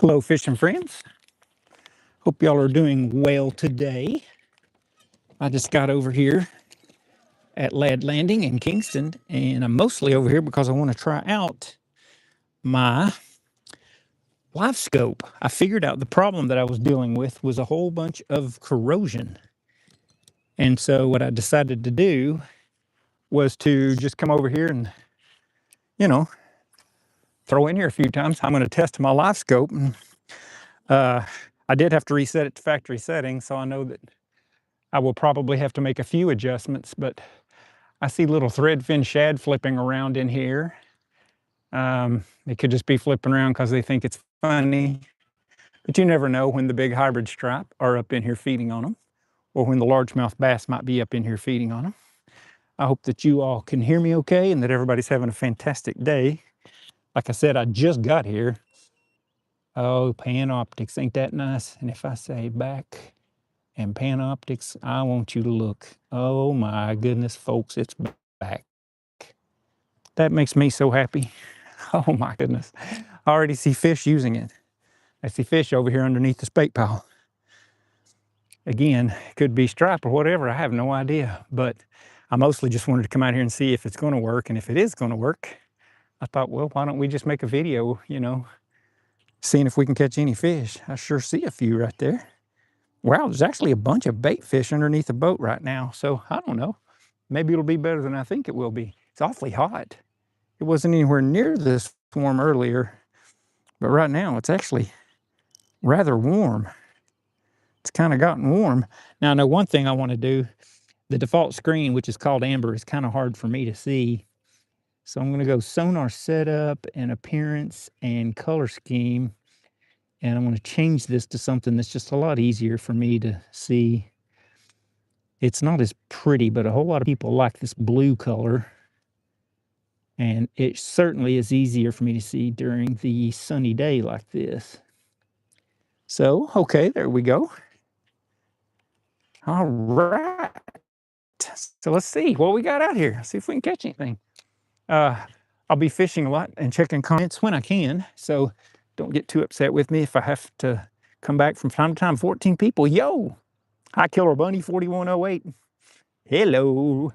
Hello, fishing friends. Hope y'all are doing well today. I just got over here at Ladd Landing in Kingston, and I'm mostly over here because I want to try out my Livescope. I figured out the problem that I was dealing with was a whole bunch of corrosion. And so what I decided to do was to just come over here and, you know, throw in here a few times. I'm going to test my Livescope. And, I did have to reset it to factory settings, so I know that I will probably have to make a few adjustments, but I see little threadfin shad flipping around in here. They could just be flipping around because they think it's funny, but you never know when the big hybrid stripe are up in here feeding on them, or when the largemouth bass might be up in here feeding on them. I hope that you all can hear me okay and that everybody's having a fantastic day. Like I said, I just got here. Oh, Panoptics, ain't that nice? And if I say back and Panoptics, I want you to look. Oh my goodness, folks, it's back. That makes me so happy. Oh my goodness. I already see fish using it. I see fish over here underneath the spate pile. Again, it could be stripe or whatever, I have no idea. But I mostly just wanted to come out here and see if it's gonna work. And if it is gonna work, I thought, well, why don't we just make a video, seeing if we can catch any fish. I sure see a few right there. Wow, there's actually a bunch of bait fish underneath the boat right now. So I don't know, maybe it'll be better than I think it will be. It's awfully hot. It wasn't anywhere near this warm earlier, but right now it's actually rather warm. It's kind of gotten warm. Now I know one thing I want to do. The default screen, which is called amber, is kind of hard for me to see. So I'm going to go sonar setup and appearance and color scheme. And I'm going to change this to something that's just a lot easier for me to see. It's not as pretty, but a whole lot of people like this blue color. And it certainly is easier for me to see during the sunny day like this. So, okay, there we go. All right. So let's see what we got out here. See if we can catch anything. I'll be fishing a lot and checking comments when I can. So don't get too upset with me if I have to come back from time to time. 14 people. Yo. Hi, Killer Bunny 4108. Hello.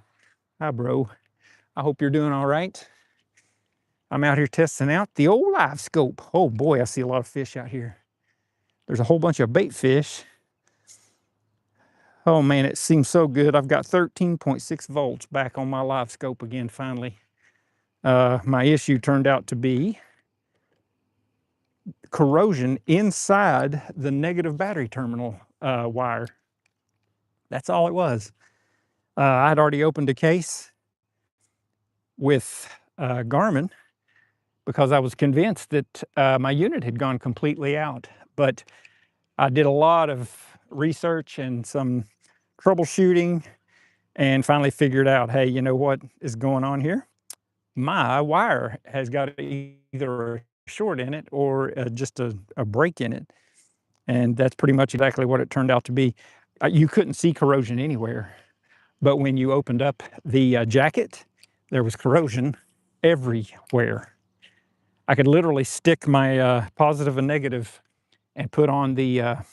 Hi, bro. I hope you're doing all right. I'm out here testing out the old Livescope. Oh boy, I see a lot of fish out here. There's a whole bunch of bait fish. Oh man, it seems so good. I've got 13.6 volts back on my Livescope again, finally. My issue turned out to be corrosion inside the negative battery terminal wire. That's all it was. I'd already opened a case with Garmin because I was convinced that my unit had gone completely out. But I did a lot of research and some troubleshooting and finally figured out, hey, you know what is going on here? My wire has got either a short in it or just a break in it. And that's pretty much exactly what it turned out to be. You couldn't see corrosion anywhere. But when you opened up the jacket, there was corrosion everywhere. I could literally stick my positive and negative and put on the, I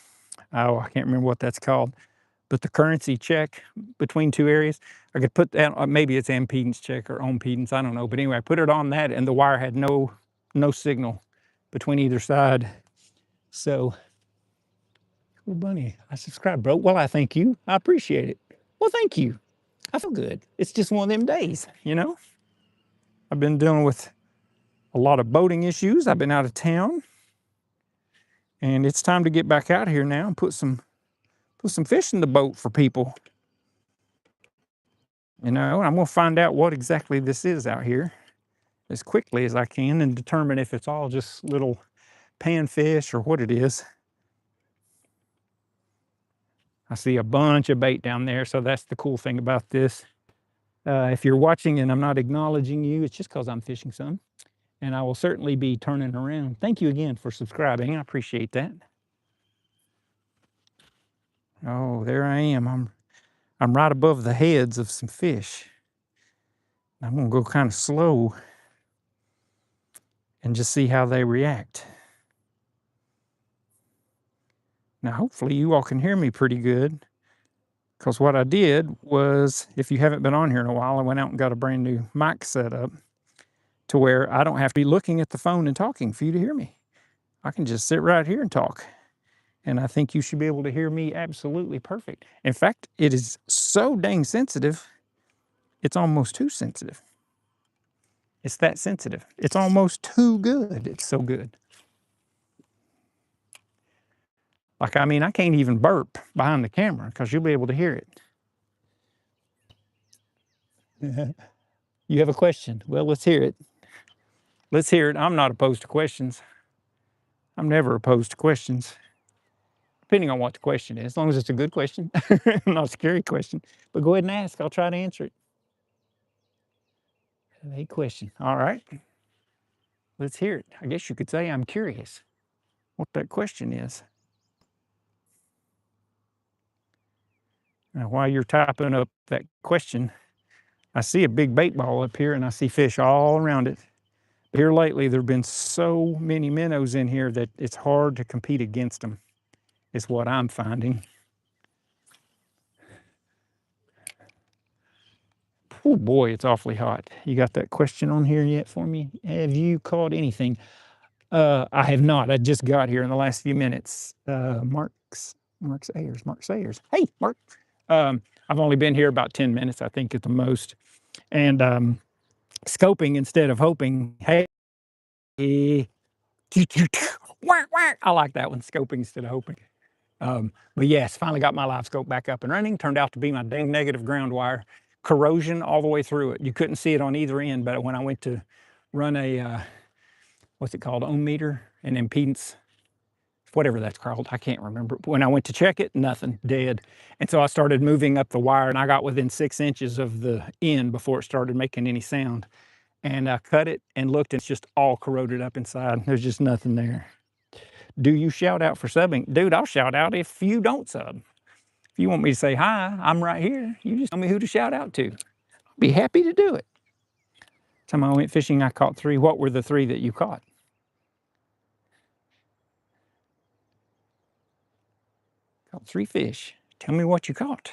can't remember what that's called, but the currency check between two areas. I could put that, maybe it's impedance check or impedance, I don't know. But anyway, I put it on that and the wire had no signal between either side. So, cool bunny, I subscribed, bro. Well, I thank you. I appreciate it. Well, thank you. I feel good. It's just one of them days, you know? I've been dealing with a lot of boating issues. I've been out of town. And it's time to get back out here now and put some fish in the boat for people. You know, I'm gonna find out what exactly this is out here as quickly as I can and determine if it's all just little panfish or what it is. I see a bunch of bait down there, so that's the cool thing about this. If you're watching and I'm not acknowledging you, it's just because I'm fishing some. And I will certainly be turning around. Thank you again for subscribing. I appreciate that. Oh, there I am. I'm right above the heads of some fish. I'm gonna go kind of slow and just see how they react. Now, hopefully you all can hear me pretty good, because what I did was, if you haven't been on here in a while, I went out and got a brand new mic set up to where I don't have to be looking at the phone and talking for you to hear me. I can just sit right here and talk. And I think you should be able to hear me absolutely perfect. In fact, it is so dang sensitive, it's almost too sensitive. It's that sensitive. It's almost too good. It's so good. Like, I mean, I can't even burp behind the camera because you'll be able to hear it. You have a question? Well, let's hear it. Let's hear it. I'm not opposed to questions. I'm never opposed to questions, depending on what the question is, as long as it's a good question, not a scary question. But go ahead and ask. I'll try to answer it. A question. All right. Let's hear it. I guess you could say I'm curious what that question is. Now, while you're typing up that question, I see a big bait ball up here and I see fish all around it. But here lately, there have been so many minnows in here that it's hard to compete against them, is what I'm finding. Oh boy, it's awfully hot. You got that question on here yet for me? Have you caught anything? I have not. I just got here in the last few minutes. Mark Sayers. Hey, Mark. I've only been here about 10 minutes, I think, at the most. And scoping instead of hoping. Hey, I like that one, scoping instead of hoping. But yes, finally got my Livescope back up and running. Turned out to be my dang negative ground wire. Corrosion all the way through it. You couldn't see it on either end, but when I went to run a, what's it called, ohm meter, an impedance, whatever that's called, I can't remember. When I went to check it, nothing, dead. And so I started moving up the wire and I got within 6 inches of the end before it started making any sound. And I cut it and looked, and it's just all corroded up inside. There's just nothing there. Do you shout out for subbing? Dude, I'll shout out if you don't sub. If you want me to say hi, I'm right here. You just tell me who to shout out to. I'll be happy to do it. Time I went fishing, I caught 3. What were the 3 that you caught? Caught 3 fish. Tell me what you caught.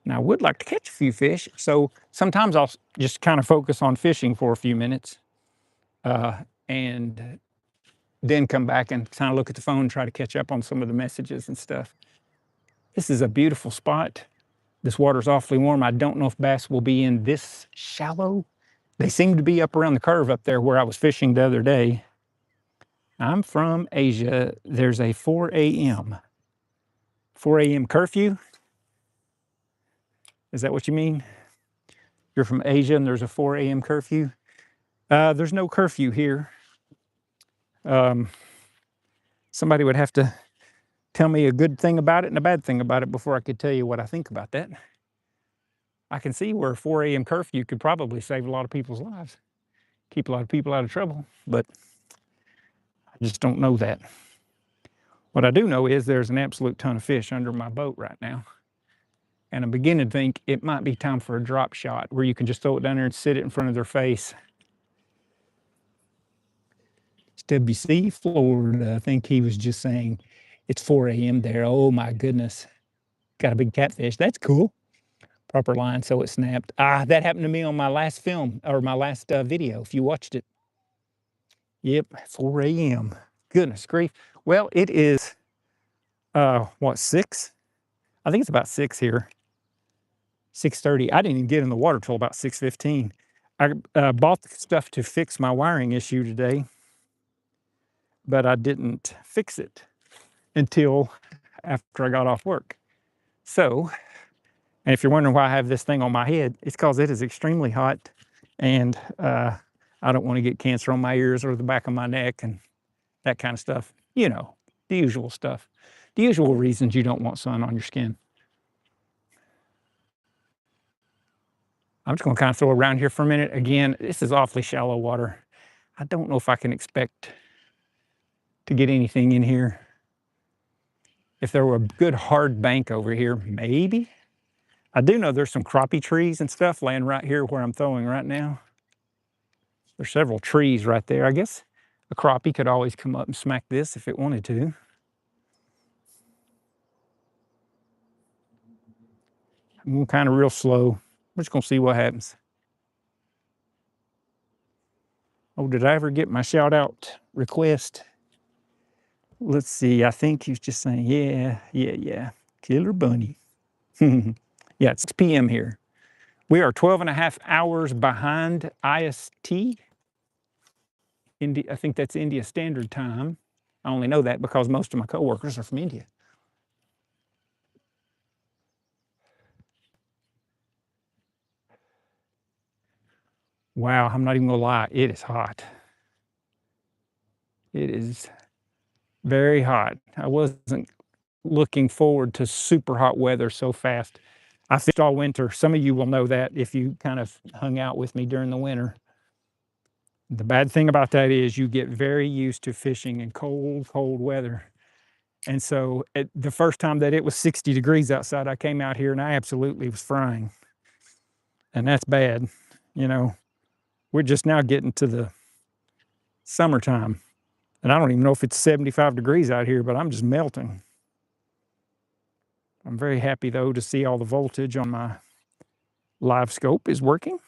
Now, I would like to catch a few fish, so sometimes I'll just kind of focus on fishing for a few minutes and then come back and kind of look at the phone and try to catch up on some of the messages and stuff. This is a beautiful spot. This water's awfully warm. I don't know if bass will be in this shallow. They seem to be up around the curve up there where I was fishing the other day. I'm from Asia. There's a 4 a.m. curfew. Is that what you mean? You're from Asia and there's a 4 a.m. curfew? There's no curfew here. Somebody would have to tell me a good thing about it and a bad thing about it before I could tell you what I think about that. I can see where a 4 a.m. curfew could probably save a lot of people's lives, keep a lot of people out of trouble, but I just don't know that. What I do know is there's an absolute ton of fish under my boat right now. And I'm beginning to think it might be time for a drop shot where you can just throw it down there and sit it in front of their face. It's WC, Florida. I think he was just saying it's 4 a.m. there. Oh my goodness. Got a big catfish. That's cool. Proper line, so it snapped. That happened to me on my last film, or my last video, if you watched it. Yep, 4 a.m. Goodness grief. Well, it is, what, 6? I think it's about 6 here. 6:30. I didn't even get in the water till about 6:15. I bought the stuff to fix my wiring issue today, but I didn't fix it until after I got off work. So, and if you're wondering why I have this thing on my head, it's because it is extremely hot, and I don't want to get cancer on my ears or the back of my neck and that kind of stuff. You know, the usual stuff. The usual reasons you don't want sun on your skin. I'm just going to kind of throw around here for a minute. Again, this is awfully shallow water. I don't know if I can expect to get anything in here. If there were a good hard bank over here, maybe. I do know there's some crappie trees and stuff laying right here where I'm throwing right now. There's several trees right there. I guess a crappie could always come up and smack this if it wanted to. kind of real slow. We're just gonna see what happens. Oh, did I ever get my shout out request? Let's see. I think he's just saying, yeah. Killer bunny. Yeah, it's 6 p.m. here. We are 12 and a half hours behind IST. I think that's India Standard Time. I only know that because most of my coworkers are from India. Wow, I'm not even gonna lie, it is hot. It is very hot. I wasn't looking forward to super hot weather so fast. I fished all winter. Some of you will know that if you kind of hung out with me during the winter. The bad thing about that is you get very used to fishing in cold, cold weather. And so the first time that it was 60 degrees outside, I came out here and I absolutely was frying. And that's bad. You know, we're just now getting to the summertime. And I don't even know if it's 75 degrees out here, but I'm just melting. I'm very happy though to see all the voltage on my Livescope is working.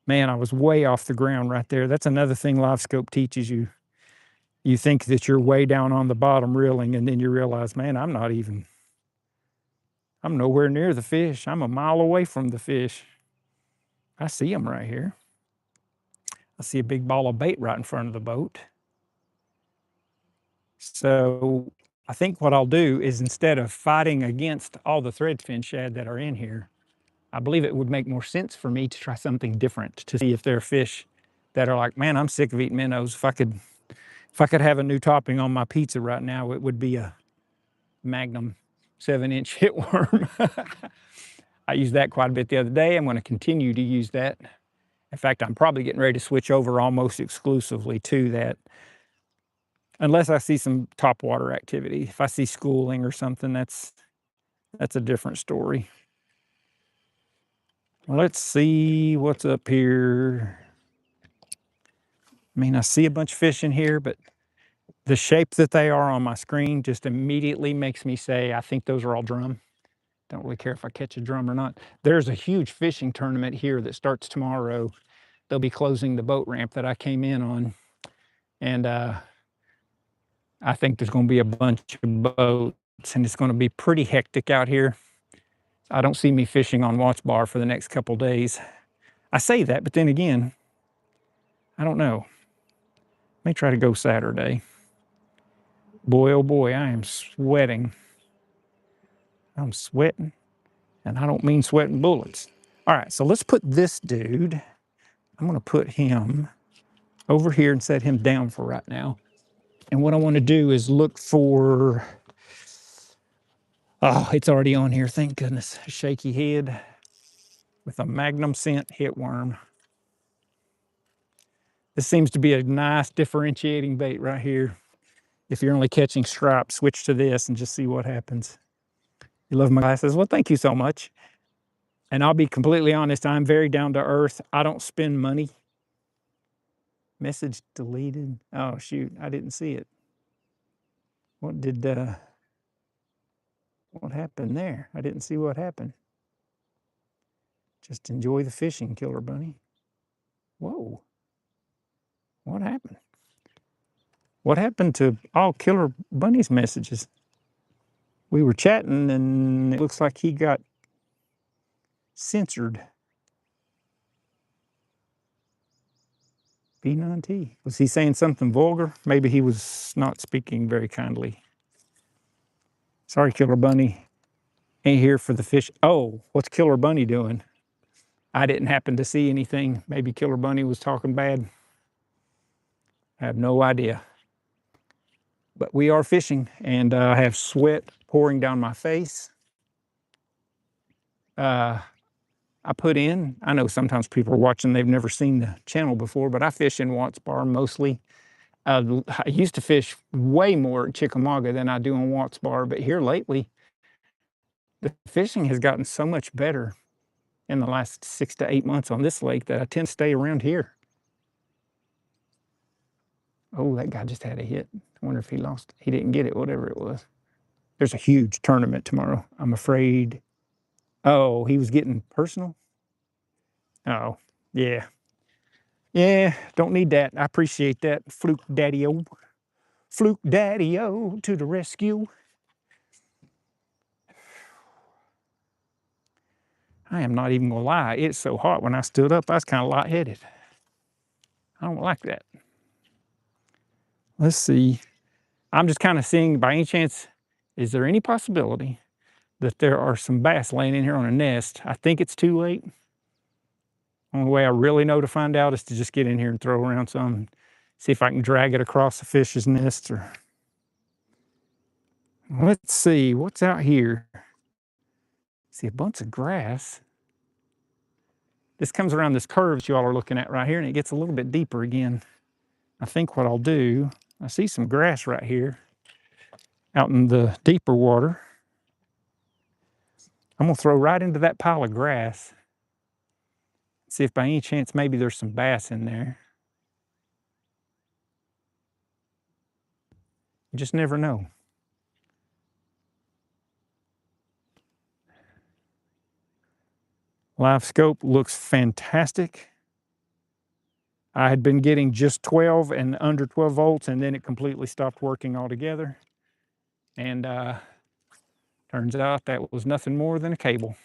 Man, I was way off the ground right there. That's another thing Livescope teaches you. You think that you're way down on the bottom reeling, and then you realize, man, I'm nowhere near the fish. I'm a mile away from the fish. I see them right here. I see a big ball of bait right in front of the boat. So I think what I'll do is instead of fighting against all the threadfin shad that are in here, I believe it would make more sense for me to try something different to see if there are fish that are like, man, I'm sick of eating minnows. If I could have a new topping on my pizza right now, it would be a Magnum 7-inch hitworm. I used that quite a bit the other day. I'm going to continue to use that. In fact, I'm probably getting ready to switch over almost exclusively to that. Unless I see some topwater activity. If I see schooling or something, that's a different story. Let's see what's up here. I mean, I see a bunch of fish in here, but the shape that they are on my screen just immediately makes me say, I think those are all drum. Don't really care if I catch a drum or not. There's a huge fishing tournament here that starts tomorrow. They'll be closing the boat ramp that I came in on. And I think there's going to be a bunch of boats, and it's going to be pretty hectic out here. I don't see me fishing on Watts Bar for the next couple days. I say that, but then again, I don't know. May try to go Saturday. Boy, oh boy, I am sweating. I'm sweating, and I don't mean sweating bullets. All right, so let's put this dude, I'm gonna put him over here and set him down for right now. And what I wanna do is look for, oh, it's already on here, thank goodness. A shaky head with a Magnum scent hitworm. This seems to be a nice differentiating bait right here. If you're only catching stripes, switch to this and just see what happens. You love my glasses? Well, thank you so much. And I'll be completely honest, I'm very down to earth. I don't spend money. Message deleted. Oh, shoot, I didn't see it. What happened there? I didn't see what happened. Just enjoy the fishing, Killer Bunny. Whoa. What happened? What happened to all Killer Bunny's messages? We were chatting and it looks like he got censored. B9T. Was he saying something vulgar? Maybe he was not speaking very kindly. Sorry, Killer Bunny. Ain't here for the fish. Oh, what's Killer Bunny doing? I didn't happen to see anything. Maybe Killer Bunny was talking bad. I have no idea. But we are fishing, and I have sweat pouring down my face. I know sometimes people are watching, they've never seen the channel before, but I fish in Watts Bar mostly. I used to fish way more at Chickamauga than I do on Watts Bar, but here lately, the fishing has gotten so much better in the last 6 to 8 months on this lake that I tend to stay around here. Oh, that guy just had a hit. I wonder if he lost it. He didn't get it, whatever it was. There's a huge tournament tomorrow. I'm afraid. Oh, he was getting personal? Oh, yeah. Yeah, don't need that. I appreciate that. Fluke Daddy-O. Fluke Daddy-O to the rescue. I am not even gonna lie. It's so hot when I stood up, I was kind of lightheaded. I don't like that. Let's see. I'm just kind of seeing, by any chance, is there any possibility that there are some bass laying in here on a nest? I think it's too late. Only way I really know to find out is to just get in here and throw around some, see if I can drag it across the fish's nest. Or let's see, what's out here? See a bunch of grass. This comes around this curve that you all are looking at right here, and it gets a little bit deeper again. I think what I'll do, I see some grass right here out in the deeper water. I'm gonna throw right into that pile of grass. See if by any chance maybe there's some bass in there. You just never know. Livescope looks fantastic. I had been getting just 12 and under 12 volts, and then it completely stopped working altogether. And turns out that was nothing more than a cable.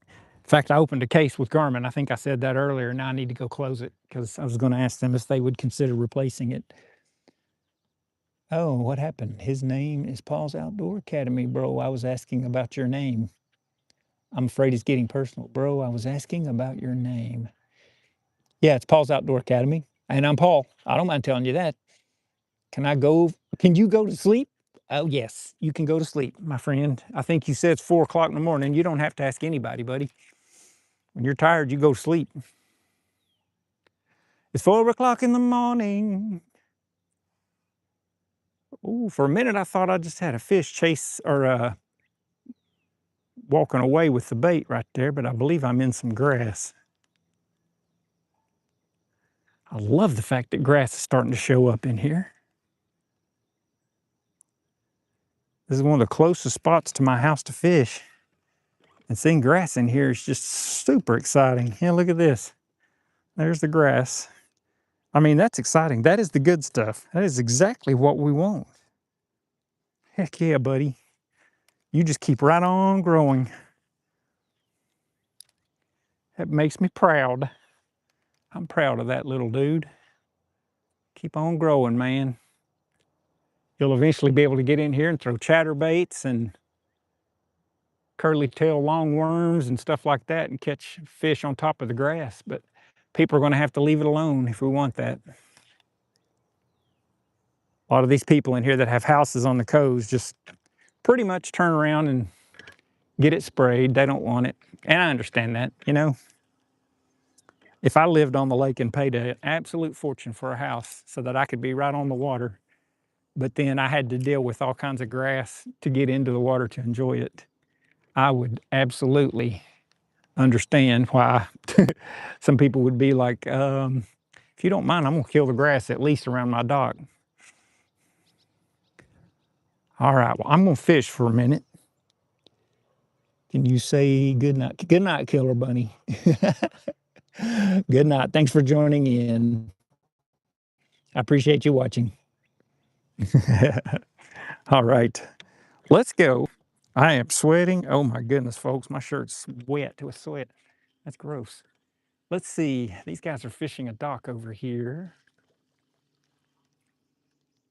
In fact, I opened a case with Garmin. I think I said that earlier. Now I need to go close it because I was going to ask them if they would consider replacing it. Oh, what happened? His name is Paul's Outdoor Academy, bro. I was asking about your name. I'm afraid it's getting personal. Bro, I was asking about your name. Yeah, it's Paul's Outdoor Academy. And I'm Paul. I don't mind telling you that. Can I go? Can you go to sleep? Oh, yes, you can go to sleep, my friend. I think you said it's 4 o'clock in the morning. You don't have to ask anybody, buddy. When you're tired, you go to sleep. It's 4 o'clock in the morning. Oh, for a minute, I thought I just had a fish chase or walking away with the bait right there, but I believe I'm in some grass. I love the fact that grass is starting to show up in here. This is one of the closest spots to my house to fish. And seeing grass in here is just super exciting. Yeah, look at this. There's the grass. I mean, that's exciting. That is the good stuff. That is exactly what we want. Heck yeah, buddy. You just keep right on growing. That makes me proud. I'm proud of that little dude. Keep on growing, man. You'll eventually be able to get in here and throw chatterbaits and curly tail longworms and stuff like that and catch fish on top of the grass. But people are going to have to leave it alone if we want that. A lot of these people in here that have houses on the coast just pretty much turn around and get it sprayed. They don't want it. And I understand that, you know. If I lived on the lake and paid an absolute fortune for a house so that I could be right on the water, but then I had to deal with all kinds of grass to get into the water to enjoy it, I would absolutely understand why some people would be like, if you don't mind, I'm gonna kill the grass at least around my dock. All right, well, I'm gonna fish for a minute. Can you say good night? Good night, Killer Bunny. Good night. Thanks for joining in. I appreciate you watching. All right, let's go. I am sweating. Oh my goodness, folks, my shirt's wet to a sweat. That's gross. Let's see. These guys are fishing a dock over here.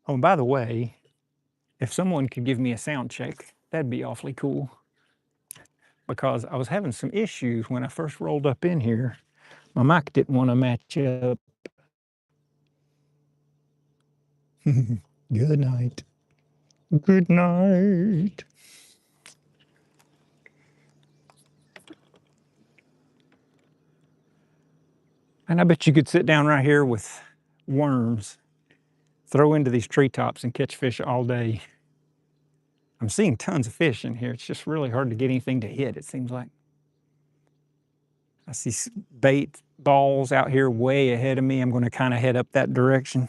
Oh, and by the way, if someone could give me a sound check, that'd be awfully cool. Because I was having some issues when I first rolled up in here. My mic didn't want to match up. Good night. Good night. And I bet you could sit down right here with worms, throw into these treetops and catch fish all day. I'm seeing tons of fish in here. It's just really hard to get anything to hit, it seems like. I see bait balls out here way ahead of me. I'm going to kind of head up that direction.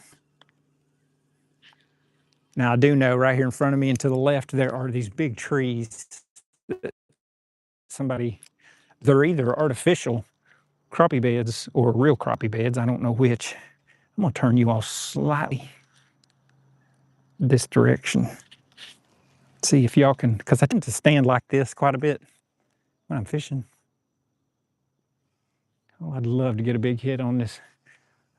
Now I do know right here in front of me and to the left there are these big trees that they're either artificial crappie beds or real crappie beds. I don't know which. I'm gonna turn you all slightly this direction. See if y'all can, because I tend to stand like this quite a bit when I'm fishing. Oh, I'd love to get a big hit on this.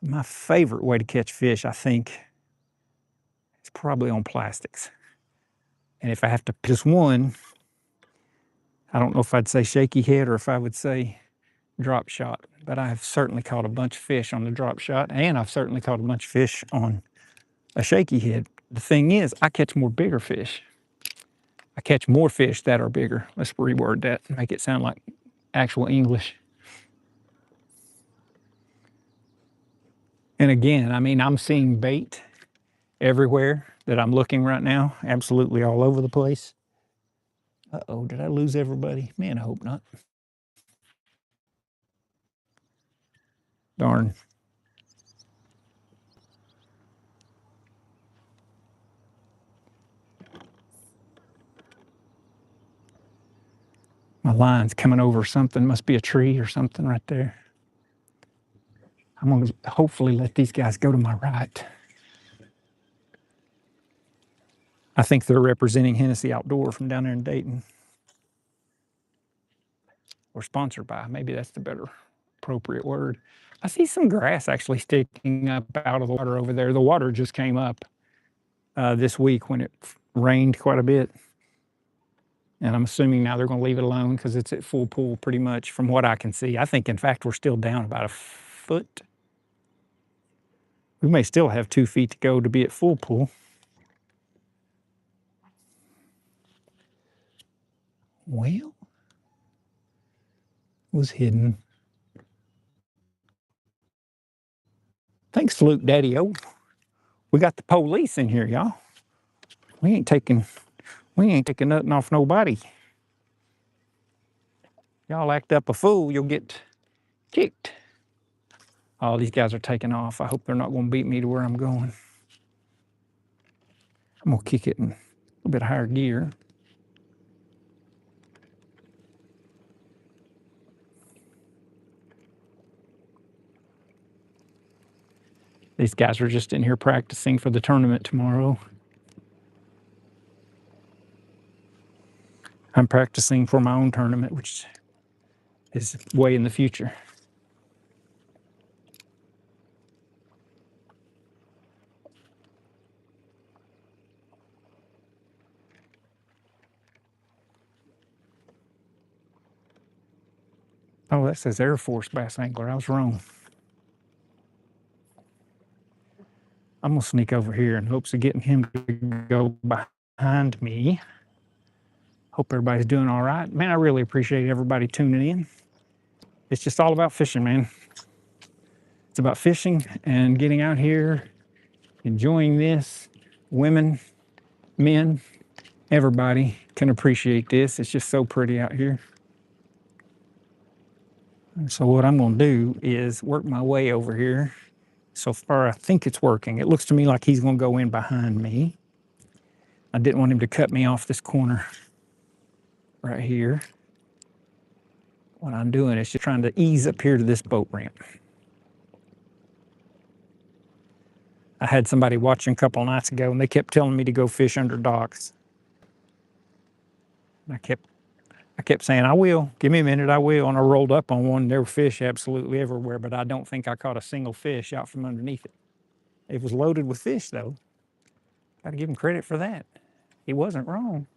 My favorite way to catch fish, I think, is probably on plastics. And if I have to pick just one, I don't know if I'd say shaky head or if I would say drop shot, but I've certainly caught a bunch of fish on the drop shot, and I've certainly caught a bunch of fish on a shaky head. The thing is, I catch more bigger fish. I catch more fish that are bigger. Let's reword that and make it sound like actual English. And again, I mean, I'm seeing bait everywhere that I'm looking right now, absolutely all over the place. Uh-oh, did I lose everybody? Man, I hope not. Darn. My line's coming over something, must be a tree or something right there. I'm gonna hopefully let these guys go to my right. I think they're representing Hennessy Outdoor from down there in Dayton. Or sponsored by, maybe that's the better appropriate word. I see some grass actually sticking up out of the water over there. The water just came up this week when it rained quite a bit. And I'm assuming now they're gonna leave it alone because it's at full pool pretty much from what I can see. I think in fact we're still down about a foot. We may still have 2 feet to go to be at full pool. Well, was hidden. Thanks, Fluke Daddy-O. We got the police in here, y'all. We ain't taking nothing off nobody. Y'all act up a fool, you'll get kicked. Oh, these guys are taking off. I hope they're not gonna beat me to where I'm going. I'm gonna kick it in a little bit higher gear. These guys are just in here practicing for the tournament tomorrow. I'm practicing for my own tournament, which is way in the future. Oh, that says Air Force Bass Angler. I was wrong. I'm gonna sneak over here in hopes of getting him to go behind me. Hope everybody's doing all right. Man, I really appreciate everybody tuning in. It's just all about fishing, man. It's about fishing and getting out here, enjoying this. Women, men, everybody can appreciate this. It's just so pretty out here. And so what I'm gonna do is work my way over here. So far, I think it's working. It looks to me like he's gonna go in behind me. I didn't want him to cut me off this corner right here. What I'm doing is just trying to ease up here to this boat ramp. I had somebody watching a couple nights ago and they kept telling me to go fish under docks. And I kept saying, I will, give me a minute, I will. And I rolled up on one, and there were fish absolutely everywhere, but I don't think I caught a single fish out from underneath it. It was loaded with fish though. Gotta give him credit for that. He wasn't wrong.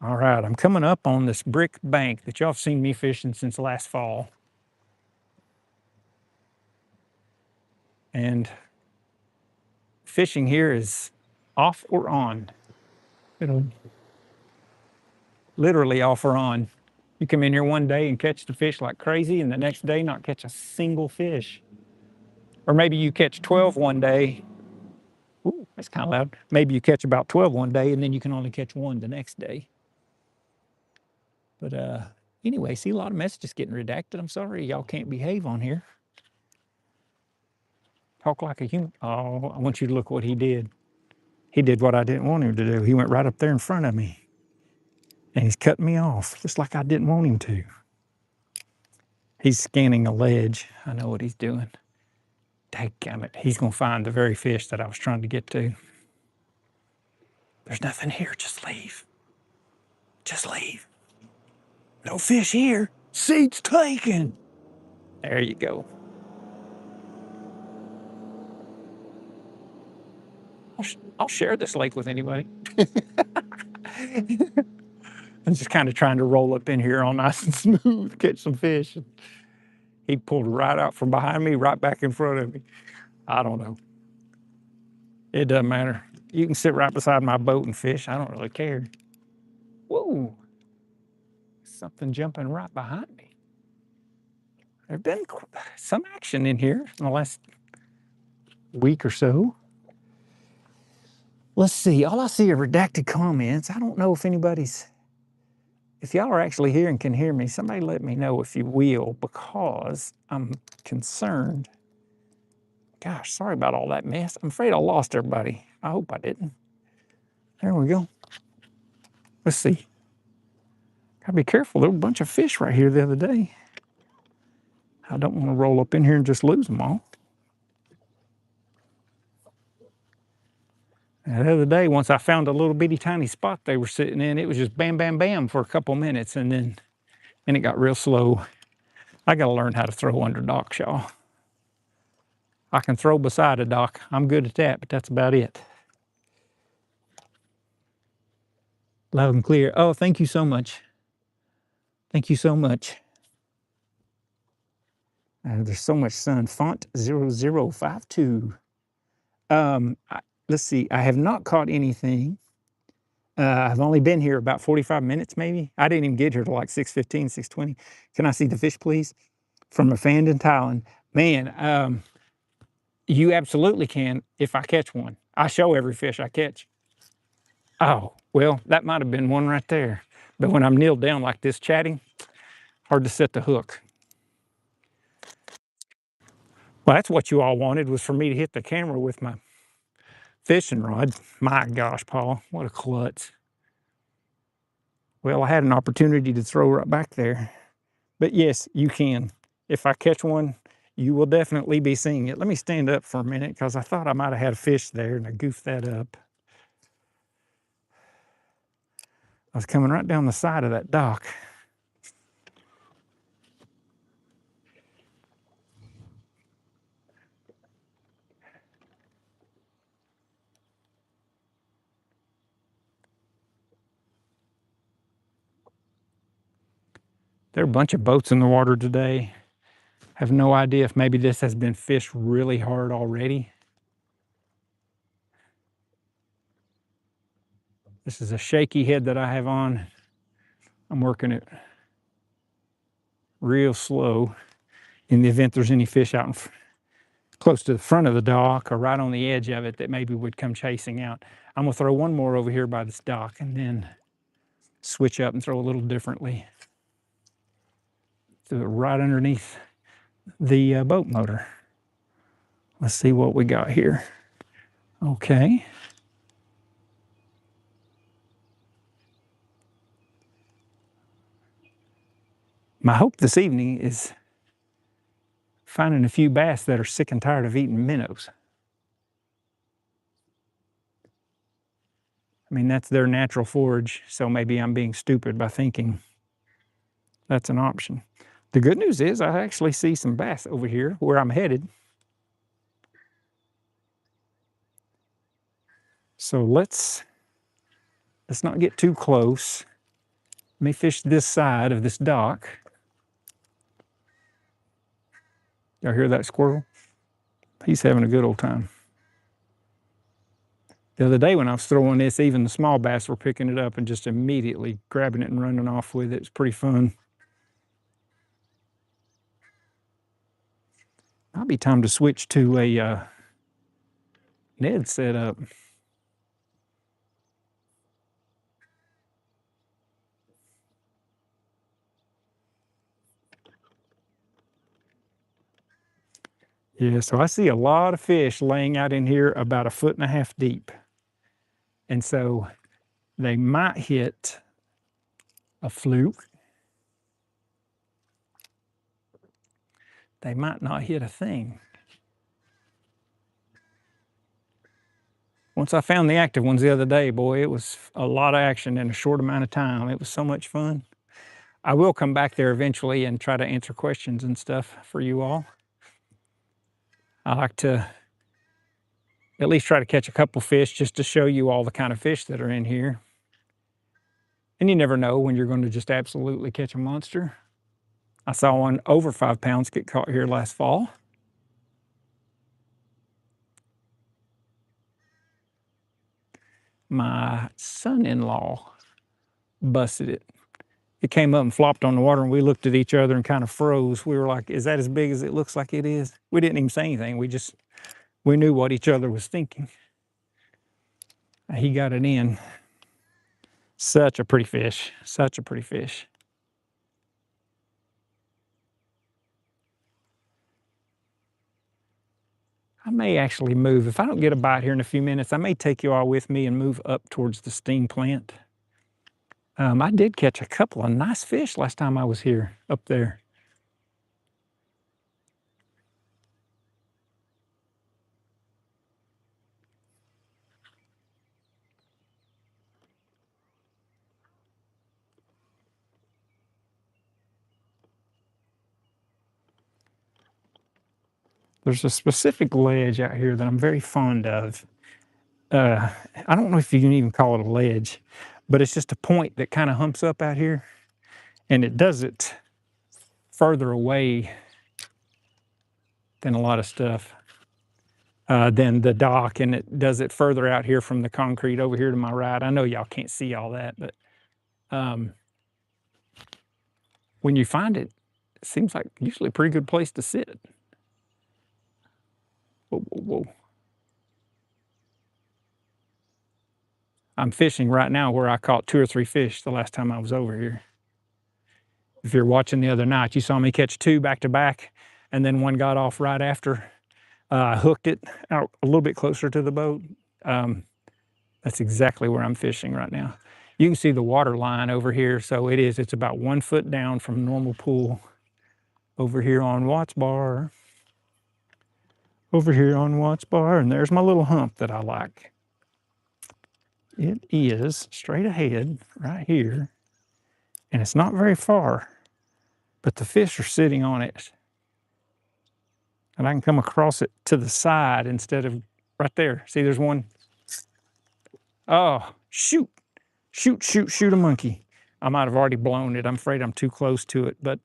All right, I'm coming up on this brick bank that y'all have seen me fishing since last fall. And fishing here is off or on. It'll literally off or on. You come in here one day and catch the fish like crazy, and the next day not catch a single fish. Or maybe you catch 12 one day. Ooh, that's kind of loud. Maybe you catch about 12 one day, and then you can only catch one the next day. But anyway, see a lot of messages getting redacted. I'm sorry, y'all can't behave on here. Talk like a human. Oh, I want you to look what he did. He did what I didn't want him to do. He went right up there in front of me. And he's cutting me off, just like I didn't want him to. He's scanning a ledge. I know what he's doing. Dadgummit, he's gonna find the very fish that I was trying to get to. There's nothing here, just leave. Just leave. No fish here. Seat's taken. There you go. I'll share this lake with anybody. I'm just kind of trying to roll up in here all nice and smooth, catch some fish. He pulled right out from behind me, right back in front of me. I don't know. It doesn't matter. You can sit right beside my boat and fish. I don't really care. Whoa. Something jumping right behind me. There's been some action in here in the last week or so. Let's see. All I see are redacted comments. I don't know if if y'all are actually here and can hear me, somebody let me know if you will, because I'm concerned. Gosh, sorry about all that mess. I'm afraid I lost everybody. I hope I didn't. There we go. Let's see. Gotta be careful. There were a bunch of fish right here the other day. I don't want to roll up in here and just lose them all. And the other day, once I found a little bitty tiny spot they were sitting in, it was just bam, bam, bam for a couple minutes, and then it got real slow. I got to learn how to throw under docks, y'all. I can throw beside a dock. I'm good at that, but that's about it. Loud and clear. Oh, thank you so much. Thank you so much. There's so much sun. Font 0052. Let's see. I have not caught anything. I've only been here about 45 minutes, maybe. I didn't even get here till like 6:15, 6:20. Can I see the fish, please? From a fan in Thailand. Man, you absolutely can if I catch one. I show every fish I catch. Oh, well, that might have been one right there. But when I'm kneeled down like this chatting, hard to set the hook. Well, that's what you all wanted, was for me to hit the camera with my fishing rod. My gosh, Paul, what a klutz. Well, I had an opportunity to throw right back there. But yes, you can. If I catch one, you will definitely be seeing it. Let me stand up for a minute because I thought I might have had a fish there and I goofed that up. I was coming right down the side of that dock. There are a bunch of boats in the water today. Have no idea if maybe this has been fished really hard already. This is a shaky head that I have on. I'm working it real slow in the event there's any fish out close to the front of the dock or right on the edge of it that maybe would come chasing out. I'm gonna throw one more over here by this dock and then switch up and throw a little differently. Do it right underneath the boat motor. Let's see what we got here. Okay. My hope this evening is finding a few bass that are sick and tired of eating minnows. I mean, that's their natural forage, so maybe I'm being stupid by thinking that's an option. The good news is I actually see some bass over here where I'm headed. So let's not get too close. Let me fish this side of this dock. Y'all hear that squirrel? He's having a good old time. The other day when I was throwing this, even the small bass were picking it up and just immediately grabbing it and running off with it. It's pretty fun. Might be time to switch to a Ned setup. Yeah, so I see a lot of fish laying out in here about 1.5 feet deep. And so they might hit a fluke. They might not hit a thing. Once I found the active ones the other day, boy, it was a lot of action in a short amount of time. It was so much fun. I will come back there eventually and try to answer questions and stuff for you all. I like to at least try to catch a couple fish just to show you all the kind of fish that are in here. And you never know when you're going to just absolutely catch a monster. I saw one over 5 pounds get caught here last fall. My son-in-law busted it. It came up and flopped on the water, and we looked at each other and kind of froze. We were like, is that as big as it looks like it is? We didn't even say anything. We knew what each other was thinking. He got it in. Such a pretty fish. Such a pretty fish. I may actually move. If I don't get a bite here in a few minutes, I may take you all with me and move up towards the steam plant. I did catch a couple of nice fish last time I was here, up there. There's a specific ledge out here that I'm very fond of. I don't know if you can even call it a ledge, but it's just a point that kind of humps up out here, and it does it further away than a lot of stuff, than the dock, and it does it further out here from the concrete over here to my right. I know y'all can't see all that, but when you find it, it seems like usually a pretty good place to sit. Whoa, whoa, whoa. I'm fishing right now where I caught 2 or 3 fish the last time I was over here. If you're watching the other night, you saw me catch 2 back to back, and then one got off right after. I hooked it out a little bit closer to the boat. That's exactly where I'm fishing right now. You can see the water line over here, so it's about 1 foot down from normal pool over here on Watts Bar. Over here on Watts Bar, and there's my little hump that I like. It is straight ahead right here, and it's not very far, but the fish are sitting on it. And I can come across it to the side instead of right there. See, there's one. Oh, shoot. Shoot a monkey. I might have already blown it. I'm afraid I'm too close to it, but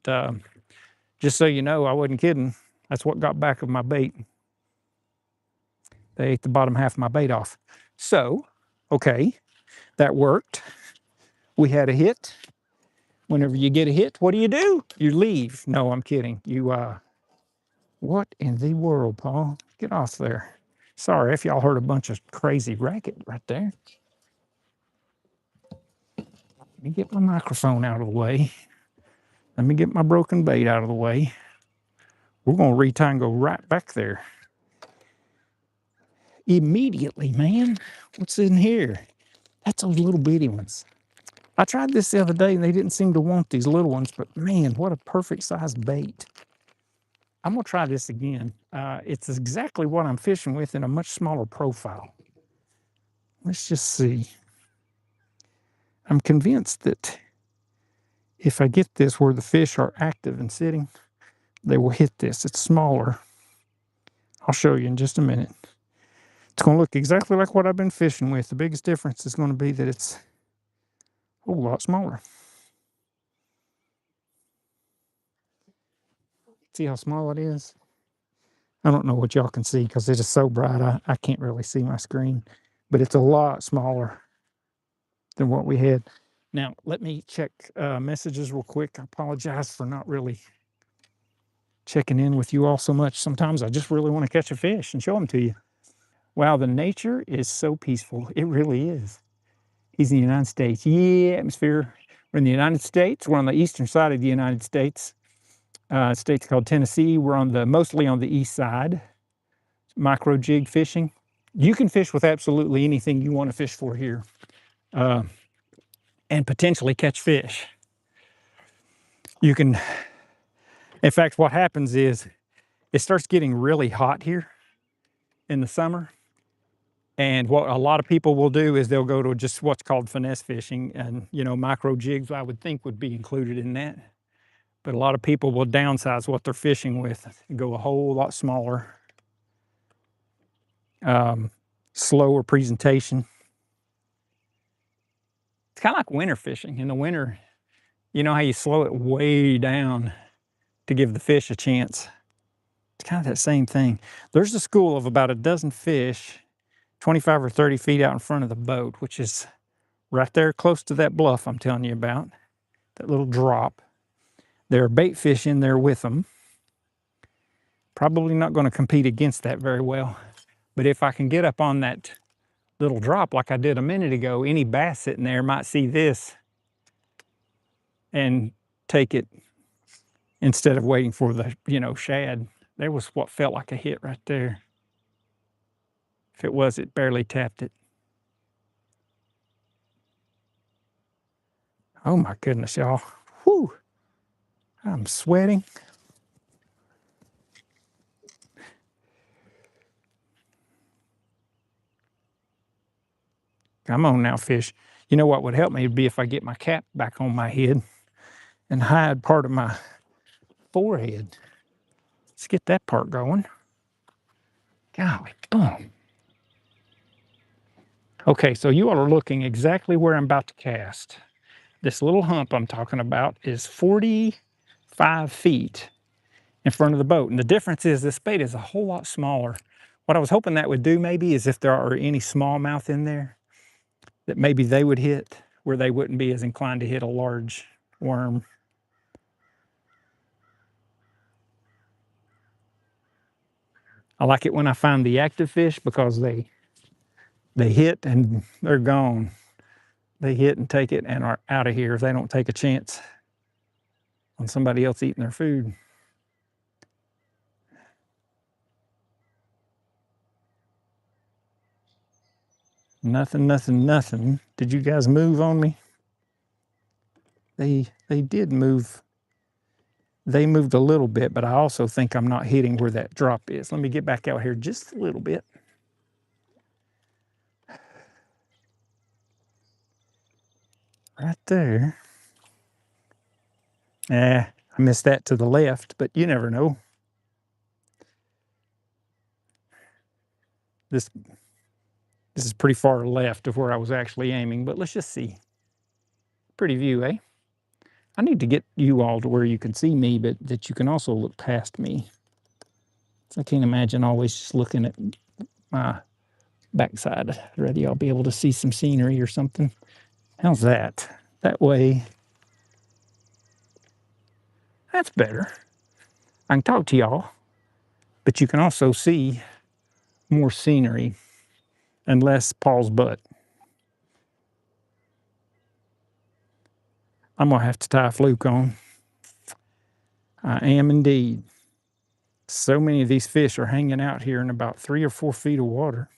just so you know, I wasn't kidding. That's what got back of my bait. They ate the bottom half of my bait off. So, okay, that worked. We had a hit. Whenever you get a hit, what do? You leave. No, I'm kidding. What in the world, Paul? Get off there. Sorry if y'all heard a bunch of crazy racket right there. Let me get my microphone out of the way. Let me get my broken bait out of the way. We're going to retie and go right back there. Immediately, man. What's in here? That's those little bitty ones. I tried this the other day and they didn't seem to want these little ones, but man, what a perfect sized bait. I'm going to try this again. It's exactly what I'm fishing with in a much smaller profile. Let's just see. I'm convinced that if I get this where the fish are active and sitting, they will hit this. It's smaller. I'll show you in just a minute. It's going to look exactly like what I've been fishing with. The biggest difference is going to be that it's a whole lot smaller. See how small it is? I don't know what y'all can see because it is so bright. I can't really see my screen, but it's a lot smaller than what we had. Now, let me check messages real quick. I apologize for not really checking in with you all so much. Sometimes I just really want to catch a fish and show them to you. Wow, the nature is so peaceful. It really is. He's in the United States. Yeah, atmosphere. We're in the United States. We're on the eastern side of the United States. State's called Tennessee. We're mostly on the east side. Micro jig fishing. You can fish with absolutely anything you want to fish for here, and potentially catch fish. You can, in fact, what happens is it starts getting really hot here in the summer. And what a lot of people will do is they'll go to just what's called finesse fishing, and micro jigs I would think would be included in that. But a lot of people will downsize what they're fishing with and go a whole lot smaller, slower presentation. It's kind of like winter fishing. In the winter, you know how you slow it way down to give the fish a chance. It's kind of that same thing. There's a school of about a dozen fish 25 or 30 feet out in front of the boat, which is right there close to that bluff I'm telling you about, that little drop. There are bait fish in there with them. Probably not going to compete against that very well. But if I can get up on that little drop like I did a minute ago, any bass sitting there might see this and take it instead of waiting for the, shad. There was what felt like a hit right there. If it was, it barely tapped it. Oh my goodness, y'all. Whew. I'm sweating. Come on now, fish. You know what would help me would be if I get my cap back on my head and hide part of my forehead. Let's get that part going. Golly, boom. Okay, so you all are looking exactly where I'm about to cast. This little hump I'm talking about is 45 feet in front of the boat. And the difference is this bait is a whole lot smaller. What I was hoping that would do maybe is if there are any smallmouth in there, that maybe they would hit where they wouldn't be as inclined to hit a large worm. I like it when I find the active fish because they hit and they're gone. They hit and take it and are out of here if they don't take a chance on somebody else eating their food. Nothing, nothing, nothing. Did you guys move on me? They did move. They moved a little bit, but I also think I'm not hitting where that drop is. Let me get back out here just a little bit. Right there. I missed that to the left, but you never know. This is pretty far left of where I was actually aiming, but let's just see. Pretty view, eh? I need to get you all to where you can see me, but that you can also look past me. So I can't imagine always just looking at my backside. I'd rather y'all be able to see some scenery or something. How's that? That way, that's better. I can talk to y'all, but you can also see more scenery and less Paul's butt. I'm gonna have to tie a fluke on. I am indeed. So many of these fish are hanging out here in about 3 or 4 feet of water,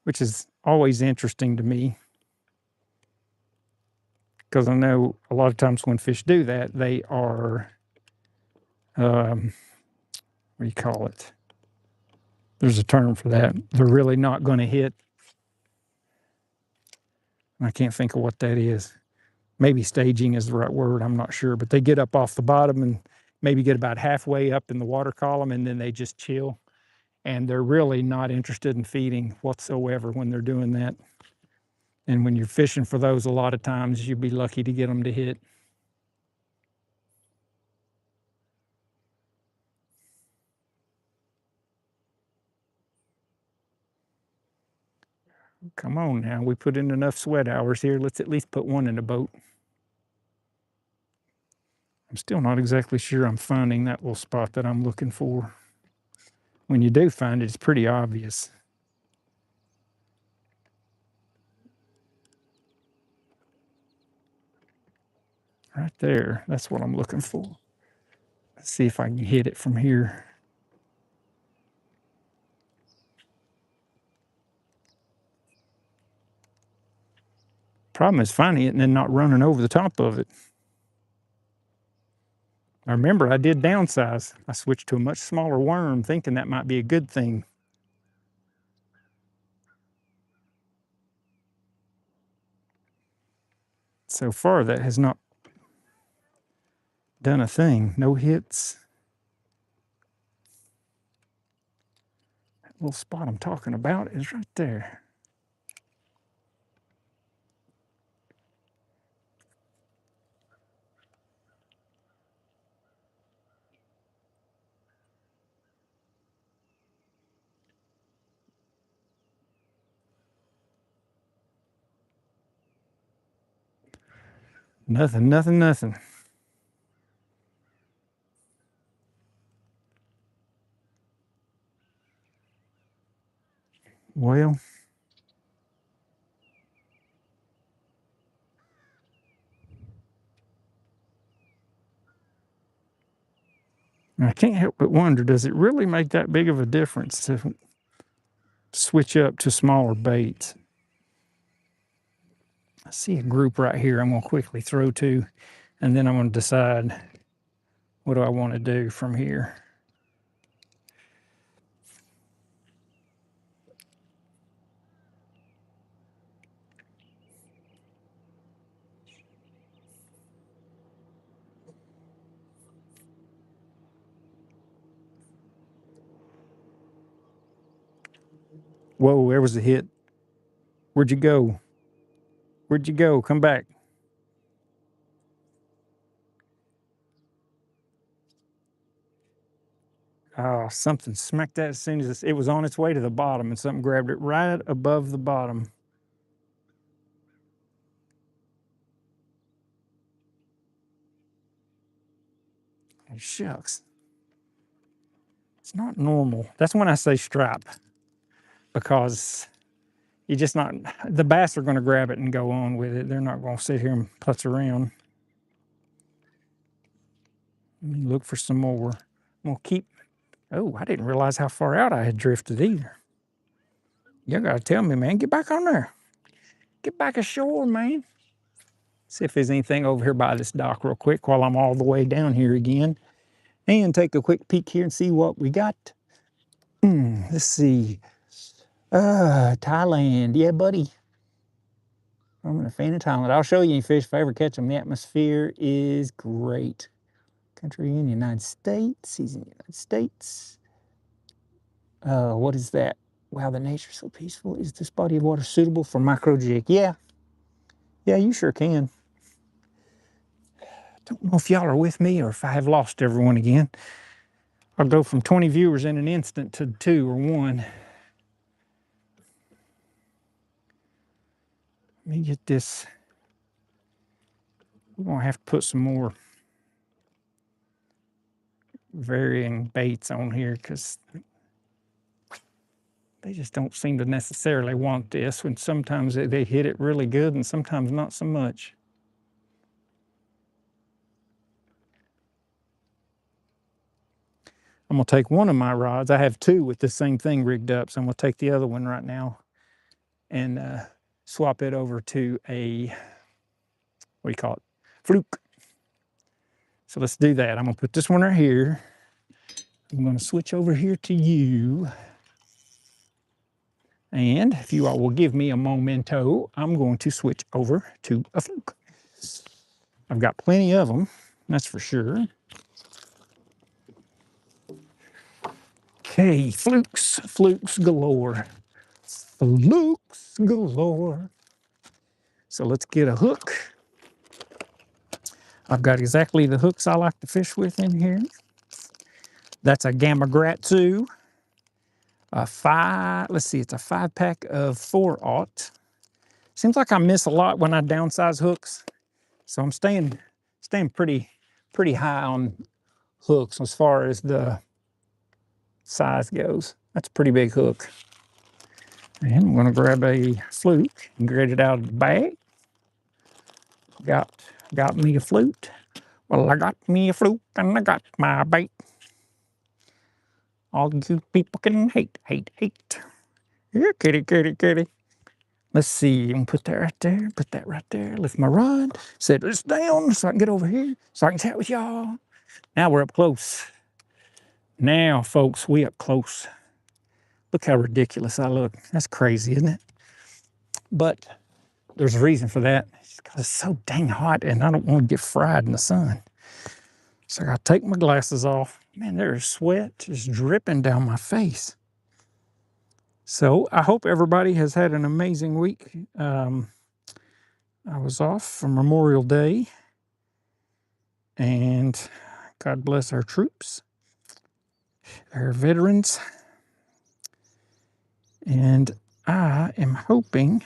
which is always interesting to me because I know a lot of times when fish do that, they are, what do you call it? There's a term for that. They're really not going to hit. I can't think of what that is. Maybe staging is the right word. I'm not sure. But they get up off the bottom and maybe get about halfway up in the water column, and then they just chill. And they're really not interested in feeding whatsoever when they're doing that. And when you're fishing for those, a lot of times you'd be lucky to get them to hit. Come on now, we put in enough sweat hours here. Let's at least put one in the boat. I'm still not exactly sure I'm finding that little spot that I'm looking for. When you do find it, it's pretty obvious. Right there, that's what I'm looking for. Let's see if I can hit it from here. Problem is finding it and then not running over the top of it. I remember I did downsize. I switched to a much smaller worm thinking that might be a good thing. So far, that has not done a thing. No hits. That little spot I'm talking about is right there. Nothing, nothing, nothing. Well, I can't help but wonder, does it really make that big of a difference to switch up to smaller baits? I see a group right here I'm going to quickly throw to, and then I'm going to decide what do I want to do from here. Whoa, there was a hit. Where'd you go? Where'd you go? Come back. Oh, something smacked that as soon as it was on its way to the bottom, and something grabbed it right above the bottom. Oh, shucks. It's not normal. That's when I say stripe, because you just not, the bass are going to grab it and go on with it. They're not going to sit here and putz around. Let me look for some more. I'm going to keep, oh, I didn't realize how far out I had drifted either. You got to tell me, man, get back on there. Get back ashore, man. See if there's anything over here by this dock real quick while I'm all the way down here again. And take a quick peek here and see what we got. Let's see. Thailand. Yeah, buddy. I'm a fan of Thailand. I'll show you any fish if I ever catch them. The atmosphere is great. Country in the United States. He's in the United States. What is that? Wow, the nature's so peaceful. Is this body of water suitable for micro jig? Yeah. Yeah, you sure can. Don't know if y'all are with me or if I have lost everyone again. I'll go from 20 viewers in an instant to 2 or 1. Let me get this. We're going to have to put some more varying baits on here because they just don't seem to necessarily want this, when sometimes they hit it really good and sometimes not so much. I'm going to take one of my rods. I have 2 with the same thing rigged up, so I'm going to take the other one right now and swap it over to a, what do you call it, fluke. So let's do that. I'm going to put this one right here. I'm going to switch over here to you. And if you all will give me a momento, I'm going to switch over to a fluke. I've got plenty of them, that's for sure. Okay, flukes, flukes galore. Flukes galore. So let's get a hook. I've got exactly the hooks I like to fish with in here. That's a Gamma Gratzu. Let's see, it's a 5-pack of 4/0. Seems like I miss a lot when I downsize hooks. So I'm staying pretty high on hooks as far as the size goes. That's a pretty big hook. And I'm gonna grab a fluke and get it out of the bag. Got me a flute. Well, I got me a fluke and I got my bait. All you people can hate. Here, kitty, kitty, kitty. Let's see, you can put that right there, put that right there, lift my rod, set this down so I can get over here, so I can chat with y'all. Now we're up close. Now, folks, we up close. Look how ridiculous I look. That's crazy, isn't it? But there's a reason for that. It's because it's so dang hot and I don't want to get fried in the sun. So I gotta take my glasses off. Man, there's sweat just dripping down my face. So I hope everybody has had an amazing week. I was off for Memorial Day, and God bless our troops, our veterans. And I am hoping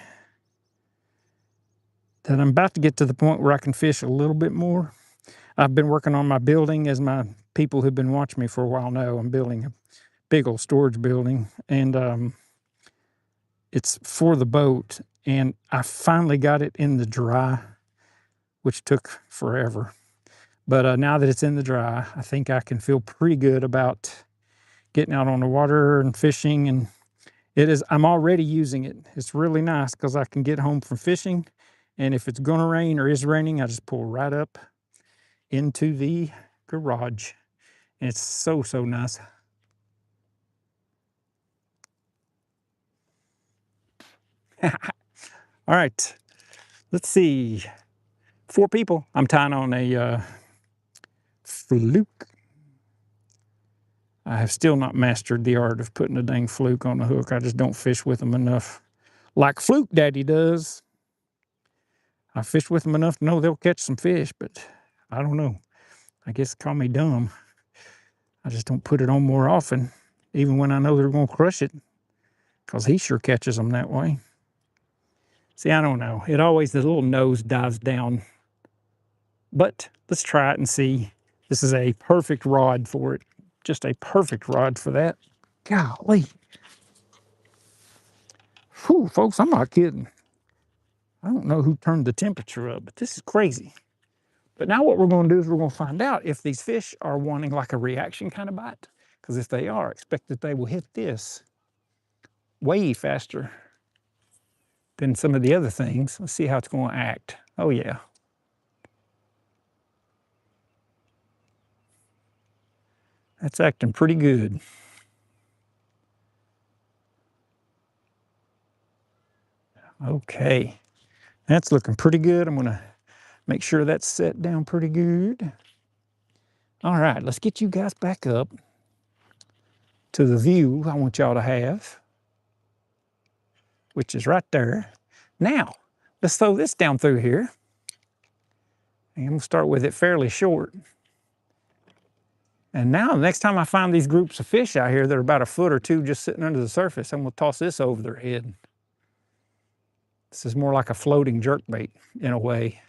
that I'm about to get to the point where I can fish a little bit more. I've been working on my building, as my people who've been watching me for a while know. I'm building a big old storage building, and it's for the boat. And I finally got it in the dry, which took forever. But now that it's in the dry, I think I can feel pretty good about getting out on the water and fishing. And I'm already using it. It's really nice because I can get home from fishing, and if it's gonna rain or is raining, I just pull right up into the garage. And it's so, so nice. All right, let's see. 4 people. I'm tying on a fluke. I have still not mastered the art of putting a dang fluke on the hook. I just don't fish with them enough. Like Fluke Daddy does. I fish with them enough to know they'll catch some fish, but I don't know. I guess call me dumb. I just don't put it on more often, even when I know they're going to crush it, because he sure catches them that way. See, I don't know. The little nose dives down. But let's try it and see. This is a perfect rod for it. Just a perfect rod for that. Golly. Whew, folks, I'm not kidding. I don't know who turned the temperature up, but this is crazy. But now what we're going to do is we're going to find out if these fish are wanting like a reaction kind of bite. Because if they are, expect that they will hit this way faster than some of the other things. Let's see how it's going to act. Oh, yeah. That's acting pretty good. Okay. That's looking pretty good. I'm going to make sure that's set down pretty good. All right, let's get you guys back up to the view I want y'all to have, which is right there. Now, let's throw this down through here. And we'll start with it fairly short. And now, the next time I find these groups of fish out here that are about a foot or two just sitting under the surface, I'm going to toss this over their head. This is more like a floating jerkbait in a way.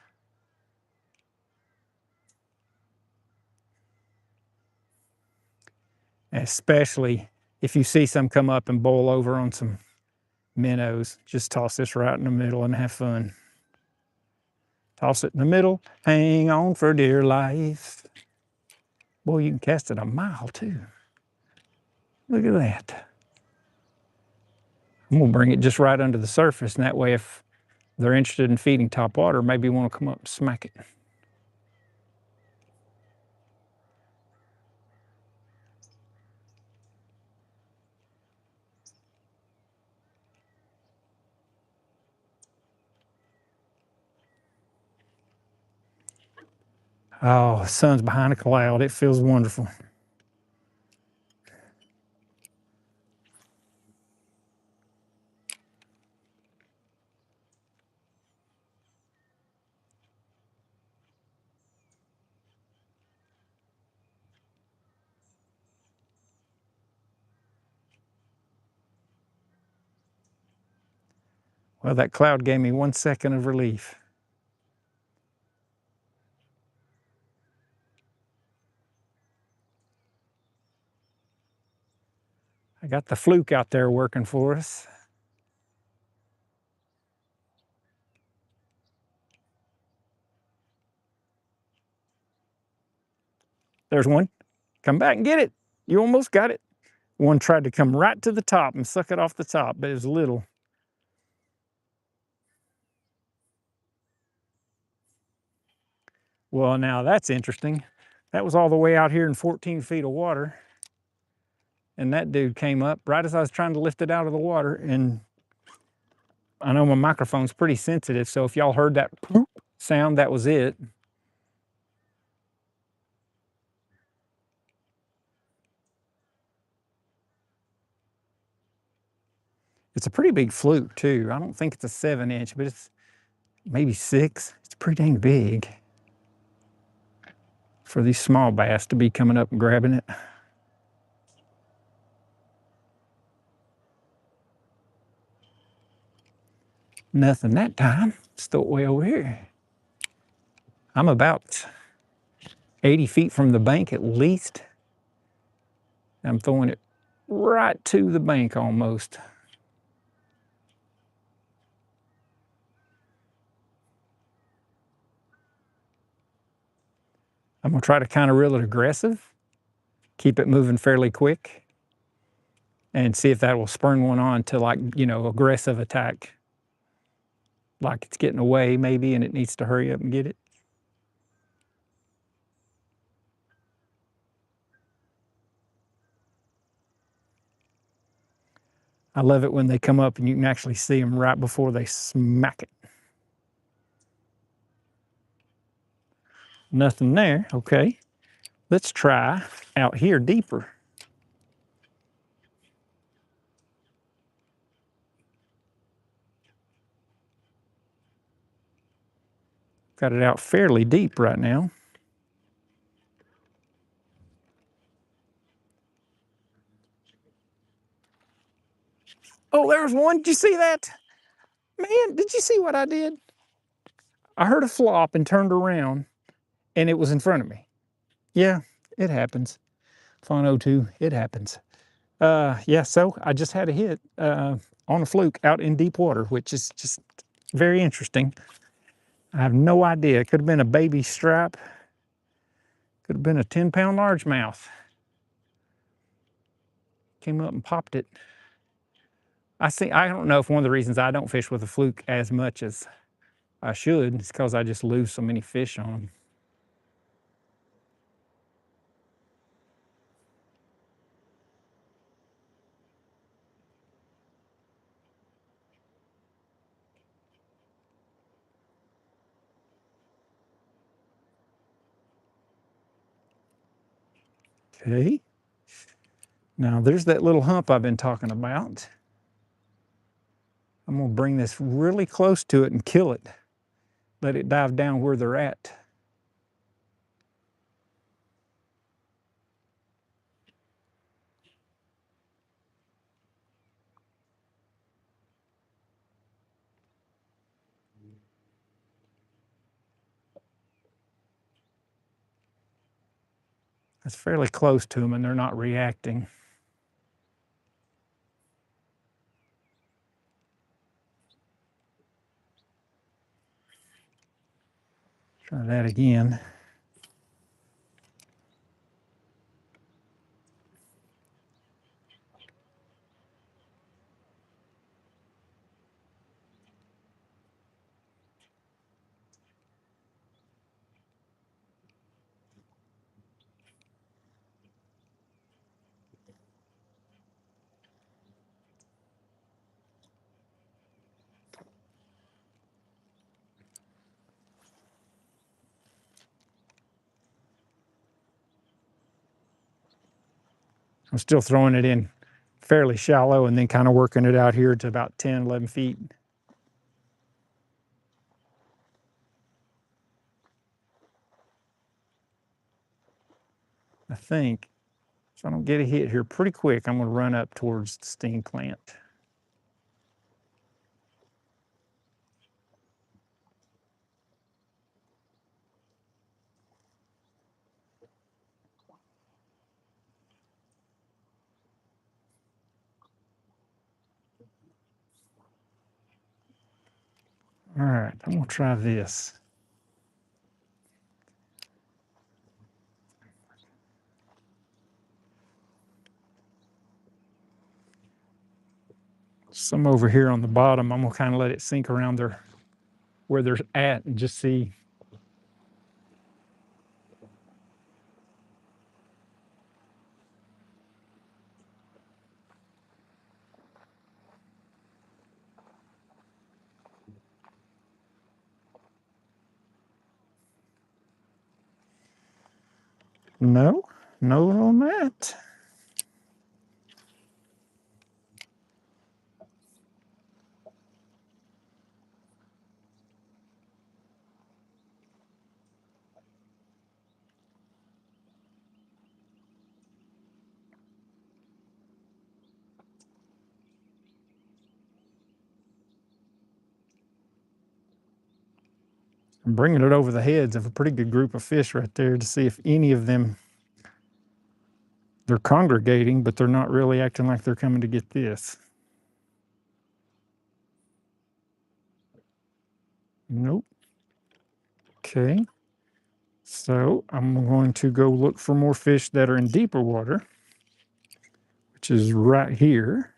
Especially if you see some come up and boil over on some minnows, just toss this right in the middle and have fun. Toss it in the middle, hang on for dear life. Boy, you can cast it a mile too. Look at that. I'm gonna bring it just right under the surface, and that way if they're interested in feeding top water, maybe want to come up and smack it. Oh, the sun's behind a cloud. It feels wonderful. Well, that cloud gave me 1 second of relief. I got the fluke out there working for us. There's one. Come back and get it. You almost got it. One tried to come right to the top and suck it off the top, but it was little. Well, now that's interesting. That was all the way out here in 14 feet of water. And that dude came up right as I was trying to lift it out of the water. And I know my microphone's pretty sensitive, so if y'all heard that poop sound, that was it. It's a pretty big fluke too. I don't think it's a 7-inch, but it's maybe 6. It's pretty dang big for these small bass to be coming up and grabbing it. Nothing that time. Stowaway over here. I'm about 80 feet from the bank at least. I'm throwing it right to the bank almost. I'm gonna try to kind of reel it aggressive, keep it moving fairly quick, and see if that will spring one on to, like, you know, aggressive attack. Like it's getting away maybe and it needs to hurry up and get it. I love it when they come up and you can actually see them right before they smack it. Nothing there, okay. Let's try out here deeper. Got it out fairly deep right now. Oh, there's one. Did you see that? Man, did you see what I did? I heard a flop and turned around and it was in front of me. Yeah, it happens. Fawn 02, it happens. Yeah, so I just had a hit on a fluke out in deep water, which is just very interesting. I have no idea. It could have been a baby stripe. Could have been a 10-pound largemouth. Came up and popped it. I don't know if one of the reasons I don't fish with a fluke as much as I should is because I just lose so many fish on them. Okay. Now there's that little hump I've been talking about. I'm gonna bring this really close to it and kill it. Let it dive down where they're at. It's fairly close to them and they're not reacting. Try that again. I'm still throwing it in fairly shallow and then kind of working it out here to about 10, 11 feet. I think, if I don't get a hit here pretty quick, I'm gonna run up towards the steam plant. All right, I'm gonna try this. Some over here on the bottom, I'm gonna kind of let it sink around there where they're at and just see. No, no on that. I'm bringing it over the heads of a pretty good group of fish right there to see if any of them, they're congregating, but they're not really acting like they're coming to get this. Nope. Okay. So I'm going to go look for more fish that are in deeper water, which is right here.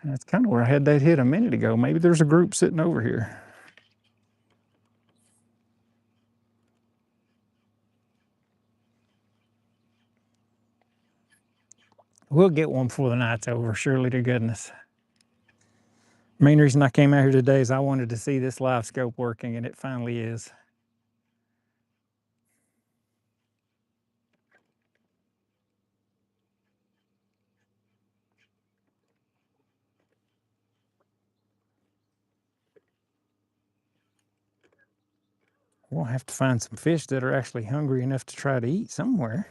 And that's kind of where I had that hit a minute ago. Maybe there's a group sitting over here. We'll get one before the night's over, surely to goodness. Main reason I came out here today is I wanted to see this Livescope working, and it finally is. We'll have to find some fish that are actually hungry enough to try to eat somewhere.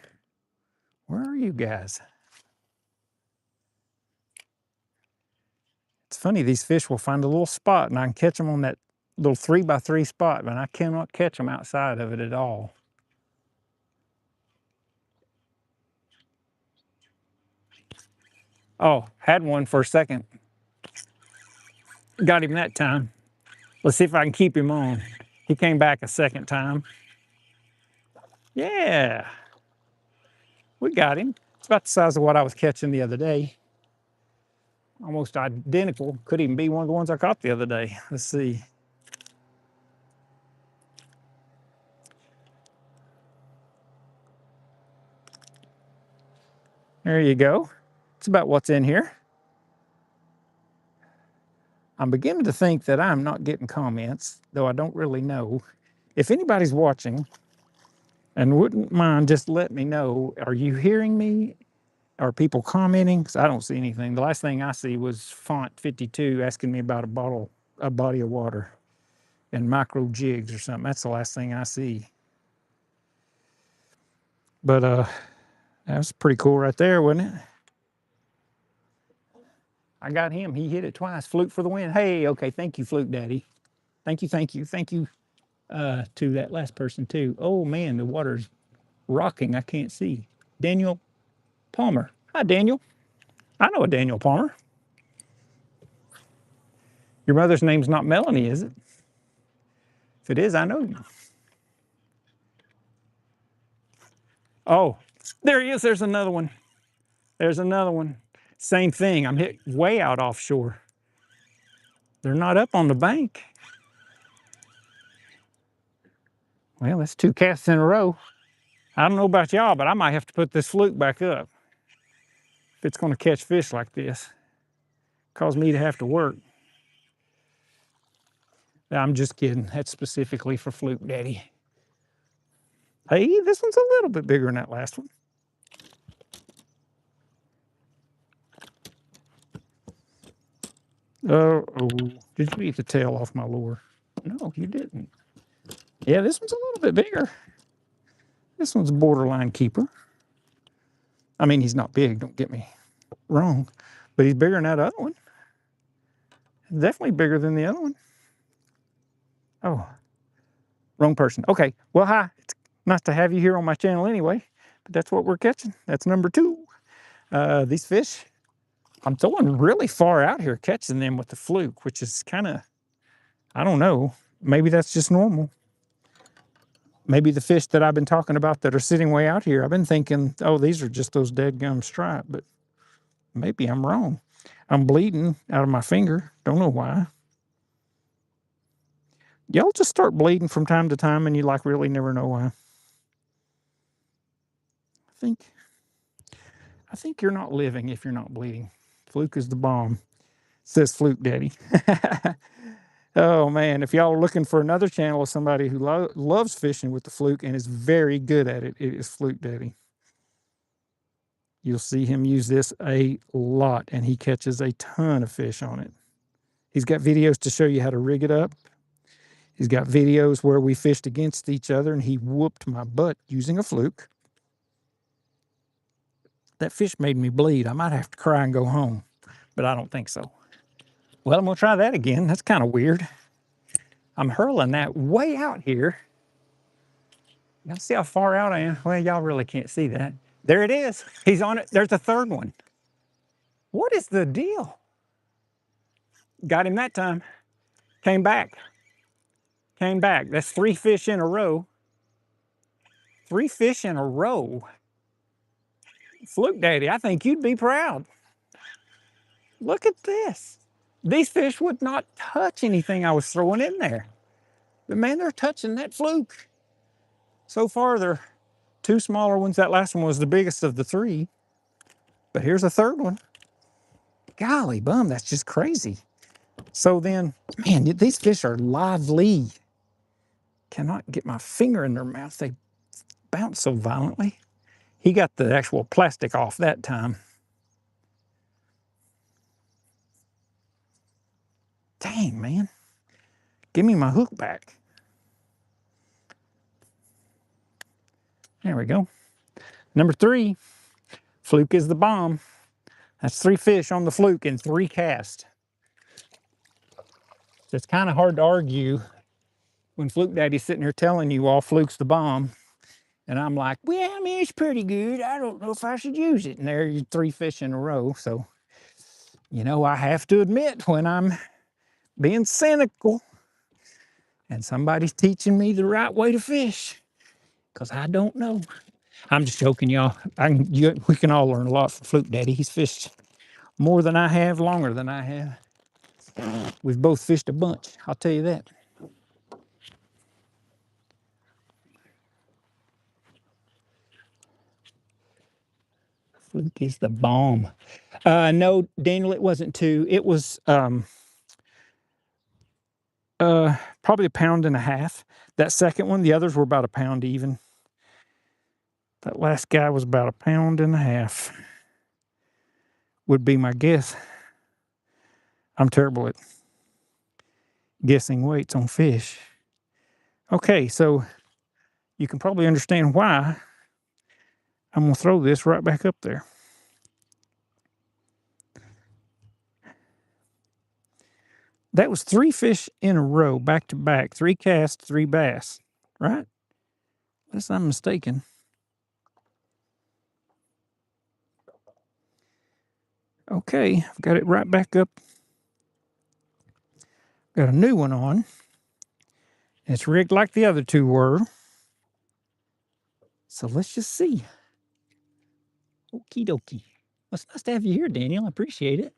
Where are you guys? It's funny, these fish will find a little spot and I can catch them on that little 3x3 spot, but I cannot catch them outside of it at all. Oh, had one for a second. Got him that time. Let's see if I can keep him on. He came back a second time. Yeah, we got him. It's about the size of what I was catching the other day. Almost identical. Could even be one of the ones I caught the other day. Let's see. There you go. It's about what's in here. I'm beginning to think that I'm not getting comments, though I don't really know. If anybody's watching and wouldn't mind just let me know, are you hearing me? Are people commenting? Because I don't see anything. The last thing I see was Font 52 asking me about a body of water and micro jigs or something. That's the last thing I see. But that was pretty cool right there, wasn't it? I got him. He hit it twice. Fluke for the win. Hey, okay. Thank you, Fluke Daddy. Thank you, thank you, thank you to that last person too. Oh man, the water's rocking. I can't see. Daniel Palmer. Hi, Daniel. I know a Daniel Palmer. Your mother's name's not Melanie, is it? If it is, I know you. Oh, there he is. There's another one. There's another one. Same thing. I'm hit way out offshore. They're not up on the bank. Well, that's 2 casts in a row. I don't know about y'all, but I might have to put this fluke back up if it's going to catch fish like this. Cause me to have to work. I'm just kidding. That's specifically for Fluke Daddy. Hey, this one's a little bit bigger than that last one. Oh, did you eat the tail off my lure? No, you didn't. Yeah, this one's a little bit bigger. This one's a borderline keeper. I mean, he's not big, don't get me wrong, but he's bigger than that other one. Definitely bigger than the other one. Oh, wrong person. Okay, well, hi. It's nice to have you here on my channel anyway, but that's what we're catching. That's number 2. These fish, I'm throwing really far out here catching them with the fluke, which is kind of, I don't know, maybe that's just normal. Maybe the fish that I've been talking about that are sitting way out here, I've been thinking, oh, these are just those dead gum stripe, but maybe I'm wrong. I'm bleeding out of my finger. Don't know why. Y'all just start bleeding from time to time and you like really never know why. I think you're not living if you're not bleeding. Fluke is the bomb, says Fluke Daddy. Oh man, if y'all are looking for another channel of somebody who loves fishing with the fluke and is very good at it, it is Fluke Daddy. You'll see him use this a lot, and he catches a ton of fish on it. He's got videos to show you how to rig it up. He's got videos where we fished against each other and he whooped my butt using a fluke. That fish made me bleed. I might have to cry and go home, but I don't think so. Well, I'm gonna try that again. That's kind of weird. I'm hurling that way out here. Y'all see how far out I am? Well, y'all really can't see that. There it is. He's on it. There's a third one. What is the deal? Got him that time. Came back. Came back. That's 3 fish in a row. 3 fish in a row. Fluke Daddy, I think you'd be proud. Look at this. These fish would not touch anything I was throwing in there. But man, they're touching that fluke. So far, they're 2 smaller ones. That last one was the biggest of the 3. But here's a third one. Golly bum, that's just crazy. So then, man, these fish are lively. Cannot get my finger in their mouth. They bounce so violently. He got the actual plastic off that time. Dang, man. Give me my hook back. There we go. Number 3, fluke is the bomb. That's 3 fish on the fluke in 3 casts. So it's kind of hard to argue when Fluke Daddy's sitting here telling you all fluke's the bomb. And I'm like, well, I mean, it's pretty good. I don't know if I should use it. And there you 3 fish in a row. So, you know, I have to admit when I'm being cynical and somebody's teaching me the right way to fish, because I don't know. I'm just joking, y'all. We can all learn a lot from Fluke Daddy. He's fished more than I have, longer than I have. We've both fished a bunch, I'll tell you that. Fluke is the bomb. No, Daniel, it wasn't 2. It was probably 1.5 pounds. That second one, the others were about 1 pound even. That last guy was about 1.5 pounds, would be my guess. I'm terrible at guessing weights on fish. Okay, so you can probably understand why I'm gonna throw this right back up there. That was 3 fish in a row, back to back, 3 casts, 3 bass, right? Unless I'm mistaken. Okay, I've got it right back up. Got a new one on. It's rigged like the other 2 were. So let's just see. Okie dokie. Well, it's nice to have you here, Daniel. I appreciate it.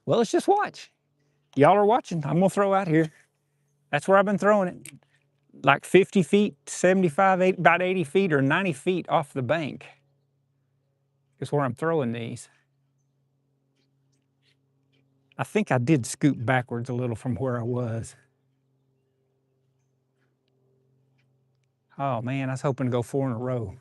Well, let's just watch. Y'all are watching. I'm going to throw out here. That's where I've been throwing it. Like 50 feet, 75, about 80 feet or 90 feet off the bank is where I'm throwing these. I think I did scoot backwards a little from where I was. Oh man, I was hoping to go 4 in a row.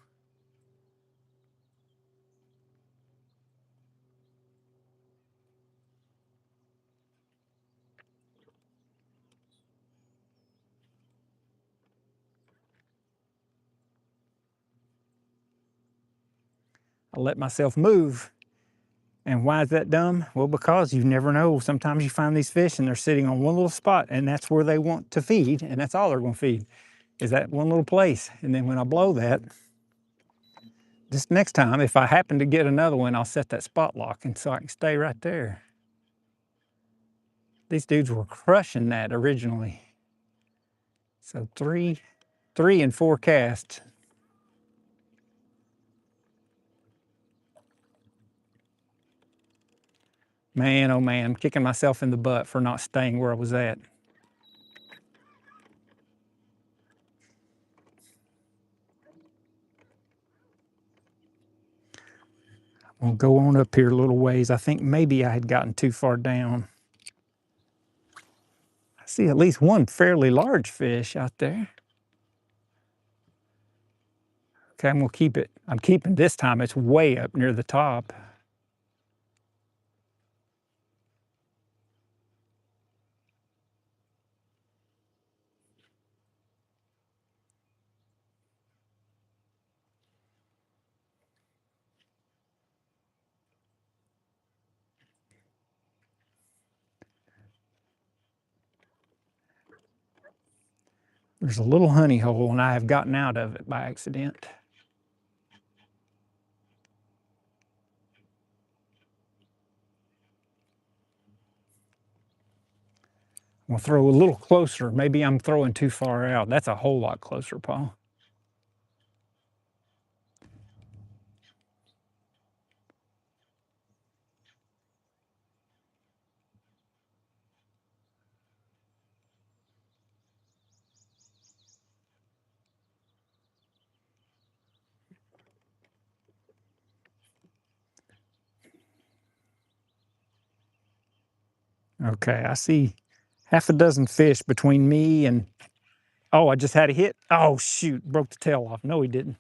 I let myself move. And why is that dumb? Well, because you never know. Sometimes you find these fish and they're sitting on one little spot and that's where they want to feed, and that's all they're going to feed, is that one little place. And then when I blow that, this next time, if I happen to get another one, I'll set that spot lock and so I can stay right there. These dudes were crushing that originally. So 3 and 4 casts. Man, oh man, I'm kicking myself in the butt for not staying where I was at. I'm gonna go on up here a little ways. I think maybe I had gotten too far down. see at least one fairly large fish out there. Okay, I'm gonna keep it. I'm keeping this time. It's way up near the top. There's a little honey hole, and I have gotten out of it by accident. I'm gonna throw a little closer. Maybe I'm throwing too far out. That's a whole lot closer, Paul. Okay, I see half a dozen fish between me and, oh, I just had a hit. Oh, shoot, broke the tail off. No, he didn't.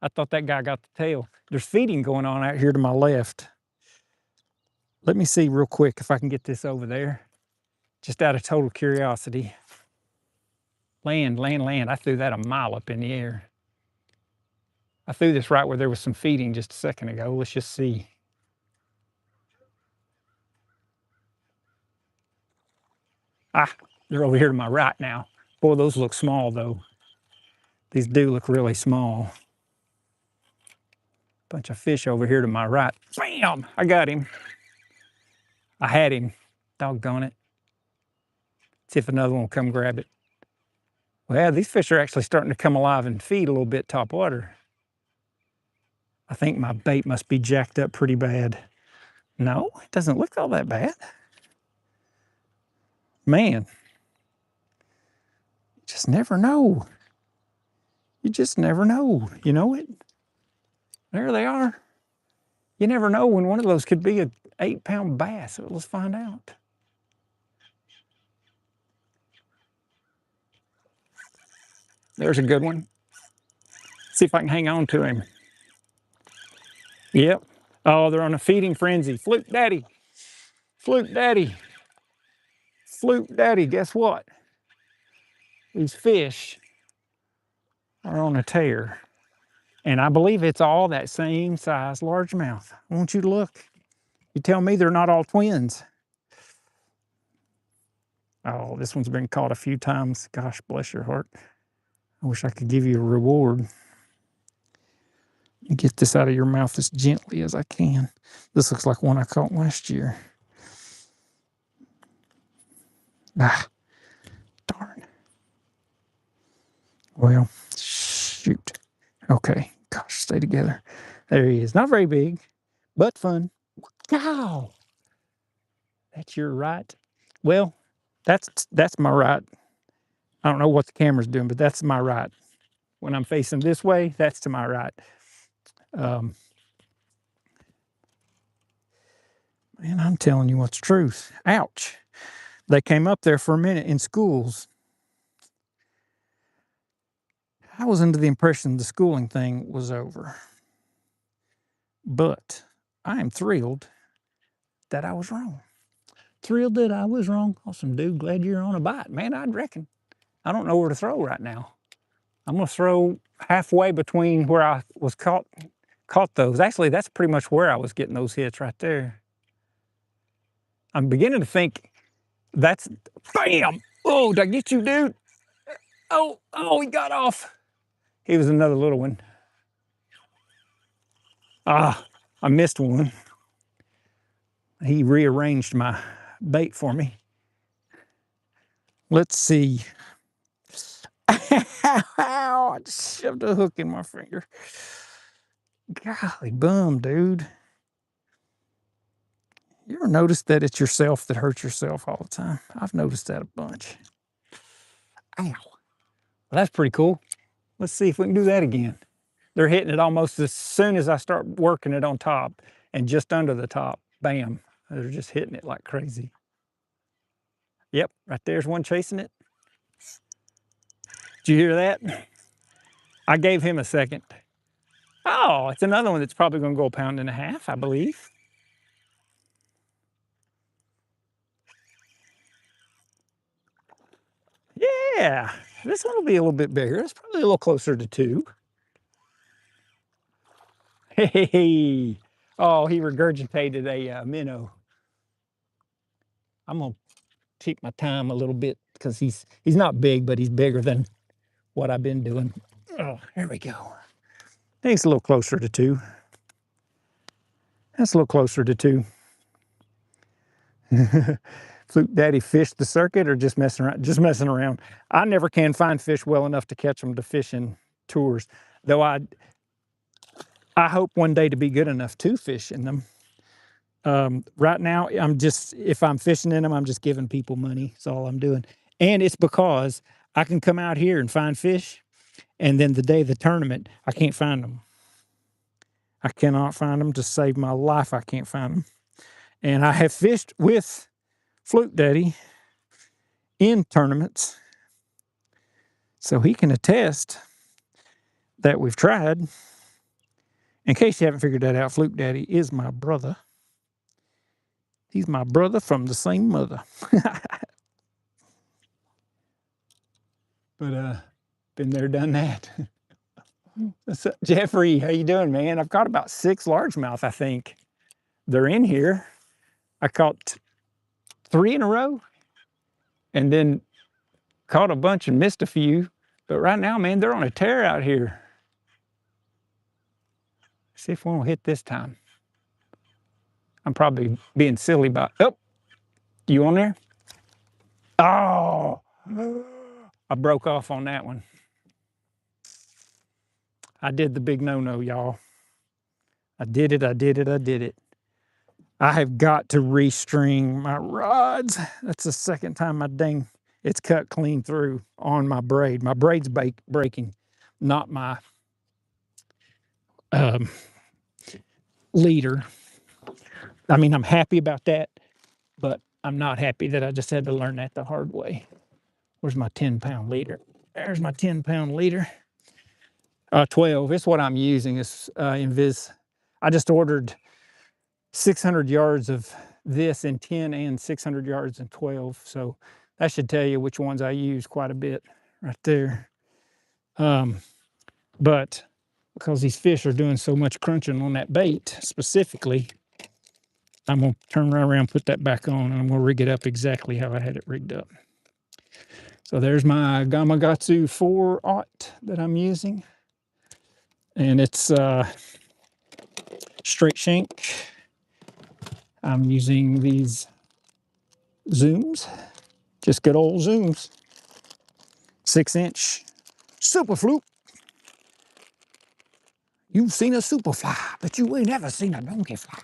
I thought that guy got the tail. There's feeding going on out here to my left. Let me see real quick if I can get this over there, just out of total curiosity. Land, land, land. I threw that a mile up in the air. I threw this right where there was some feeding just a second ago. Let's just see. Ah, they're over here to my right now. Boy, those look small though. These do look really small. Bunch of fish over here to my right. Bam! I got him. I had him. Doggone it. See if another one will come grab it. Well, these fish are actually starting to come alive and feed a little bit top water. I think my bait must be jacked up pretty bad. No, it doesn't look all that bad. Man, you just never know. You just never know. You know it? There they are. You never know when one of those could be an 8-pound bass. So let's find out. There's a good one. See if I can hang on to him. Yep. Oh, they're on a feeding frenzy. Fluke daddy. Fluke daddy. Fluke daddy. Guess what? These fish are on a tear. And I believe it's all that same size largemouth. I want you to look. You tell me they're not all twins. Oh, this one's been caught a few times. Gosh, bless your heart. I wish I could give you a reward. Get this out of your mouth as gently as I can. This looks like one I caught last year. Ah, darn. Well, shoot. Okay, gosh, stay together. There he is. Not very big, but fun. Cow! That's your right. Well, that's my right. I don't know what the camera's doing, but that's my right. When I'm facing this way, that's to my right. Man, I'm telling you what's truth. Ouch. They came up there for a minute in schools. I was under the impression the schooling thing was over. But I am thrilled that I was wrong. Thrilled that I was wrong. Awesome, dude. Glad you're on a bite. Man, I'd reckon. I don't know where to throw right now. I'm going to throw halfway between where I was caught those. Actually, that's pretty much where I was getting those hits right there. I'm beginning to think that's, bam! Oh, did I get you, dude? Oh, he got off. He was another little one. Ah, I missed one. He rearranged my bait for me. Let's see. Ow, I just shoved a hook in my finger. Golly bum, dude. You ever notice that it's yourself that hurts yourself all the time? I've noticed that a bunch. Ow. Well, that's pretty cool. Let's see if we can do that again. They're hitting it almost as soon as I start working it on top and just under the top. Bam. They're just hitting it like crazy. Yep, right there's one chasing it. Did you hear that? I gave him a second. Oh, it's another one that's probably gonna go 1.5 pounds, I believe. Yeah, this one will be a little bit bigger. It's probably a little closer to 2. Hey, oh, he regurgitated a minnow. I'm gonna take my time a little bit because he's not big, but he's bigger than what I've been doing. Oh, here we go. I think it's a little closer to 2. That's a little closer to 2. Fluke Daddy fished the circuit or just messing around? Just messing around. I never can find fish well enough to catch them to fish in tours, though I hope one day to be good enough to fish in them. Right now, if I'm fishing in them, I'm just giving people money. That's all I'm doing. And it's because I can come out here and find fish, and then the day of the tournament, I can't find them. I cannot find them to save my life. I can't find them. And I have fished with Fluke Daddy in tournaments, so he can attest that we've tried. In case you haven't figured that out, Fluke Daddy is my brother. He's my brother from the same mother. But been there, done that. So, Jeffrey, how you doing, man? I've caught about 6 largemouth, I think. They're in here. I caught 3 in a row, and then caught a bunch and missed a few. But right now, man, they're on a tear out here. See if one will hit this time. I'm probably being silly about. Oh, you on there? Oh, I broke off on that one. I did the big no-no, y'all. I did it. I have got to restring my rods. That's the second time it's cut clean through on my braid. My braid's breaking, not my leader. I mean, I'm happy about that, but I'm not happy that I just had to learn that the hard way. Where's my 10-pound leader? There's my 10-pound leader. 12. It's what I'm using. It's Invis. I just ordered 600 yards of this in 10 and 600 yards in 12. So that should tell you which ones I use quite a bit right there. But because these fish are doing so much crunching on that bait specifically, I'm going to turn right around, put that back on, and I'm going to rig it up exactly how I had it rigged up. So there's my Gamakatsu 4-aught that I'm using. And it's straight shank. I'm using these zooms, just good old zooms. 6-inch super fluke. You've seen a super fly, but you ain't ever seen a donkey fly.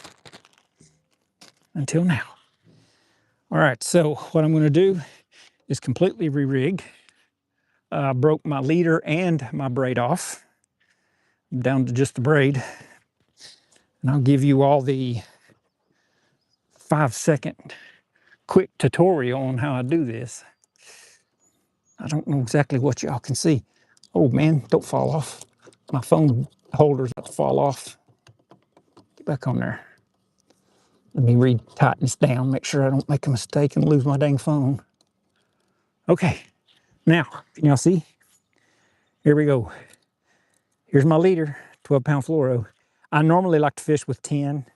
Until now. All right, so what I'm gonna do is completely re-rig. Broke my leader and my braid off. I'm down to just the braid. And I'll give you all the 5-second quick tutorial on how I do this. I don't know exactly what y'all can see. Oh man, don't fall off. My phone holder's about to fall off. Get back on there. Let me retighten this down, make sure I don't make a mistake and lose my dang phone. Okay, now, can y'all see? Here we go. Here's my leader, 12-pound fluoro. I normally like to fish with 10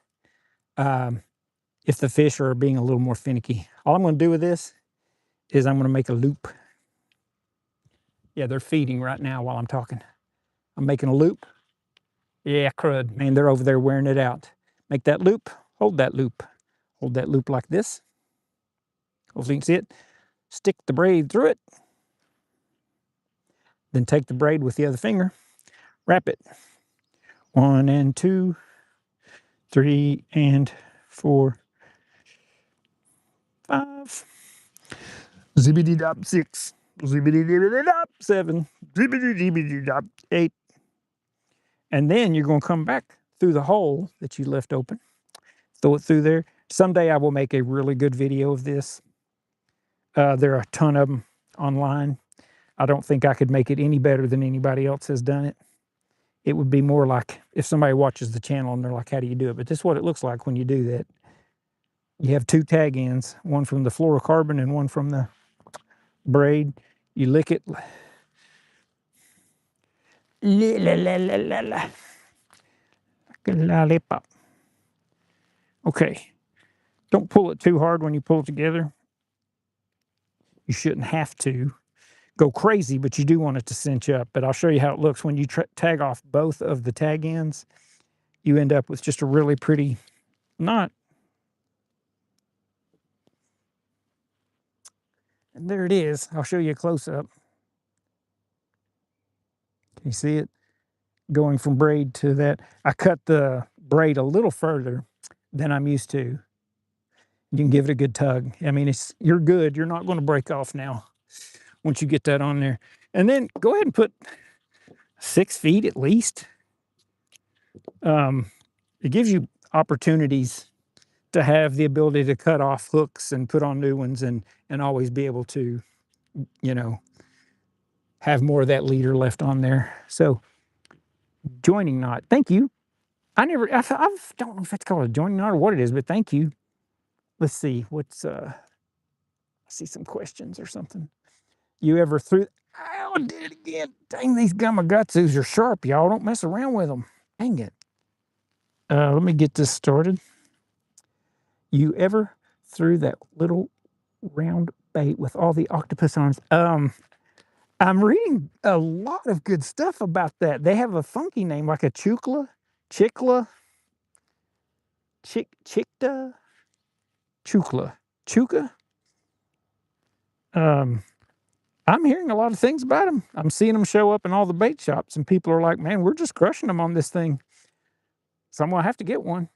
if the fish are being a little more finicky. All I'm gonna do with this is I'm gonna make a loop. Yeah, they're feeding right now while I'm talking. I'm making a loop. Yeah, crud, man, they're over there wearing it out. Make that loop, hold that loop. Hold that loop like this. Hopefully you can see it. Stick the braid through it. Then take the braid with the other finger, wrap it. 1 and 2, 3 and 4, 5. Zibbity dop 6. Zibbity dibbity dop 7. Zibbity dibbity dop 8. And then you're going to come back through the hole that you left open. Throw it through there. Someday I will make a really good video of this. There are a ton of them online. I don't think I could make it any better than anybody else has done it. It would be more like if somebody watches the channel and they're like, how do you do it? But this is what it looks like when you do that. You have two tag ends, one from the fluorocarbon and one from the braid. You lick it. La, la, la, la, la. Like a lollipop. Okay. Don't pull it too hard when you pull it together. You shouldn't have to go crazy, but you do want it to cinch up. But I'll show you how it looks when you tag off both of the tag ends. You end up with just a really pretty knot. And there it is. I'll show you a close-up. Can you see it? Going from braid to that. I cut the braid a little further than I'm used to. You can give it a good tug. I mean, you're good. You're not going to break off now once you get that on there. And then go ahead and put 6 feet at least. It gives you opportunities to have the ability to cut off hooks and put on new ones and always be able to, you know, have more of that leader left on there. So joining knot. Thank you. I don't know if it's called a joining knot or what it is, but thank you. Let's see. I see some questions or something. You ever threw, oh, I did it again. Dang, these Gamakatsus are sharp, y'all. Don't mess around with them. Dang it. Let me get this started. You ever threw that little round bait with all the octopus arms? I'm reading a lot of good stuff about that. They have a funky name, like a chukla, chikla, chikta, chukla, chuka. I'm hearing a lot of things about them. I'm seeing them show up in all the bait shops, and people are like, man, we're just crushing them on this thing. So I'm going to have to get one.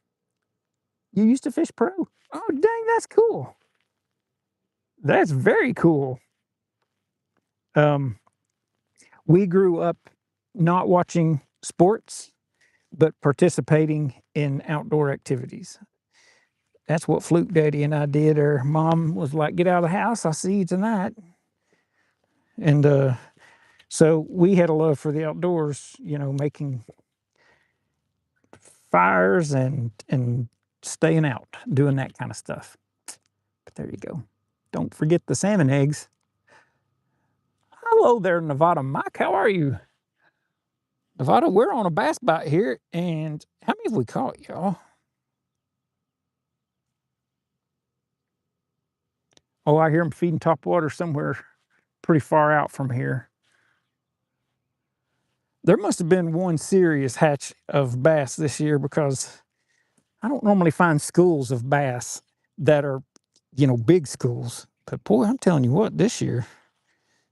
You used to fish pro? Oh, dang, that's cool. That's very cool. We grew up not watching sports, but participating in outdoor activities. That's what Fluke Daddy and I did. Our mom was like, get out of the house. I'll see you tonight. And so we had a love for the outdoors, you know, making fires and staying out, doing that kind of stuff. But there you go. Don't forget the salmon eggs. Hello there, Nevada Mike. How are you? Nevada, we're on a bass bite here, and how many have we caught, y'all? Oh, I hear them feeding top water somewhere pretty far out from here. There must have been one serious hatch of bass this year because I don't normally find schools of bass that are, you know, big schools. But boy, I'm telling you what, this year,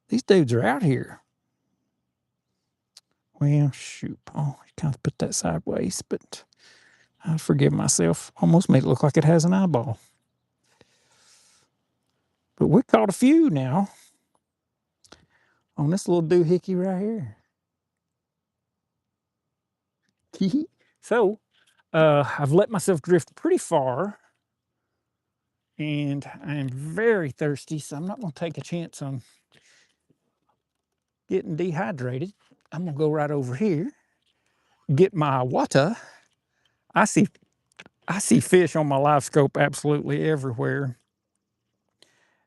these dudes are out here. Well, shoot, oh, I kind of put that sideways, but I forgive myself. Almost made it look like it has an eyeball. But we caught a few now on this little doohickey right here. So, I've let myself drift pretty far, and I am very thirsty, so I'm not going to take a chance on getting dehydrated. I'm going to go right over here, get my water. I see fish on my Livescope absolutely everywhere.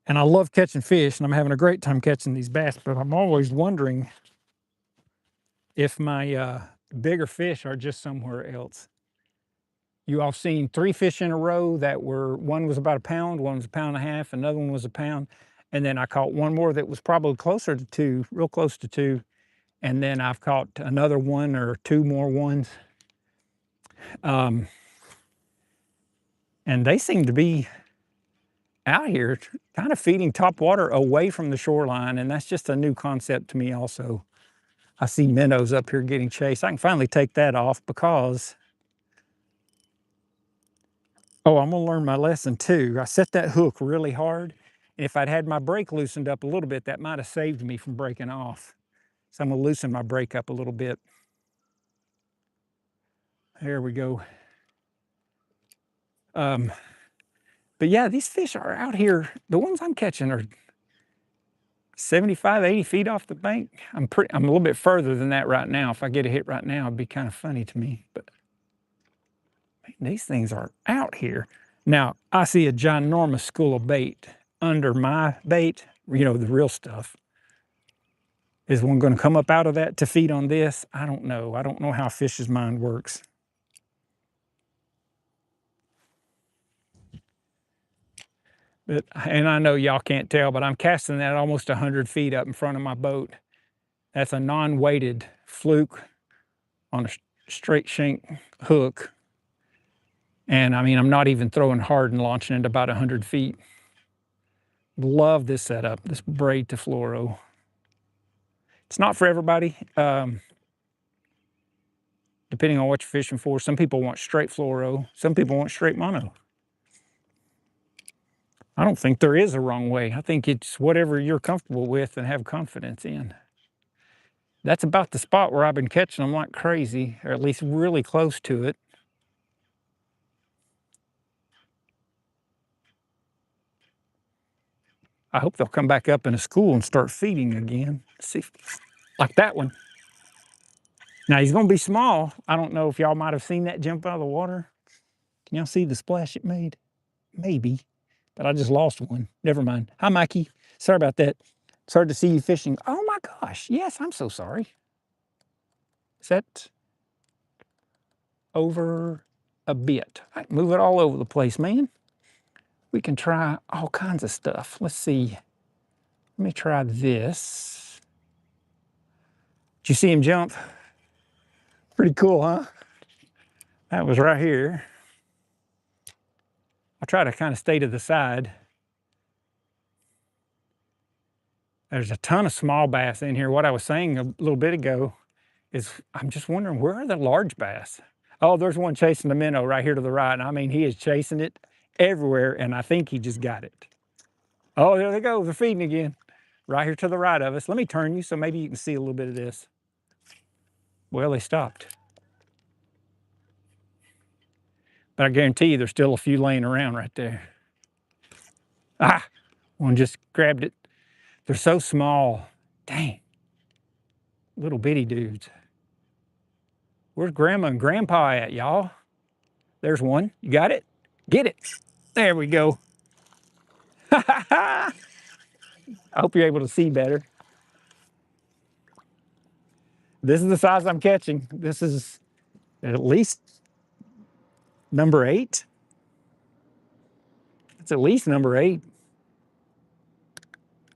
And I love catching fish, and I'm having a great time catching these bass, but I'm always wondering if my bigger fish are just somewhere else. You all seen 3 fish in a row that were, one was about a pound, one was a pound and a half, another one was a pound. And then I caught one more that was probably closer to 2, real close to 2. And then I've caught another 1 or 2 more ones. And they seem to be out here kind of feeding top water away from the shoreline. And that's just a new concept to me also. I see minnows up here getting chased. I can finally take that off because, oh, I'm gonna learn my lesson too. I set that hook really hard. And if I'd had my brake loosened up a little bit, that might have saved me from breaking off. So I'm gonna loosen my brake up a little bit. There we go. But yeah, these fish are out here. The ones I'm catching are 75, 80 feet off the bank. I'm a little bit further than that right now. If I get a hit right now, it'd be kind of funny to me. But man, these things are out here. Now, I see a ginormous school of bait under my bait, you know, the real stuff. Is one going to come up out of that to feed on this? I don't know. I don't know how a fish's mind works. But, and I know y'all can't tell, but I'm casting that almost 100 feet up in front of my boat. That's a non-weighted fluke on a straight shank hook. And I mean, I'm not even throwing hard and launching it about 100 feet. Love this setup, this braid to fluoro. It's not for everybody, depending on what you're fishing for. Some people want straight fluoro. Some people want straight mono. I don't think there is a wrong way. I think it's whatever you're comfortable with and have confidence in. That's about the spot where I've been catching them like crazy, or at least really close to it. I hope they'll come back up in a school and start feeding again. See, like that one. Now he's gonna be small. I don't know if y'all might have seen that jump out of the water. Can y'all see the splash it made? Maybe, but I just lost one. Never mind. Hi, Mikey. Sorry about that. Sorry to see you fishing. Oh my gosh, yes, I'm so sorry. Is that over a bit? I move it all over the place, man. We can try all kinds of stuff. Let's see. Let me try this. Did you see him jump? Pretty cool, huh? That was right here. I try to kind of stay to the side. There's a ton of small bass in here. What I was saying a little bit ago is I'm just wondering, where are the large bass? Oh, there's one chasing the minnow right here to the right. And I mean, he is chasing it everywhere, and I think he just got it. Oh, there they go. They're feeding again. Right here to the right of us. Let me turn you so maybe you can see a little bit of this. Well, they stopped. But I guarantee you there's still a few laying around right there. Ah, one just grabbed it. They're so small. Dang. Little bitty dudes. Where's Grandma and Grandpa at, y'all? There's one. You got it? Get it. There we go. I hope you're able to see better. This is the size I'm catching. This is at least number 8. It's at least number 8.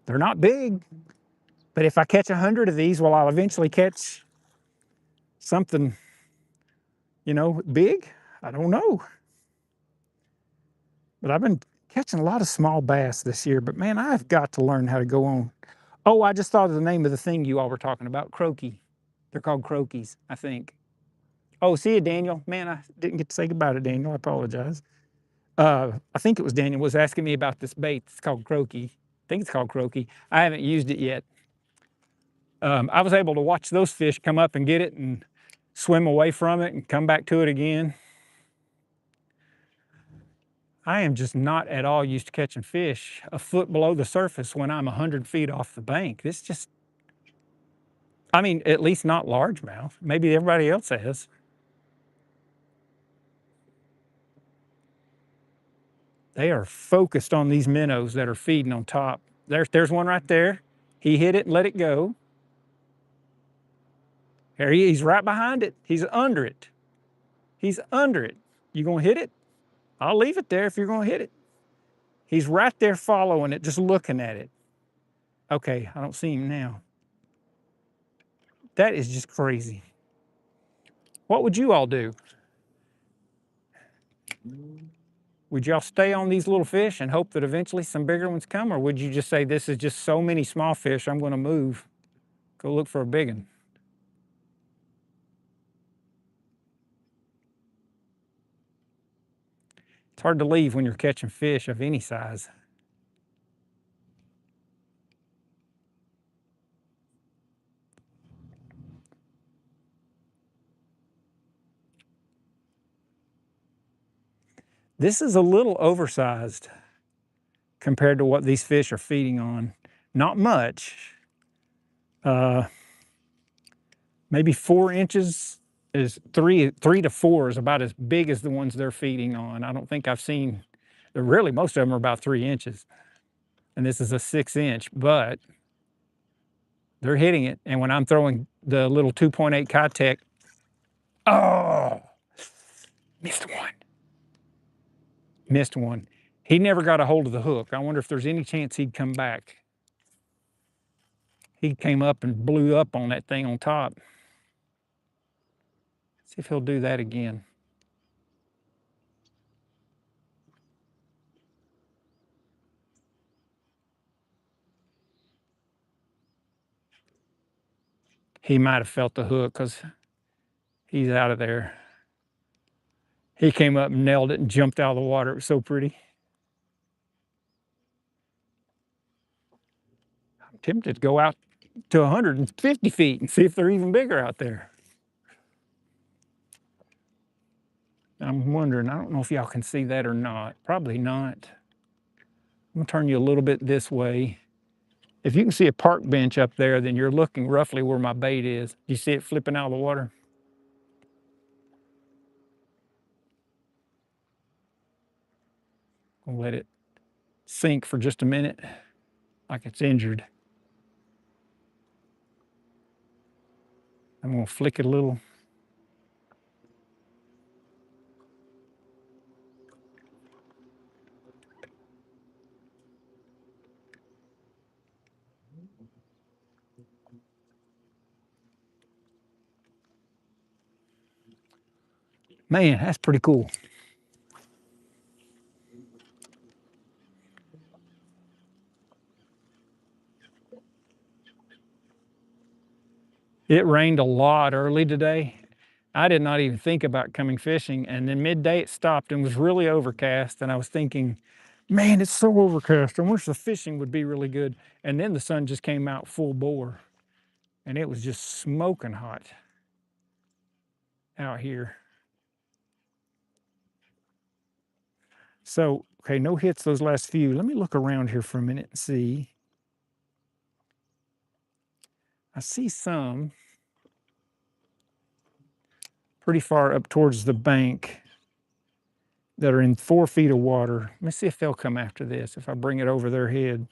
They're not big, but if I catch 100 of these, well, I'll eventually catch something, you know, big. I don't know. But I've been catching a lot of small bass this year, but man, I've got to learn how to go on. Oh, I just thought of the name of the thing you all were talking about, croaky. They're called croakies, I think. Oh, see you, Daniel. Man, I didn't get to say goodbye to Daniel. I apologize. I think it was Daniel was asking me about this bait. It's called croaky. I think it's called croaky. I haven't used it yet. I was able to watch those fish come up and get it and swim away from it and come back to it again. I am just not at all used to catching fish a foot below the surface when I'm 100 feet off the bank. This just, I mean, at least not largemouth. Maybe everybody else has. They are focused on these minnows that are feeding on top. There's one right there. He hit it and let it go. There he's right behind it. He's under it. He's under it. You gonna hit it? I'll leave it there if you're gonna hit it. He's right there following it, just looking at it. Okay, I don't see him now. That is just crazy. What would you all do? Would y'all stay on these little fish and hope that eventually some bigger ones come? Or would you just say, this is just so many small fish, I'm gonna move, go look for a big one? It's hard to leave when you're catching fish of any size. This is a little oversized compared to what these fish are feeding on. Not much. Maybe 4 inches is three to 4 is about as big as the ones they're feeding on. I don't think I've seen, really most of them are about 3 inches. And this is a 6-inch, but they're hitting it. And when I'm throwing the little 2.8 Kitech, oh, missed one. Missed one. He never got a hold of the hook. I wonder if there's any chance he'd come back. He came up and blew up on that thing on top. See if he'll do that again. He might have felt the hook because he's out of there. He came up and nailed it and jumped out of the water. It was so pretty. I'm tempted to go out to 150 feet and see if they're even bigger out there. I'm wondering, I don't know if y'all can see that or not. Probably not. I'm gonna turn you a little bit this way. If you can see a park bench up there, then you're looking roughly where my bait is. You see it flipping out of the water? I'll let it sink for just a minute, like it's injured. I'm gonna flick it a little. Man, that's pretty cool. It rained a lot early today. I did not even think about coming fishing, and then midday it stopped and was really overcast, and I was thinking, man, it's so overcast. I wish the fishing would be really good. And then the sun just came out full bore, and it was just smoking hot out here. So, okay, no hits those last few. Let me look around here for a minute and see. I see some pretty far up towards the bank that are in 4 feet of water. Let me see if they'll come after this, if I bring it over their head.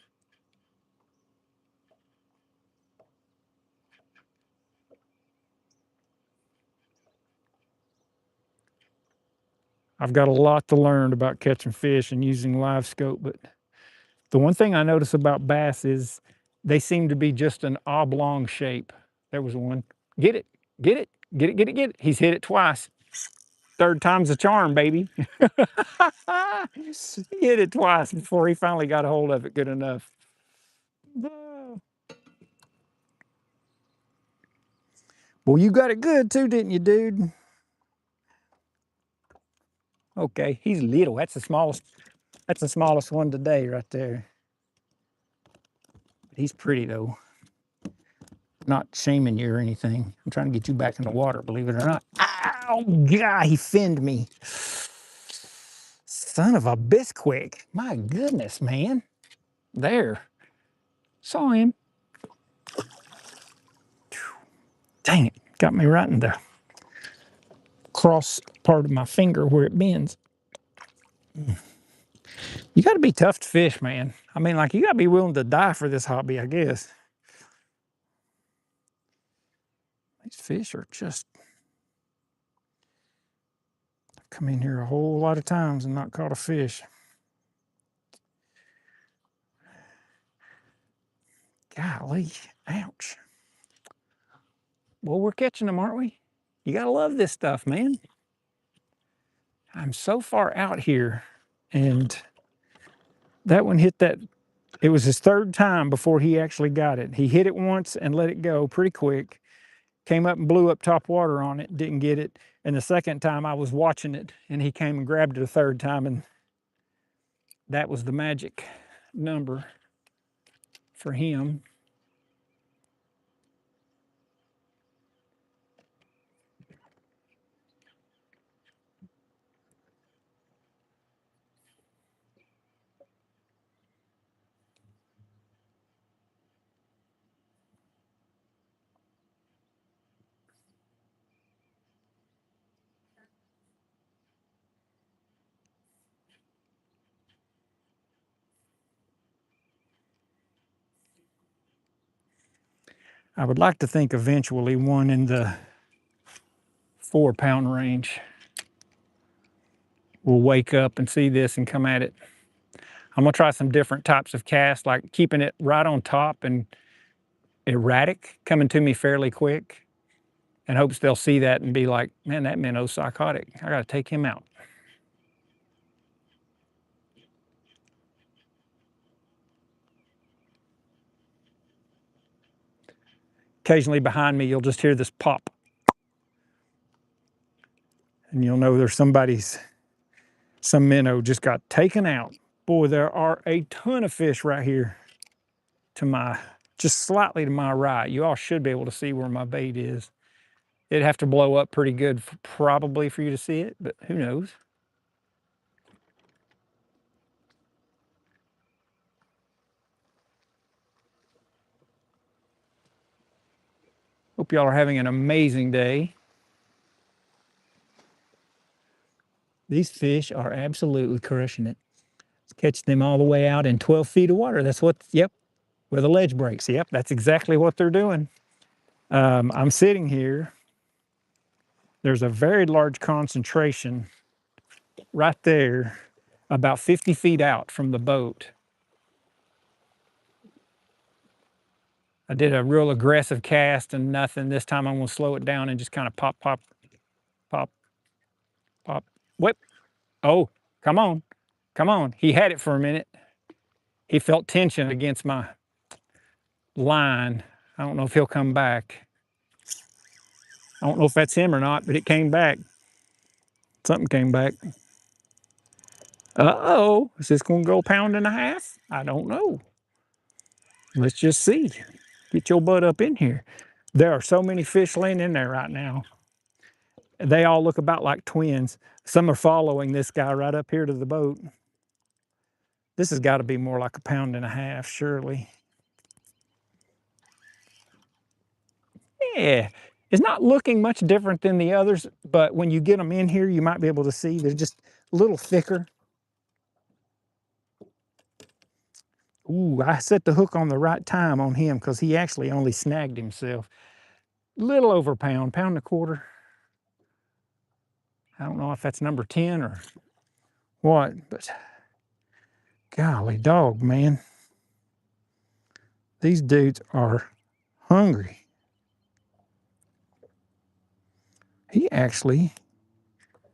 I've got a lot to learn about catching fish and using Livescope, but the one thing I notice about bass is they seem to be just an oblong shape. There was one. Get it, get it, get it, get it, get it. He's hit it twice. Third time's a charm, baby. He hit it twice before he finally got a hold of it good enough. Well, you got it good too, didn't you, dude? Okay, he's little. That's the smallest. That's the smallest one today, right there. He's pretty though. Not shaming you or anything. I'm trying to get you back in the water, believe it or not. Ow, God, he finned me. Son of a bisquick. My goodness, man. There. Saw him. Dang it. Got me right in the cross part of my finger where it bends. You got to be tough to fish, man. I mean, like, you got to be willing to die for this hobby, I guess. These fish are just... I've come in here a whole lot of times and not caught a fish. Golly, ouch. Well, we're catching them, aren't we? You got to love this stuff, man. I'm so far out here, and that one hit that. It was his third time before he actually got it. He hit it once and let it go pretty quick. Came up and blew up top water on it, didn't get it. And the second time I was watching it, and he came and grabbed it a third time, and that was the magic number for him. I would like to think eventually one in the 4-pound range will wake up and see this and come at it. I'm gonna try some different types of cast, like keeping it right on top and erratic, coming to me fairly quick, and hopes they'll see that and be like, man, that minnow's psychotic. I gotta take him out. Occasionally behind me, you'll just hear this pop. And you'll know there's some minnow just got taken out. Boy, there are a ton of fish right here just slightly to my right. You all should be able to see where my bait is. It'd have to blow up pretty good probably for you to see it, but who knows? Hope y'all are having an amazing day. These fish are absolutely crushing it. Catch them all the way out in 12 feet of water. That's what, yep, where the ledge breaks. Yep, that's exactly what they're doing. I'm sitting here. There's a very large concentration right there, about 50 feet out from the boat. I did a real aggressive cast and nothing. This time I'm gonna slow it down and just kind of pop, pop, pop, pop, whip. Oh, come on, come on. He had it for a minute. He felt tension against my line. I don't know if he'll come back. I don't know if that's him or not, but it came back. Something came back. Uh-oh, is this gonna go 1.5 pounds? I don't know. Let's just see. Get your butt up in here. There are so many fish laying in there right now. They all look about like twins. Some are following this guy right up here to the boat. This has got to be more like 1.5 pounds, surely. Yeah, it's not looking much different than the others, but when you get them in here, you might be able to see they're just a little thicker. Ooh, I set the hook on the right time on him because he actually only snagged himself. A little over a pound, 1.25 pounds. I don't know if that's number 10 or what, but golly dog, man. These dudes are hungry. He actually,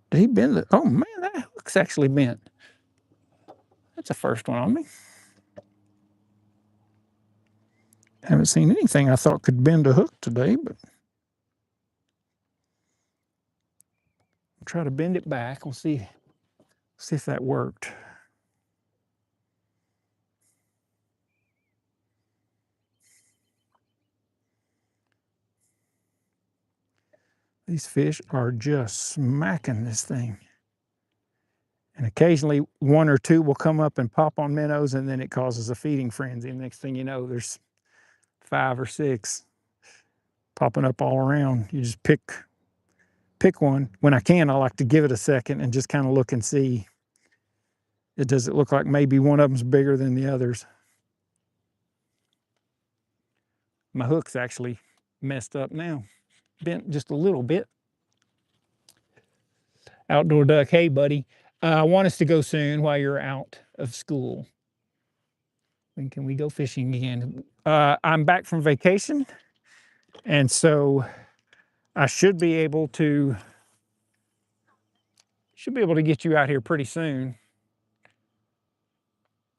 did he bend the, oh man, that hook's actually bent. That's the first one on me. Haven't seen anything I thought could bend a hook today, but I'll try to bend it back. We'll see if that worked. These fish are just smacking this thing. And occasionally one or two will come up and pop on minnows, and then it causes a feeding frenzy. And next thing you know, there's 5 or 6 popping up all around. You just pick one. When I can, I like to give it a second and just kind of look and see. Does it look like maybe one of them's bigger than the others? My hook's actually messed up now. Bent just a little bit. Outdoor Duck, hey buddy. I want us to go soon while you're out of school. When can we go fishing again? I'm back from vacation, and so I should be able to get you out here pretty soon.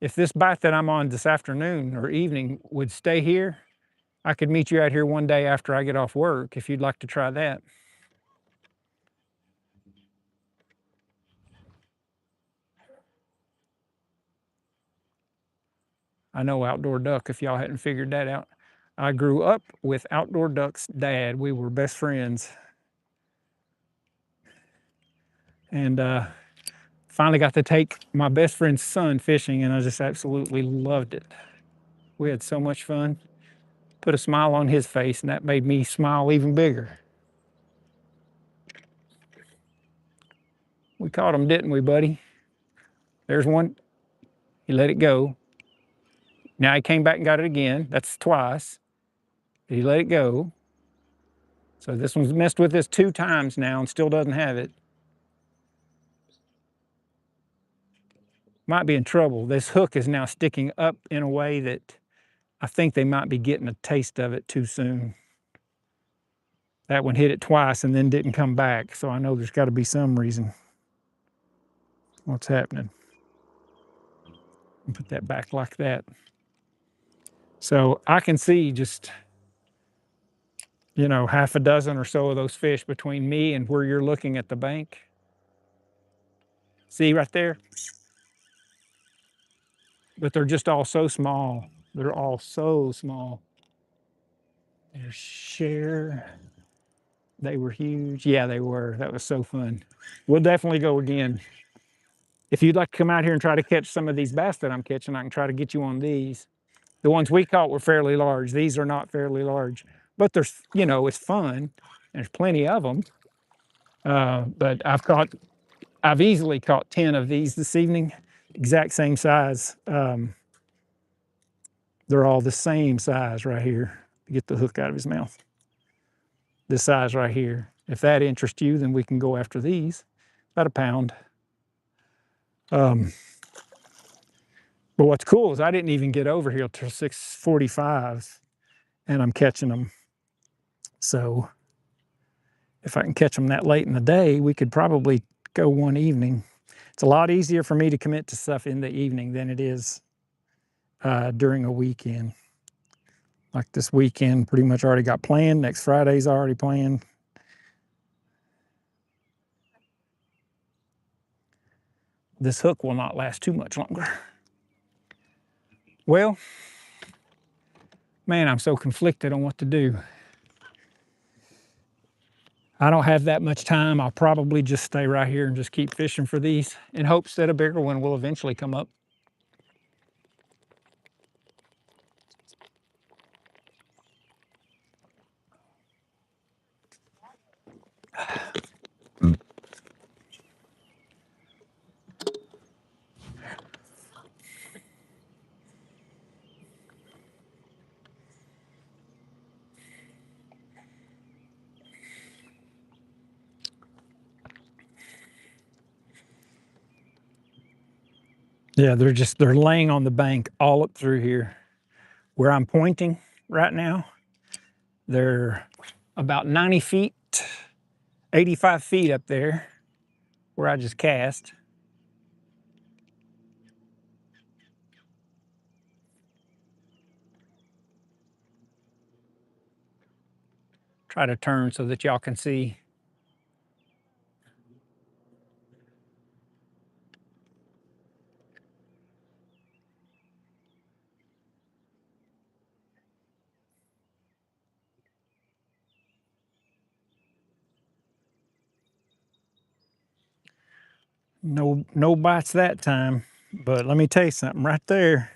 If this bite that I'm on this afternoon or evening would stay here, I could meet you out here one day after I get off work if you'd like to try that. I know Outdoor Duck, if y'all hadn't figured that out. I grew up with Outdoor Duck's dad. We were best friends. And finally got to take my best friend's son fishing, and I just absolutely loved it. We had so much fun. Put a smile on his face, and that made me smile even bigger. We caught him, didn't we, buddy? There's one. He let it go. Now he came back and got it again. That's twice. He let it go. So this one's messed with this 2 times now and still doesn't have it. Might be in trouble. This hook is now sticking up in a way that I think they might be getting a taste of it too soon. That one hit it twice and then didn't come back, so I know there's got to be some reason. What's happening? Put that back like that. So I can see just, you know, half a dozen or so of those fish between me and where you're looking at the bank. See right there? But they're just all so small. They're all so small. There's Share. They were huge. Yeah, they were. That was so fun. We'll definitely go again. If you'd like to come out here and try to catch some of these bass that I'm catching, I can try to get you on these. The ones we caught were fairly large. These are not fairly large, but there's, you know, it's fun. There's plenty of them. But I've easily caught 10 of these this evening, exact same size. They're all the same size right here. Get the hook out of his mouth. This size right here. If that interests you, then we can go after these. About a pound. But what's cool is I didn't even get over here till 6:45, and I'm catching them. So if I can catch them that late in the day, we could probably go one evening. It's a lot easier for me to commit to stuff in the evening than it is during a weekend. Like this weekend, pretty much already got planned. Next Friday's already planned. This hook will not last too much longer. Well, man, I'm so conflicted on what to do. I don't have that much time. I'll probably just stay right here and just keep fishing for these in hopes that a bigger one will eventually come up. Yeah, they're laying on the bank all up through here. Where I'm pointing right now, they're about 90 feet, 85 feet up there where I just cast. Try to turn so that y'all can see. No bites that time, but let me tell you something right there.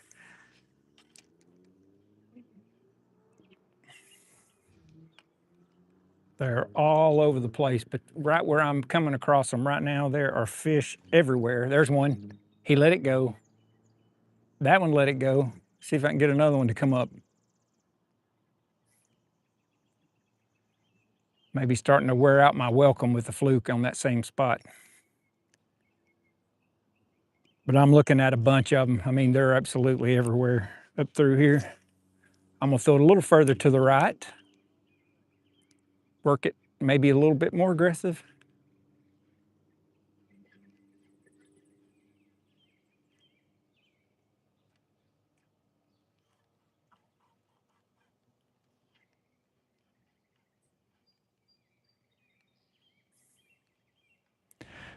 They're all over the place, but right where I'm coming across them right now, there are fish everywhere. There's one. He let it go. That one let it go. See if I can get another one to come up. Maybe starting to wear out my welcome with the fluke on that same spot. But I'm looking at a bunch of them. I mean, they're absolutely everywhere up through here. I'm gonna throw it a little further to the right. Work it maybe a little bit more aggressive.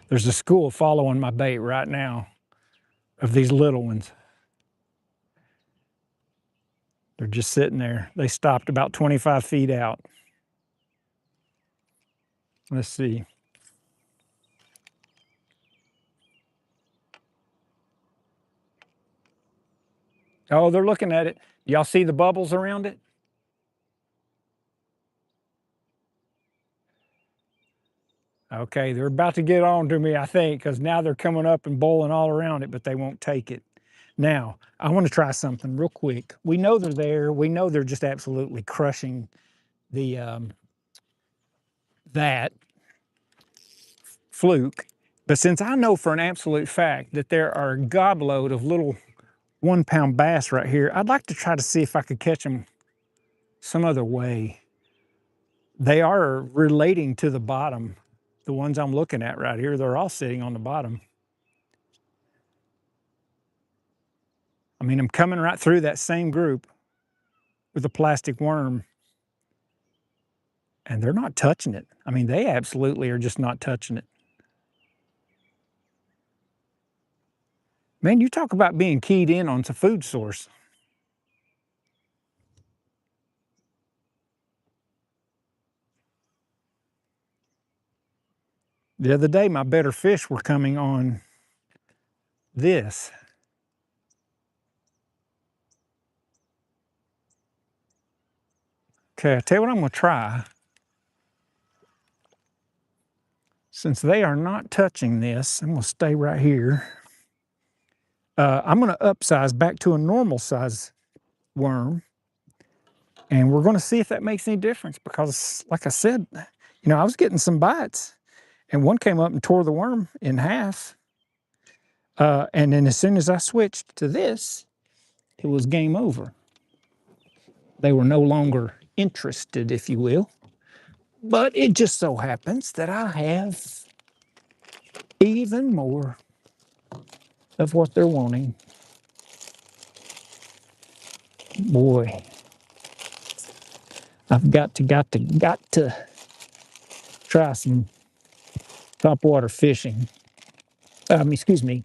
There's a school following my bait right now of these little ones. They're just sitting there. They stopped about 25 feet out. Let's see. Oh, they're looking at it. Y'all see the bubbles around it? Okay, they're about to get on to me, I think, because now they're coming up and bowling all around it, but they won't take it. Now, I want to try something real quick. We know they're there. We know they're just absolutely crushing the that fluke. But since I know for an absolute fact that there are a gobload of little 1 pound bass right here, I'd like to try to see if I could catch them some other way. They are relating to the bottom. The ones I'm looking at right here, they're all sitting on the bottom. I mean, I'm coming right through that same group with a plastic worm, and they're not touching it. I mean, they absolutely are just not touching it. Man, you talk about being keyed in on some food source. The other day, my better fish were coming on this. Okay, I'll tell you what I'm gonna try. Since they are not touching this, I'm gonna stay right here. I'm gonna upsize back to a normal size worm, and we're gonna see if that makes any difference because, like I said, you know, I was getting some bites, and one came up and tore the worm in half. And then as soon as I switched to this, it was game over. They were no longer interested, if you will. But it just so happens that I have even more of what they're wanting. Boy, I've got to try some topwater fishing. Excuse me,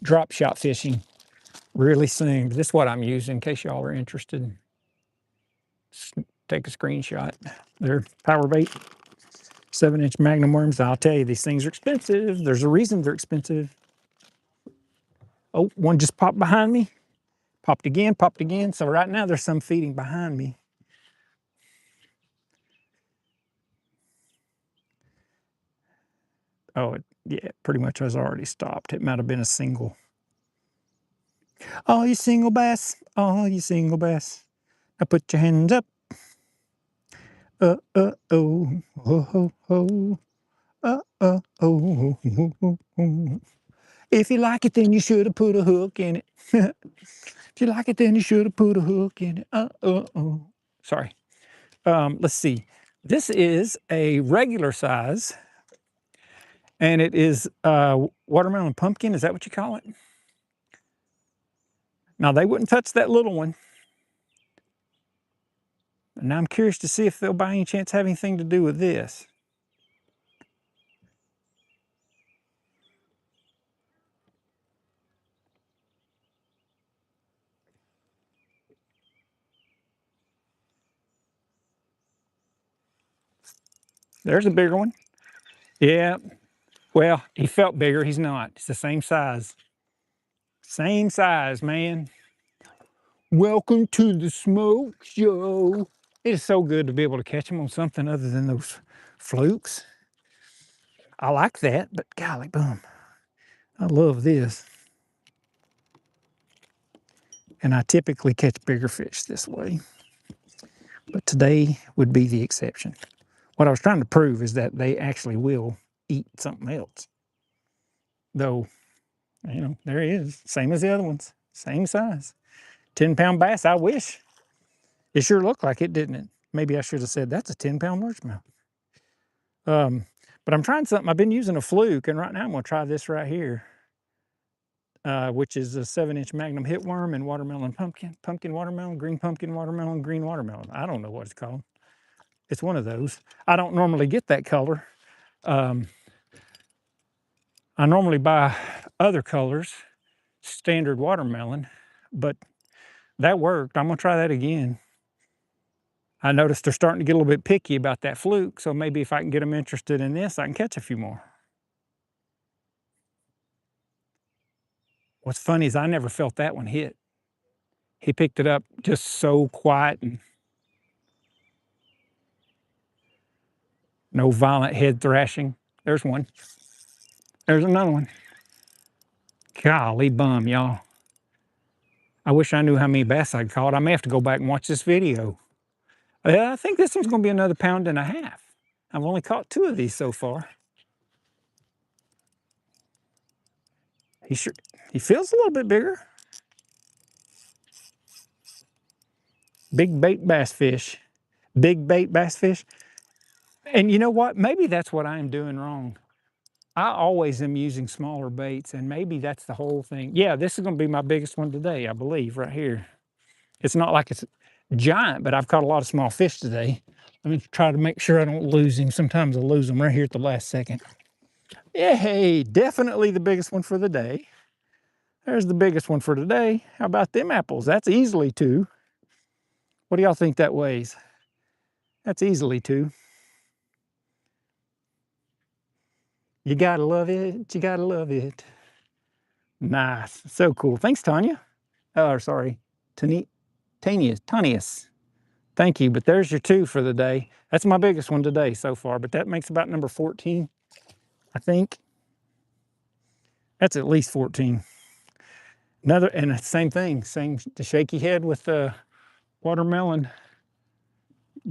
drop shot fishing really soon. This is what I'm using in case y'all are interested. Take a screenshot. They're power bait, 7-inch Magnum worms. I'll tell you, these things are expensive. There's a reason they're expensive. Oh, one just popped behind me. Popped again, popped again. So right now there's some feeding behind me. Oh, yeah, pretty much has already stopped. It might have been a single. Oh, you single bass. Oh, you single bass. Now put your hands up. Oh, ho, ho, ho. Oh. If you like it, then you should have put a hook in it. If you like it, then you should have put a hook in it. Sorry. Let's see. This is a regular size, and it is watermelon pumpkin. Is that what you call it? Now, they wouldn't touch that little one. And now I'm curious to see if they'll by any chance have anything to do with this. There's a bigger one. Yeah. Well, he felt bigger. He's not. It's the same size. Same size, man. Welcome to the smoke show. It is so good to be able to catch them on something other than those flukes. I like that, but golly, boom. I love this. And I typically catch bigger fish this way. But today would be the exception. What I was trying to prove is that they actually will eat something else. Though, you know, there he is. Same as the other ones. Same size. 10-pound bass, I wish. It sure looked like it, didn't it? Maybe I should have said that's a 10-pound largemouth. But I'm trying something. I've been using a fluke, and right now I'm going to try this right here, which is a 7-inch Magnum hitworm and watermelon pumpkin, pumpkin watermelon, green watermelon, green watermelon. I don't know what it's called. It's one of those. I don't normally get that color. I normally buy other colors, standard watermelon, but that worked. I'm going to try that again. I noticed they're starting to get a little bit picky about that fluke, so maybe if I can get them interested in this, I can catch a few more. What's funny is I never felt that one hit. He picked it up just so quiet and no violent head thrashing. There's one. There's another one. Golly bum, y'all. I wish I knew how many bass I'd caught. I may have to go back and watch this video. I think this one's gonna be another 1.5 pounds. I've only caught 2 of these so far. He feels a little bit bigger. Big bait bass fish. Big bait bass fish. And you know what? Maybe that's what I am doing wrong. I always am using smaller baits, and maybe that's the whole thing. Yeah, this is gonna be my biggest one today, I believe, right here. It's not like it's giant, but I've caught a lot of small fish today. Let me try to make sure I don't lose him. Sometimes I lose them right here at the last second. Yeah, hey, definitely the biggest one for the day. There's the biggest one for today. How about them apples? That's easily 2. What do y'all think that weighs? That's easily 2. You gotta love it. You gotta love it. Nice. So cool. Thanks, Tanya. Oh, sorry. Tanius. Thank you. But there's your 2 for the day. That's my biggest one today so far, but that makes about number 14, I think. That's at least 14. Another, and the same thing, the shaky head with the watermelon,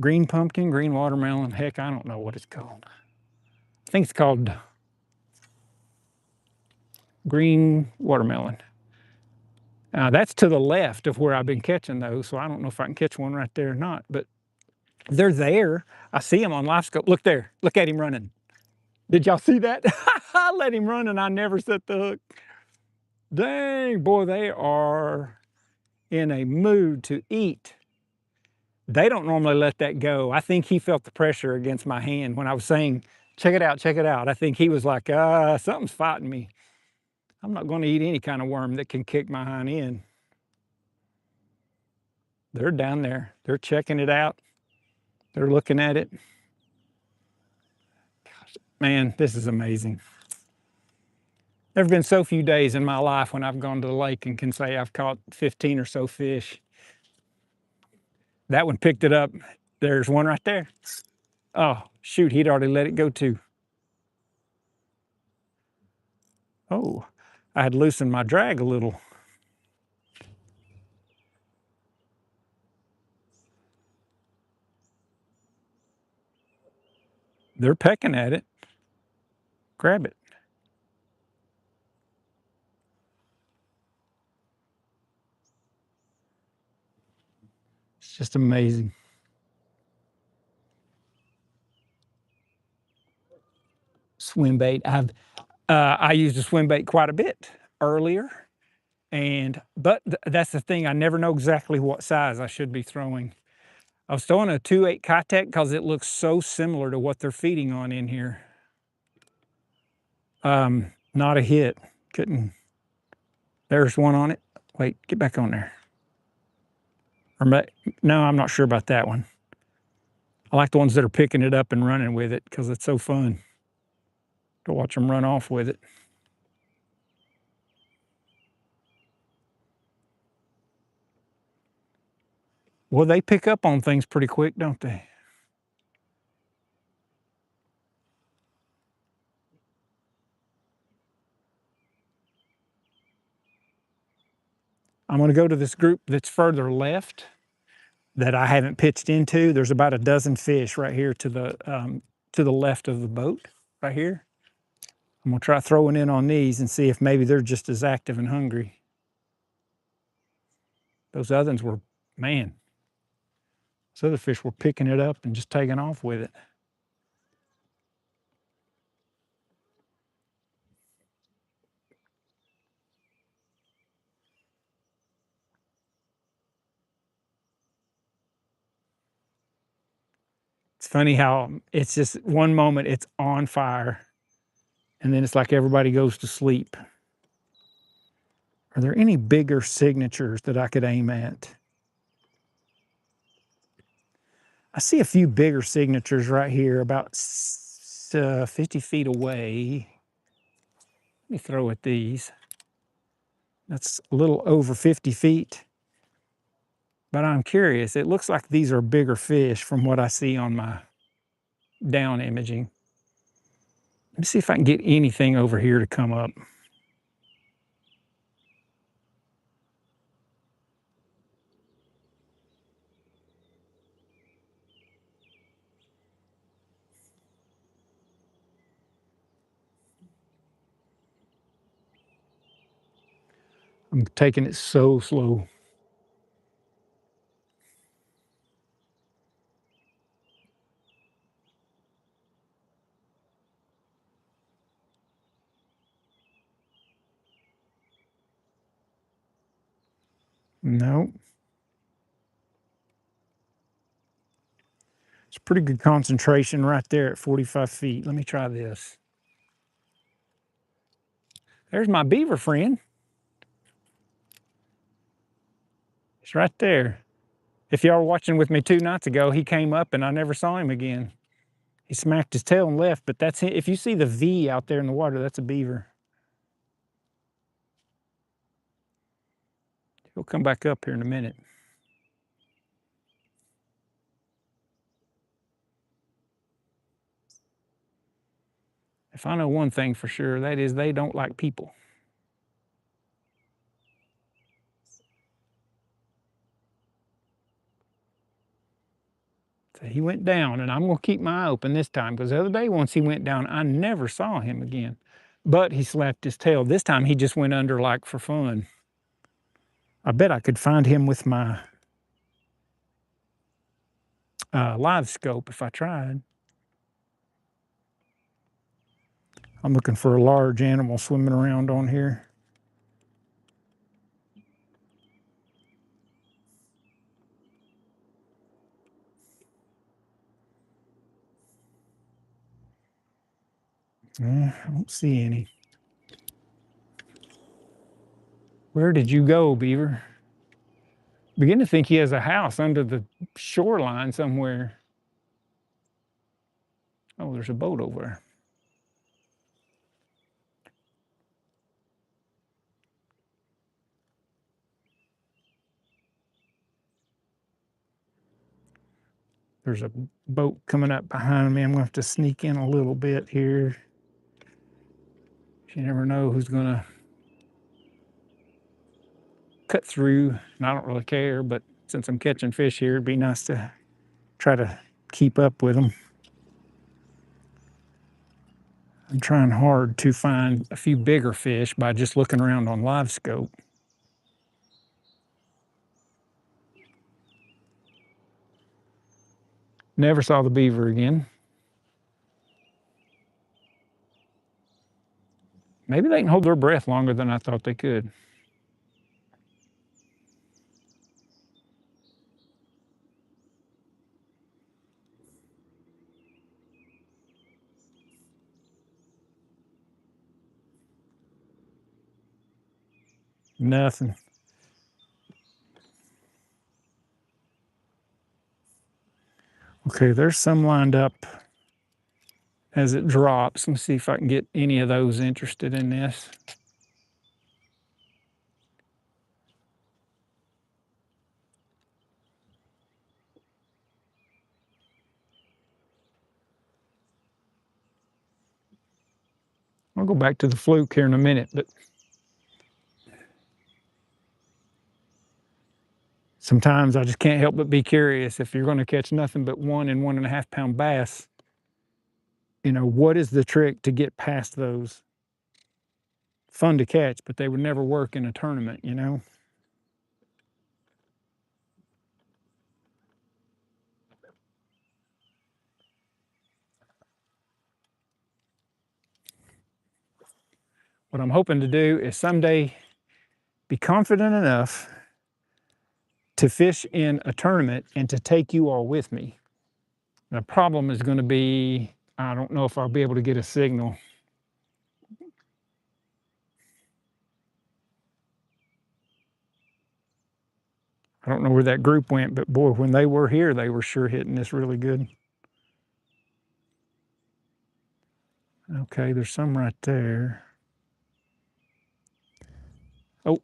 green pumpkin, green watermelon. Heck, I don't know what it's called. I think it's called green watermelon. That's to the left of where I've been catching those, so I don't know if I can catch one right there or not, but they're there. I see them on Livescope. Look there. Look at him running. Did y'all see that? I let him run and I never set the hook. Dang, boy, they are in a mood to eat. They don't normally let that go. I think he felt the pressure against my hand when I was saying, check it out, check it out. I think he was like, something's fighting me. I'm not going to eat any kind of worm that can kick my hind end. They're down there. They're checking it out. They're looking at it. Gosh, man, this is amazing. There have been so few days in my life when I've gone to the lake and can say I've caught 15 or so fish. That one picked it up. There's one right there. Oh, shoot, he'd already let it go too. Oh, I had loosened my drag a little. They're pecking at it. Grab it. It's just amazing. Swim bait. I used a swim bait quite a bit earlier, but that's the thing. I never know exactly what size I should be throwing. I was throwing a 2/8 Kitech because it looks so similar to what they're feeding on in here. Not a hit. Couldn't. There's one on it. Wait, get back on there. No, I'm not sure about that one. I like the ones that are picking it up and running with it because it's so fun to watch them run off with it. Well, they pick up on things pretty quick, don't they? I'm going to go to this group that's further left that I haven't pitched into. There's about a dozen fish right here to the left of the boat, right here. I'm going to try throwing in on these and see if maybe they're just as active and hungry. Those other ones were, man, those other fish were picking it up and just taking off with it. It's funny how it's just one moment it's on fire and then it's like everybody goes to sleep. Are there any bigger signatures that I could aim at? I see a few bigger signatures right here about 50 feet away. Let me throw at these. That's a little over 50 feet. But I'm curious, it looks like these are bigger fish from what I see on my down imaging. Let me see if I can get anything over here to come up. I'm taking it so slow. No. It's pretty good concentration right there at 45 feet. Let me try this. There's my beaver friend. It's right there. If y'all were watching with me 2 nights ago, he came up and I never saw him again. He smacked his tail and left, but that's it. If you see the V out there in the water, that's a beaver. He'll come back up here in a minute. If I know one thing for sure, that is they don't like people. So he went down, and I'm going to keep my eye open this time, because the other day, once he went down, I never saw him again. But he slapped his tail. This time, he just went under like for fun. I bet I could find him with my Livescope if I tried. I'm looking for a large animal swimming around on here. I don't see any. Where did you go, beaver? Begin to think he has a house under the shoreline somewhere. Oh, there's a boat over there. There's a boat coming up behind me. I'm going to have to sneak in a little bit here. You never know who's going to cut through, and I don't really care, but since I'm catching fish here, it'd be nice to try to keep up with them. I'm trying hard to find a few bigger fish by just looking around on Livescope. Never saw the beaver again. Maybe they can hold their breath longer than I thought they could. Nothing. Okay, there's some lined up as it drops. Let me see if I can get any of those interested in this. I'll go back to the fluke here in a minute, but sometimes I just can't help but be curious. If you're going to catch nothing but 1 and 1.5 pound bass, you know, what is the trick to get past those? Fun to catch, but they would never work in a tournament, you know? What I'm hoping to do is someday be confident enough to fish in a tournament and to take you all with me. The problem is going to be, I don't know if I'll be able to get a signal. I don't know where that group went, but boy, when they were here, they were sure hitting this really good. Okay, there's some right there. Oh,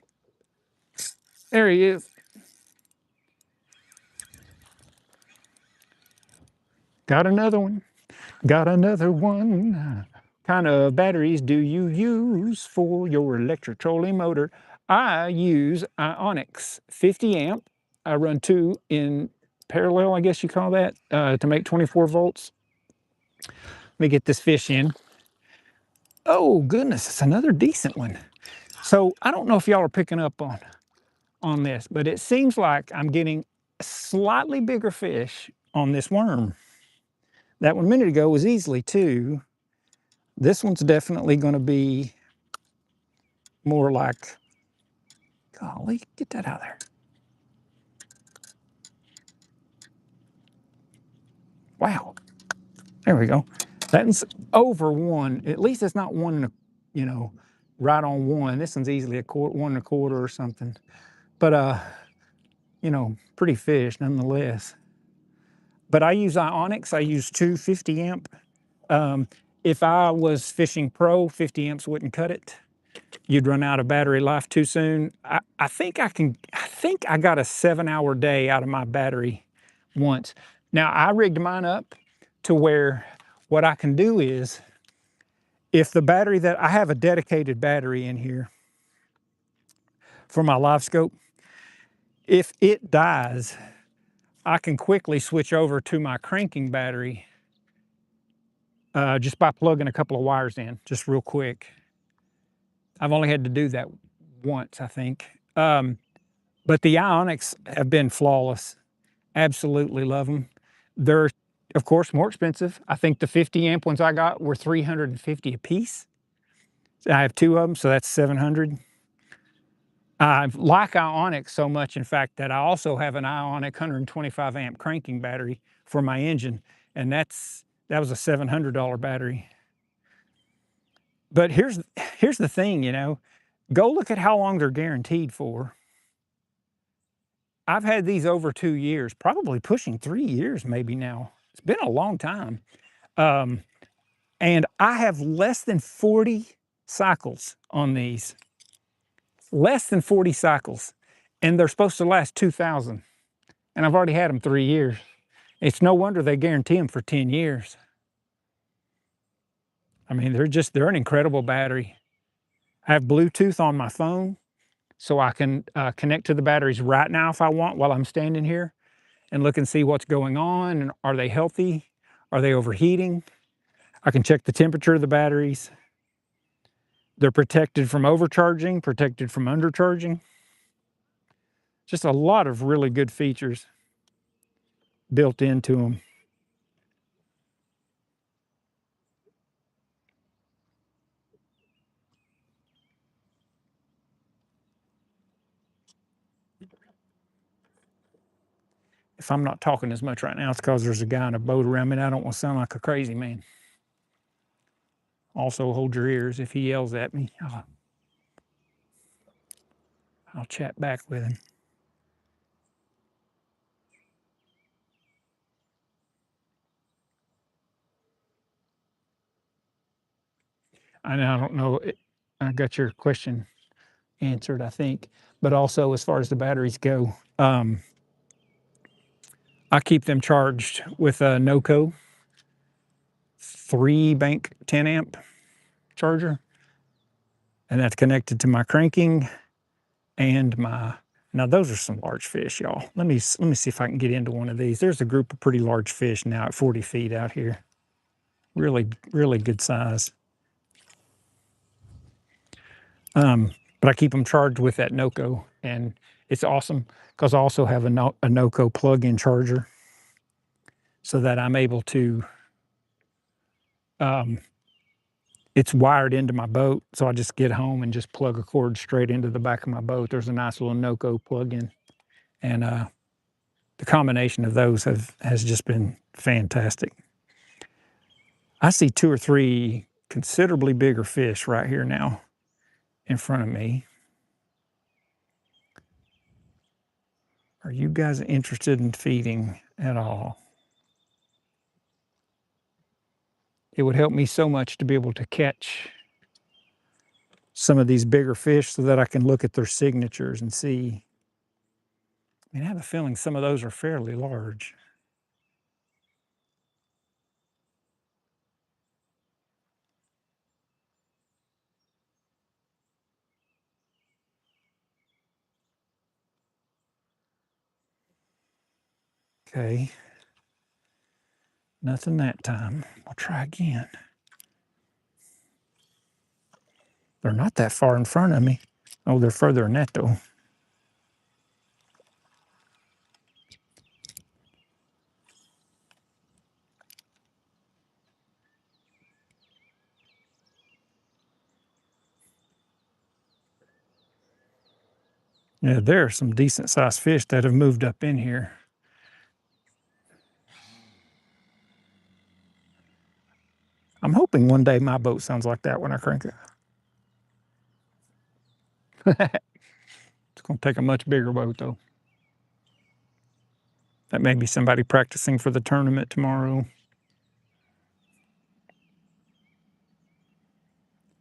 there he is. Got another one. Got another one. Kind of batteries do you use for your electric trolling motor? I use Ionics 50 amp. I run 2 in parallel, I guess you call that, to make 24 volts. Let me get this fish in. Oh, goodness, it's another decent one. So I don't know if y'all are picking up on this, but it seems like I'm getting slightly bigger fish on this worm. That one a minute ago was easily 2. This one's definitely going to be more like, golly, get that out of there. Wow. There we go. That's over 1. At least it's not 1, you know, right on 1. This one's easily 1 1/4 or something. But, you know, pretty fish nonetheless. But I use Ionics. I use 2 50 amp. If I was fishing pro, 50 amps wouldn't cut it. You'd run out of battery life too soon. I think I got a 7-hour day out of my battery once. Now I rigged mine up to where what I can do is, if the battery that I have a dedicated battery in here for my Livescope, if it dies, I can quickly switch over to my cranking battery just by plugging a couple of wires in, just real quick. I've only had to do that once, I think. But the Ionics have been flawless. Absolutely love them. They're, of course, more expensive. I think the 50 amp ones I got were $350 a piece. I have 2 of them, so that's $700. I like Ionics so much, in fact, that I also have an Ionic 125 amp cranking battery for my engine, and that was a $700 battery. But here's the thing, you know, go look at how long they're guaranteed for. I've had these over 2 years, probably pushing 3 years maybe now. It's been a long time. And I have less than 40 cycles on these. Less than 40 cycles. And they're supposed to last 2,000. And I've already had them 3 years. It's no wonder they guarantee them for 10 years. I mean, they're an incredible battery. I have Bluetooth on my phone, so I can connect to the batteries right now if I want while I'm standing here and look and see what's going on. And are they healthy? Are they overheating? I can check the temperature of the batteries. They're protected from overcharging, protected from undercharging. Just a lot of really good features built into them. If I'm not talking as much right now, it's because there's a guy in a boat around me and I don't want to sound like a crazy man. Also, hold your ears. If he yells at me, I'll chat back with him. I don't know. I got your question answered, I think. But also, as far as the batteries go, I keep them charged with a NOCO 3-bank 10 amp charger, and that's connected to my cranking and my. Now those are some large fish, y'all. Let me see if I can get into one of these. There's a group of pretty large fish now at 40 feet out here. Really, really good size. But I keep them charged with that NOCO, and it's awesome because I also have a NOCO plug-in charger, so that I'm able to. It's wired into my boat, so I just get home and just plug a cord straight into the back of my boat. There's a nice little NOCO plug-in, and the combination of those has just been fantastic. I see 2 or 3 considerably bigger fish right here now in front of me. Are you guys interested in feeding at all? It would help me so much to be able to catch some of these bigger fish so that I can look at their signatures and see. I mean, I have a feeling some of those are fairly large. Okay. Nothing that time. I'll try again. They're not that far in front of me. Oh, they're further than that though. Yeah, there are some decent sized fish that have moved up in here. I'm hoping one day my boat sounds like that when I crank it. It's going to take a much bigger boat though. That may be somebody practicing for the tournament tomorrow.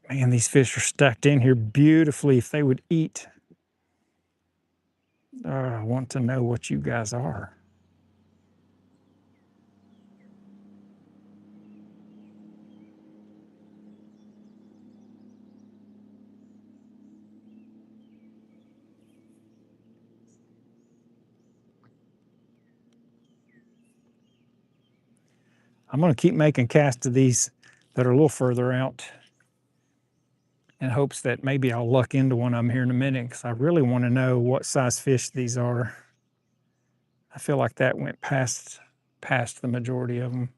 Man, these fish are stacked in here beautifully. If they would eat, I want to know what you guys are. I'm going to keep making casts of these that are a little further out in hopes that maybe I'll luck into one of them here in a minute, because I really want to know what size fish these are. I feel like that went past the majority of them.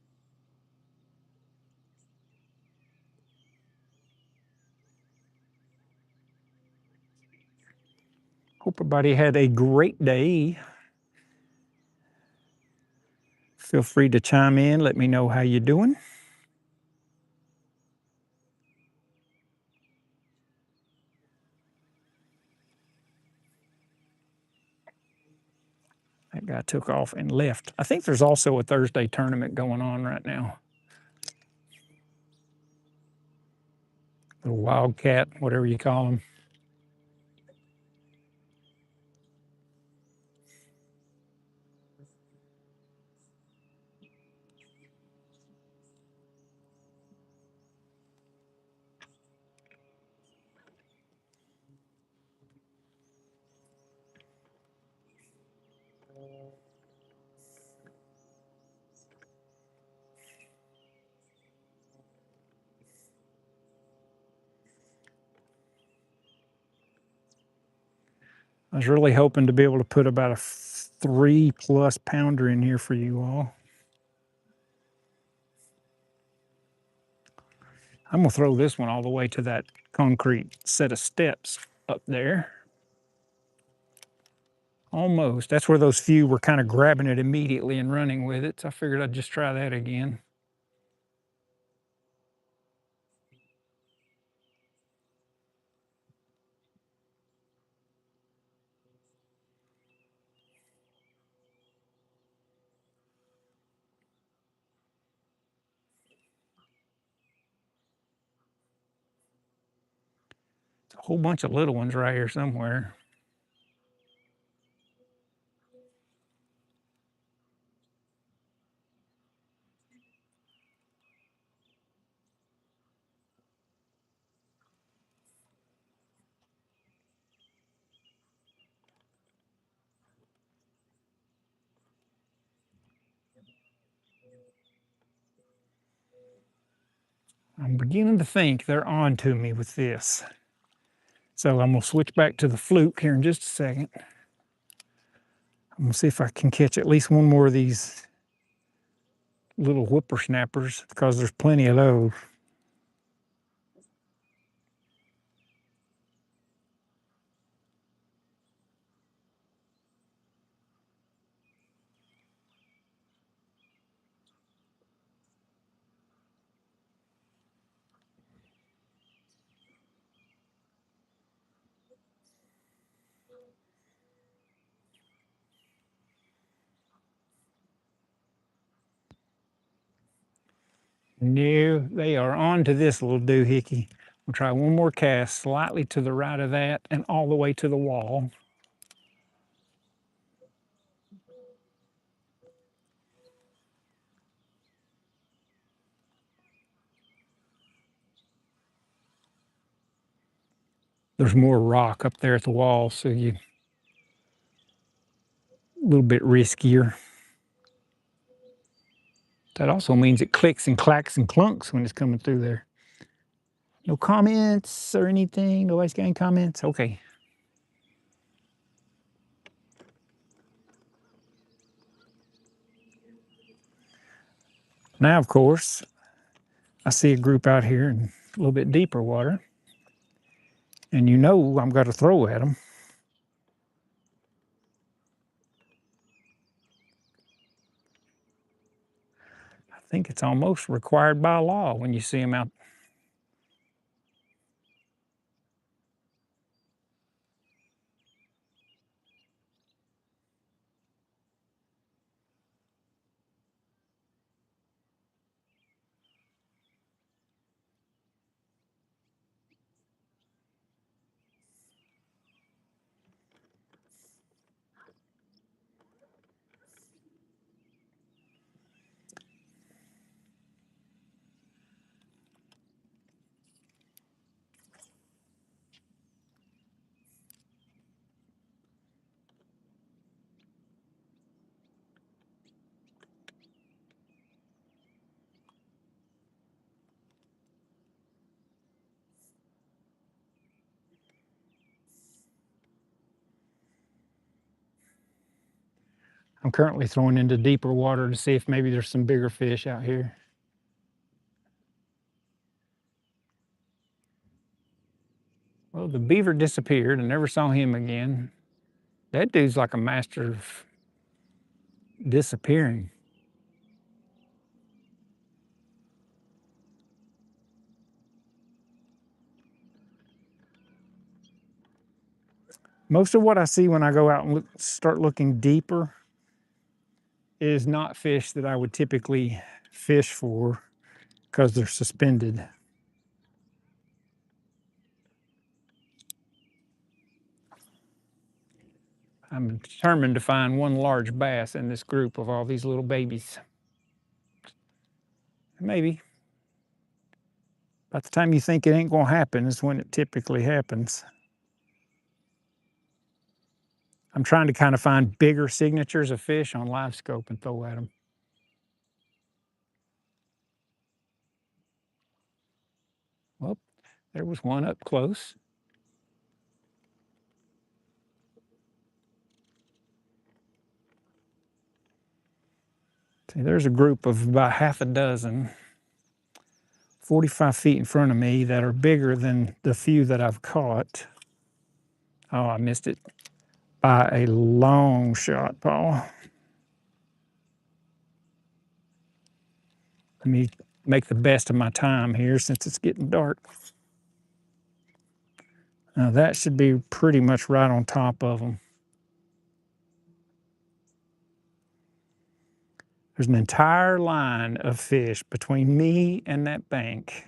Hope everybody had a great day. Feel free to chime in. Let me know how you're doing. That guy took off and left. I think there's also a Thursday tournament going on right now. Little wildcat, whatever you call them. I was really hoping to be able to put about a 3+ pounder in here for you all. I'm gonna throw this one all the way to that concrete set of steps up there. Almost. That's where those few were kind of grabbing it immediately and running with it. So I figured I'd just try that again. It's a whole bunch of little ones right here somewhere. I'm beginning to think they're on to me with this. So I'm gonna switch back to the fluke here in just a second. I'm gonna see if I can catch at least one more of these little whippersnappers, because there's plenty of those. No, they are on to this little doohickey. We'll try one more cast slightly to the right of that and all the way to the wall. There's more rock up there at the wall, so you a little bit riskier. That also means it clicks and clacks and clunks when it's coming through there. No comments or anything? Nobody's got any comments? Okay. Now, of course, I see a group out here in a little bit deeper water, and you know I'm going to throw at them. I think it's almost required by law when you see them out. I'm currently throwing into deeper water to see if maybe there's some bigger fish out here. Well, the beaver disappeared. I never saw him again. That dude's like a master of disappearing. Most of what I see when I go out and start looking deeper is not fish that I would typically fish for because they're suspended. I'm determined to find one large bass in this group of all these little babies. Maybe. By the time you think it ain't gonna happen is when it typically happens. I'm trying to kind of find bigger signatures of fish on Livescope and throw at them. Well, there was one up close. See, there's a group of about half a dozen, 45 feet in front of me that are bigger than the few that I've caught. Oh, I missed it by a long shot, Paul. Let me make the best of my time here since it's getting dark. Now that should be pretty much right on top of them. There's an entire line of fish between me and that bank.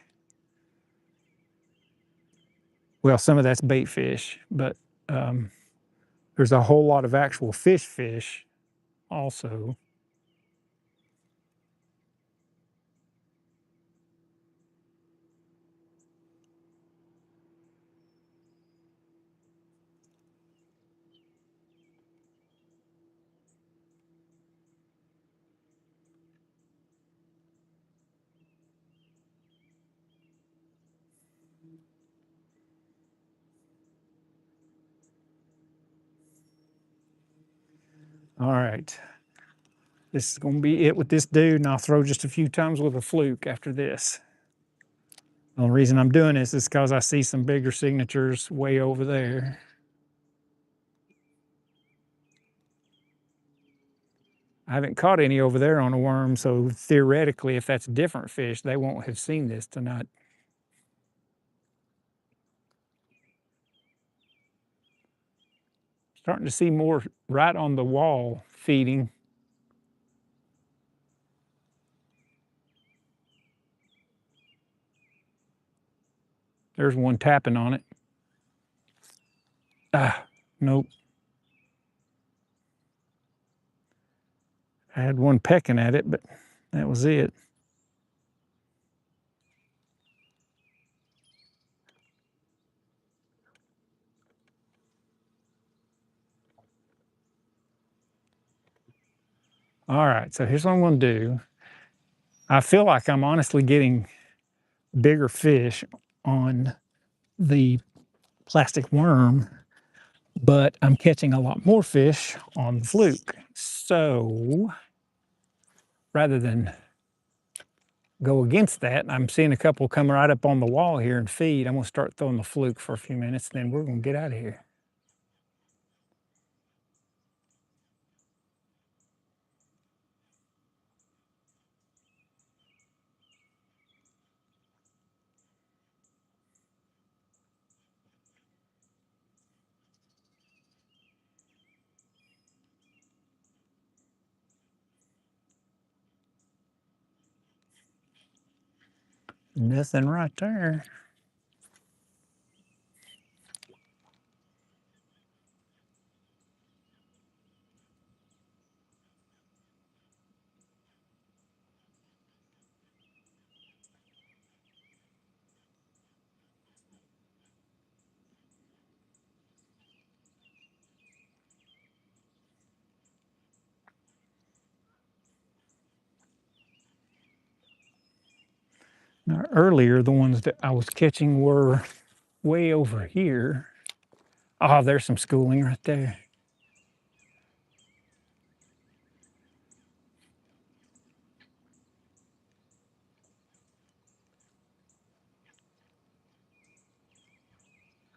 Well, some of that's bait fish, but there's a whole lot of actual fish also. All right. This is going to be it with this dude, and I'll throw just a few times with a fluke after this. The only reason I'm doing this is because I see some bigger signatures way over there. I haven't caught any over there on a worm, so theoretically, if that's different fish, they won't have seen this tonight. Starting to see more right on the wall feeding. There's one tapping on it. Ah, nope. I had one pecking at it, but that was it. All right, so here's what I'm going to do. I feel like I'm honestly getting bigger fish on the plastic worm, but I'm catching a lot more fish on the fluke. So rather than go against that. I'm seeing a couple come right up on the wall here and feed. I'm gonna start throwing the fluke for a few minutes, then we're gonna get out of here. Nothing right there. Now, earlier, the ones that I was catching were way over here. Oh, there's some schooling right there.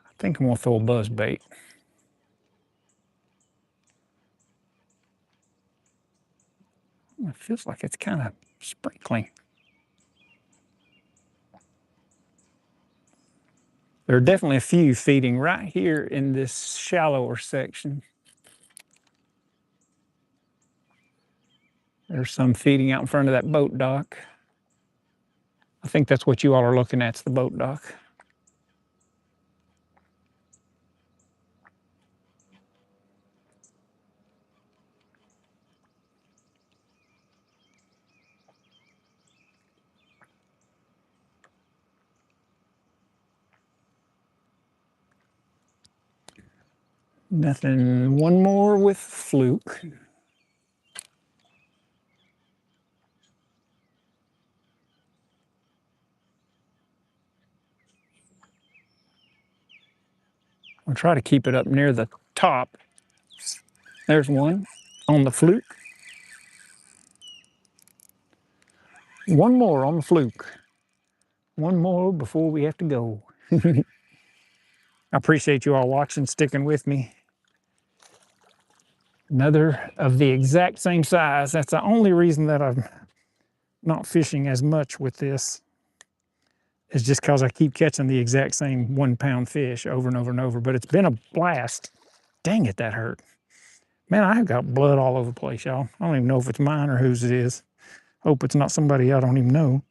I think I'm gonna throw a buzz bait. It feels like it's kind of sprinkling. There are definitely a few feeding right here in this shallower section. There's some feeding out in front of that boat dock. I think that's what you all are looking at, is the boat dock. Nothing, one more with fluke. I'll try to keep it up near the top. There's one on the fluke. One more on the fluke. One more before we have to go. I appreciate you all watching, sticking with me. Another of the exact same size. That's the only reason that I'm not fishing as much with this, is just because I keep catching the exact same 1 pound fish over and over and over. But it's been a blast. Dang it, that hurt. Man, I've got blood all over the place, y'all. I don't even know if it's mine or whose it is. Hope it's not somebody I don't even know.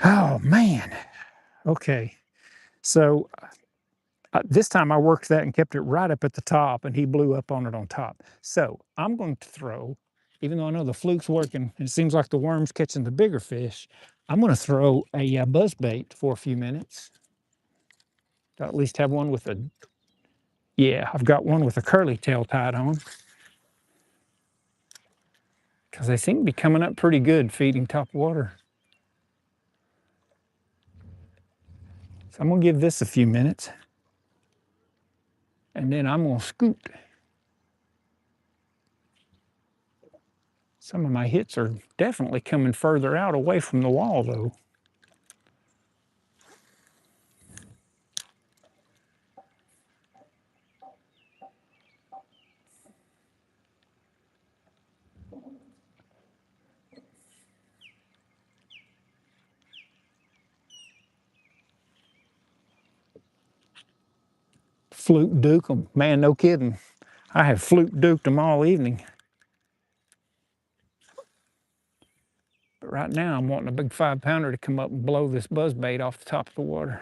Oh, man. Okay. So this time I worked that and kept it right up at the top, and he blew up on it on top. So I'm going to throw, even though I know the fluke's working, and it seems like the worm's catching the bigger fish, I'm going to throw a buzz bait for a few minutes. I'll at least have one with a, yeah, I've got one with a curly tail tied on, because they seem to be coming up pretty good feeding top water. So I'm going to give this a few minutes, and then I'm going to scoot. Some of my hits are definitely coming further out away from the wall, though. Fluke duke them. Man, no kidding. I have fluke duked them all evening. But right now I'm wanting a big 5-pounder to come up and blow this buzz bait off the top of the water.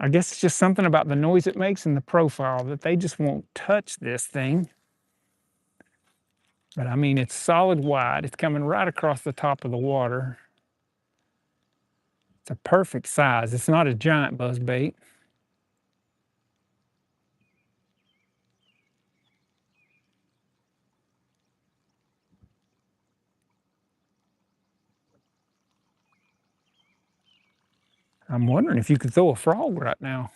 I guess it's just something about the noise it makes in the profile that they just won't touch this thing. But I mean, it's solid wide. It's coming right across the top of the water. It's a perfect size. It's not a giant buzz bait. I'm wondering if you could throw a frog right now.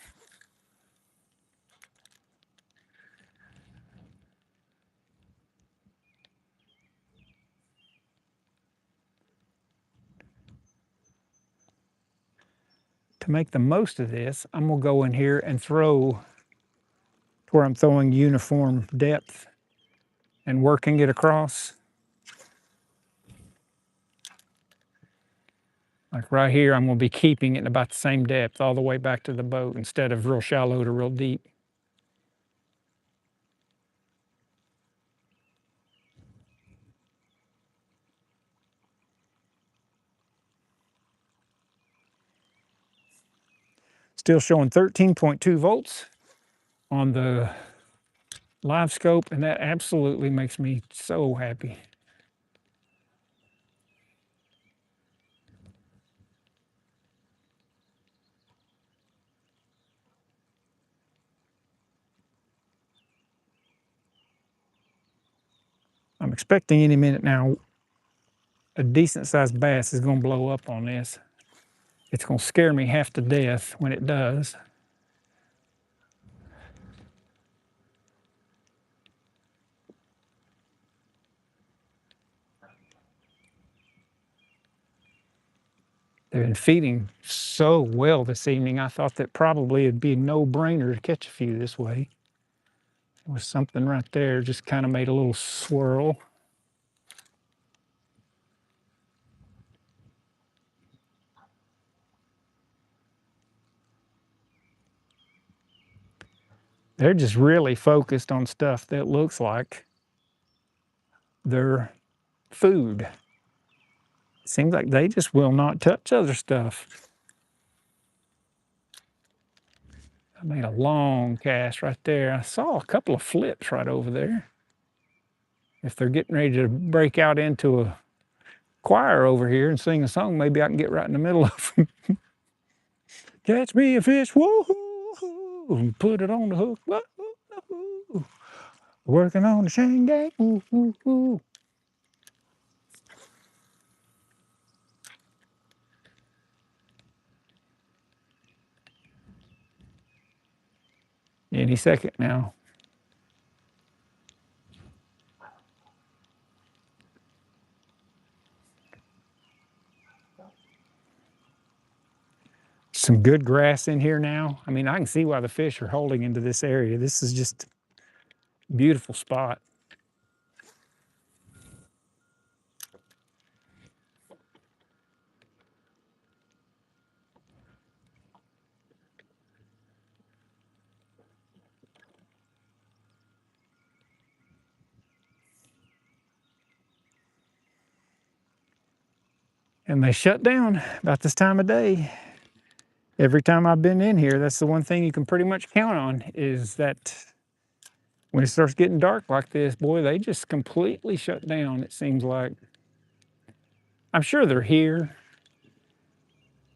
To make the most of this, I'm gonna go in here and throw to where I'm throwing uniform depth and working it across. Like right here, I'm gonna be keeping it in about the same depth all the way back to the boat instead of real shallow to real deep. Still showing 13.2 volts on the Livescope, and that absolutely makes me so happy. I'm expecting any minute now a decent sized bass is going to blow up on this. It's going to scare me half to death when it does. They've been feeding so well this evening, I thought that probably it'd be a no-brainer to catch a few this way. There was something right there, just kind of made a little swirl. They're just really focused on stuff that looks like their food. It seems like they just will not touch other stuff. I made a long cast right there. I saw a couple of flips right over there. If they're getting ready to break out into a choir over here and sing a song, maybe I can get right in the middle of them. Catch me a fish, whoa, and put it on the hook, whoa, working on the chain gang, ooh, ooh, ooh. Any second now. Some good grass in here now. I mean, I can see why the fish are holding into this area. This is just a beautiful spot. And they shut down about this time of day. Every time I've been in here, that's the one thing you can pretty much count on is that when it starts getting dark like this, boy, they just completely shut down, it seems like. I'm sure they're here,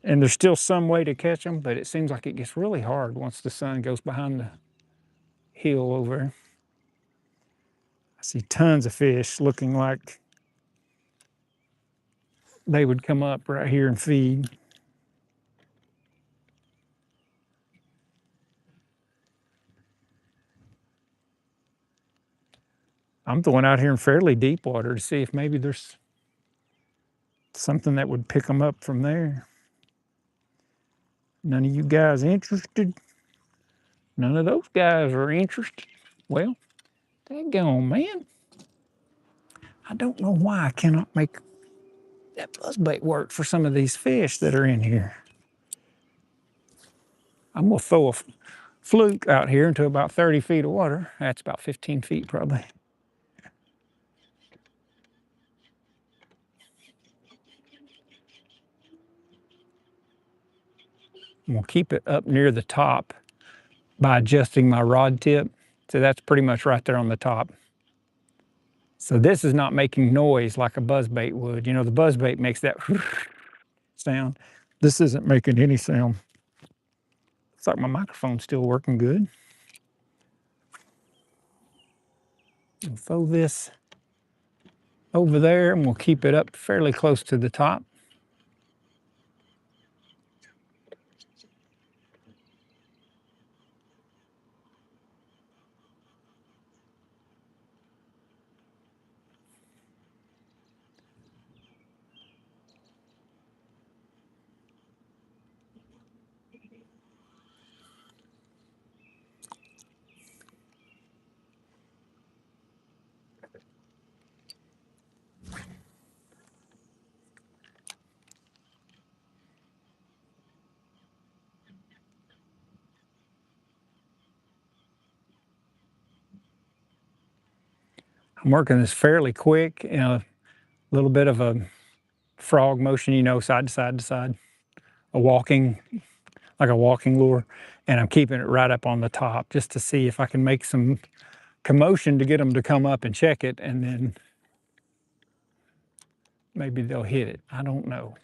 and there's still some way to catch them, but it seems like it gets really hard once the sun goes behind the hill over. I see tons of fish looking like they would come up right here and feed. I'm throwing out here in fairly deep water to see if maybe there's something that would pick them up from there. None of you guys interested? None of those guys are interested. Well, daggone, man. I don't know why I cannot make that buzzbait work for some of these fish that are in here. I'm gonna throw a fluke out here into about 30 feet of water. That's about 15 feet probably. I'm gonna keep it up near the top by adjusting my rod tip. So that's pretty much right there on the top. So this is not making noise like a buzzbait would. You know, the buzzbait makes that sound. This isn't making any sound. Looks like my microphone's still working good. We'll throw this over there and we'll keep it up fairly close to the top. I'm working this fairly quick, you know, a little bit of a frog motion, you know, side to side to side, like a walking lure, and I'm keeping it right up on the top just to see if I can make some commotion to get them to come up and check it, and then maybe they'll hit it. I don't know.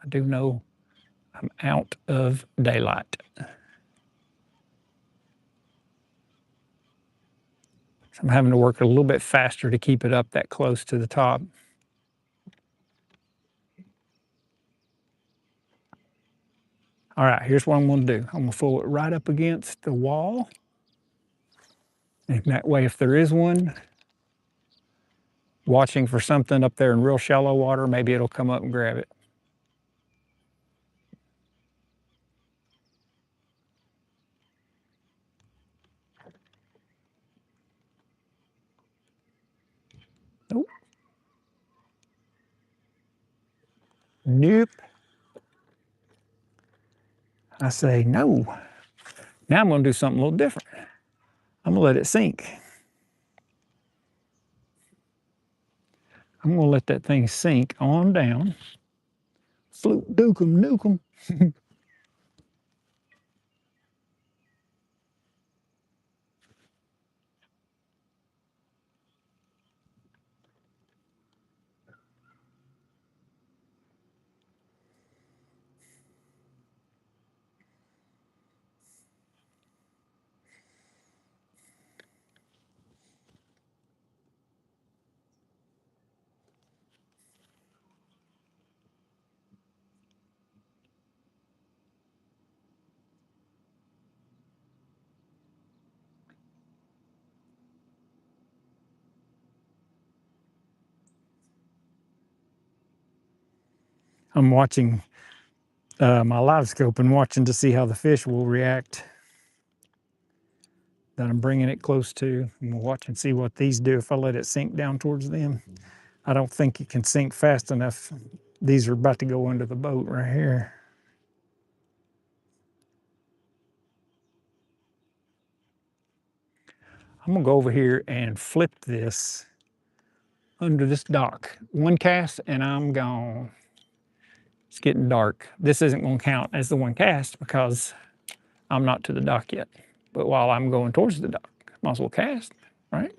I do know I'm out of daylight. So I'm having to work a little bit faster to keep it up that close to the top. All right, here's what I'm gonna do. I'm gonna pull it right up against the wall. And that way, if there is one watching for something up there in real shallow water, maybe it'll come up and grab it. Nope. Nope. I say no. Now I'm gonna do something a little different. I'm gonna let it sink. I'm gonna let that thing sink on down. Floop dookum nukem. I'm watching my Livescope and watching to see how the fish will react that I'm bringing it close to. I'm gonna watch and see what these do if I let it sink down towards them. I don't think it can sink fast enough. These are about to go under the boat right here. I'm gonna go over here and flip this under this dock. One cast and I'm gone. It's getting dark. This isn't gonna count as the one cast because I'm not to the dock yet. But while I'm going towards the dock, might as well cast, right?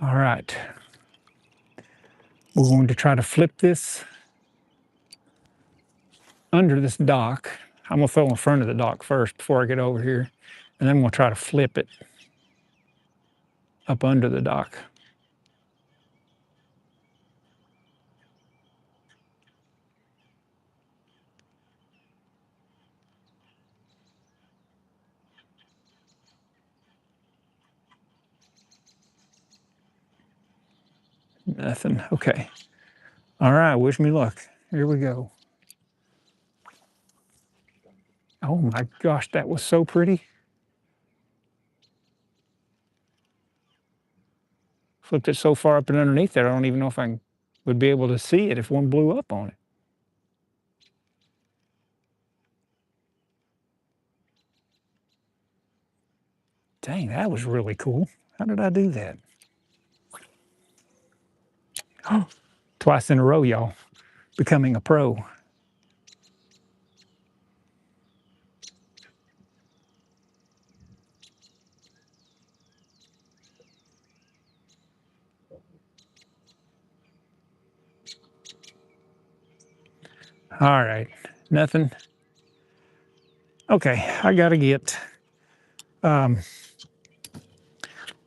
All right. We're going to try to flip this under this dock. I'm gonna throw in front of the dock first before I get over here. And then I'm gonna try to flip it up under the dock. Nothing, okay. All right, wish me luck. Here we go. Oh my gosh, that was so pretty. Flipped it so far up and underneath there, I don't even know if I would be able to see it if one blew up on it. Dang, that was really cool. How did I do that? Oh, twice in a row, y'all. Becoming a pro. All right, nothing. Okay, I gotta get Well,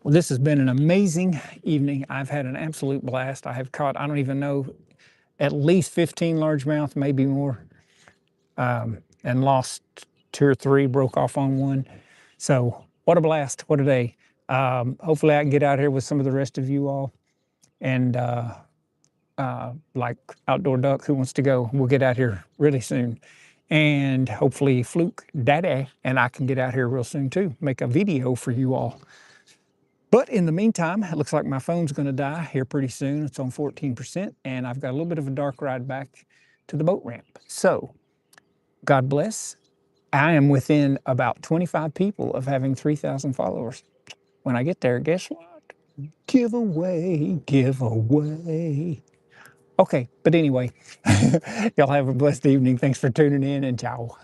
this has been an amazing evening. I've had an absolute blast. I have caught, I don't even know, at least 15 largemouth, maybe more, and lost 2 or 3, broke off on one. So what a blast, what a day. Hopefully I can get out here with some of the rest of you all. And like Outdoor Duck, who wants to go, we'll get out here really soon. And hopefully Fluke, Daddy, and I can get out here real soon too, make a video for you all. But in the meantime, it looks like my phone's gonna die here pretty soon. It's on 14%, and I've got a little bit of a dark ride back to the boat ramp. So, God bless. I am within about 25 people of having 3,000 followers. When I get there, guess what? Giveaway, giveaway. Okay, but anyway, y'all have a blessed evening. Thanks for tuning in, and ciao.